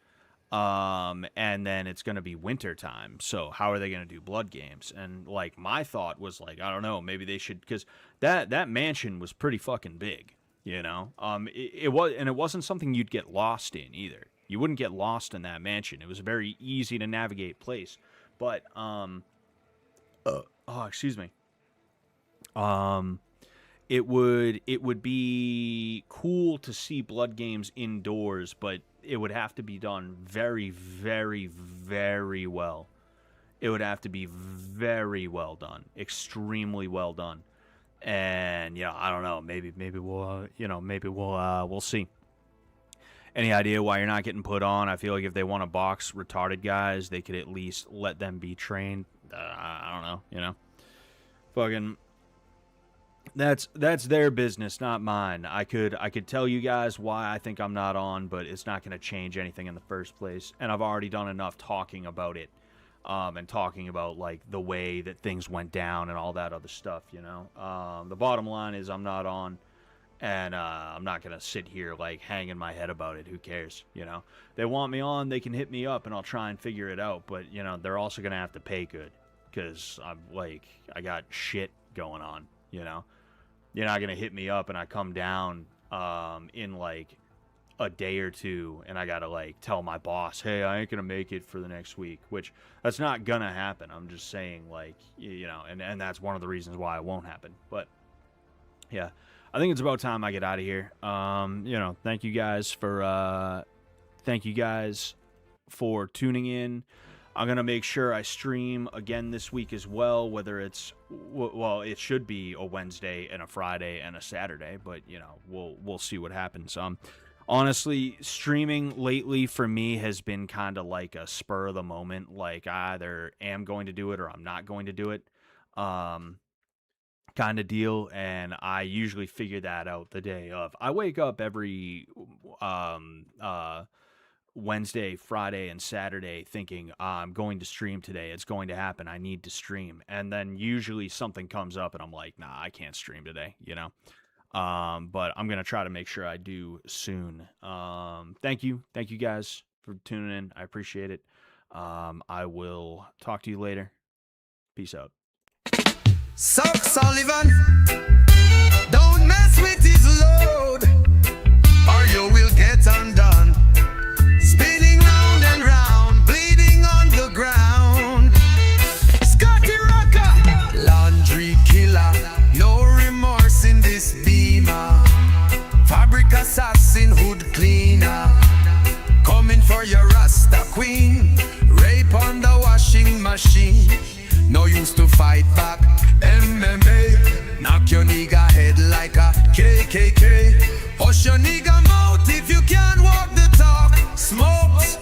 Speaker 2: And then it's going to be winter time. So how are they going to do blood games? And, like, my thought was, like, I don't know, maybe they should, because that mansion was pretty fucking big, you know? It was, and it wasn't something you'd get lost in either. You wouldn't get lost in that mansion. It was a very easy to navigate place. But, excuse me. It would be cool to see blood games indoors, but it would have to be done very, very, very well. It would have to be very well done, extremely well done. And I don't know. Maybe we'll we'll see. Any idea why you're not getting put on? I feel like if they want to box retarded guys, they could at least let them be trained. I don't know. Fucking. That's their business, not mine. I could tell you guys why I think I'm not on, but it's not going to change anything in the first place. And I've already done enough talking about it, and talking about like the way that things went down and all that other stuff. The bottom line is I'm not on, and I'm not going to sit here like hanging my head about it. Who cares? They want me on, they can hit me up, and I'll try and figure it out. But they're also going to have to pay good, because I got shit going on. You're not going to hit me up and I come down in like a day or two and I got to like tell my boss, hey, I ain't going to make it for the next week, which that's not going to happen. I'm just saying like, and that's one of the reasons why it won't happen. But yeah, I think it's about time I get out of here. Thank you guys for tuning in. I'm going to make sure I stream again this week as well, whether it's, well, it should be a Wednesday and a Friday and a Saturday, but, we'll see what happens. Honestly, streaming lately for me has been kind of like a spur of the moment. Like, I either am going to do it or I'm not going to do it kind of deal, and I usually figure that out the day of. I wake up every Wednesday, Friday, and Saturday thinking, I'm going to stream today. It's going to happen. I need to stream. And then usually something comes up and I'm like, nah, I can't stream today, But I'm going to try to make sure I do soon. Thank you. Thank you guys for tuning in. I appreciate it. I will talk to you later. Peace out.
Speaker 1: Suck Sullivan, don't mess with his load, or you will get undone. Spinning round and round, bleeding on the ground. Scotty Rocker, laundry killer, no remorse in this beamer. Fabric assassin, hood cleaner, coming for your Rasta queen. Rape on the washing machine, no use to fight back. MMA, knock your nigga head like a KKK. Push your nigga mouth if you can't walk the talk. Smokes.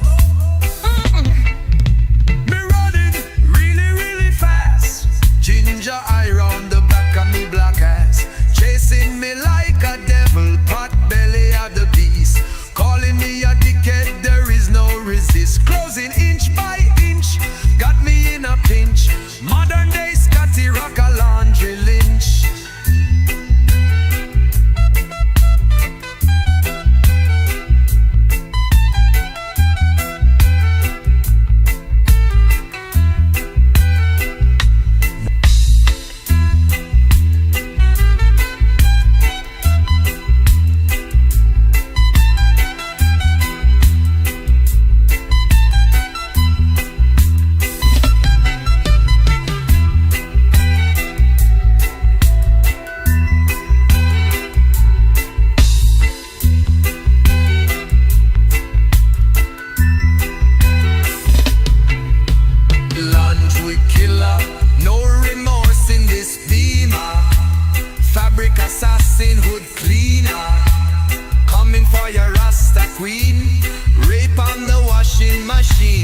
Speaker 1: Me running really, really fast. Ginger eye round the back of me black ass. Chasing me like a devil, pot belly of the beast. Calling me a dickhead, there is no resist. Closing inch by inch, got me in a pinch. Modern day Scotty Rocker laundry lynch.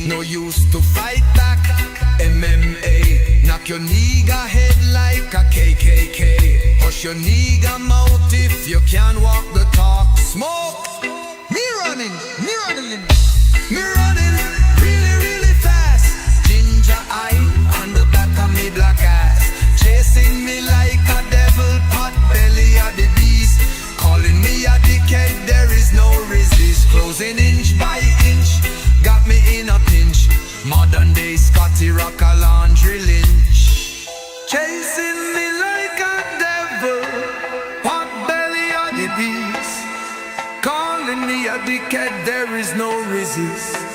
Speaker 1: No use to fight back. MMA, knock your nigga head like a KKK. Hush your nigga mouth if you can't walk the talk. Smoke. Me running really, really fast. Ginger eye on the back of me black ass. Chasing me like a devil, pot belly of the beast. Calling me a dickhead, there is no resist. Closing inch by inch, got me in a pinch. Modern day Scotty Rocker laundry lynch. Chasing me like a devil, pot belly of the beast. Calling me a dickhead, there is no resist.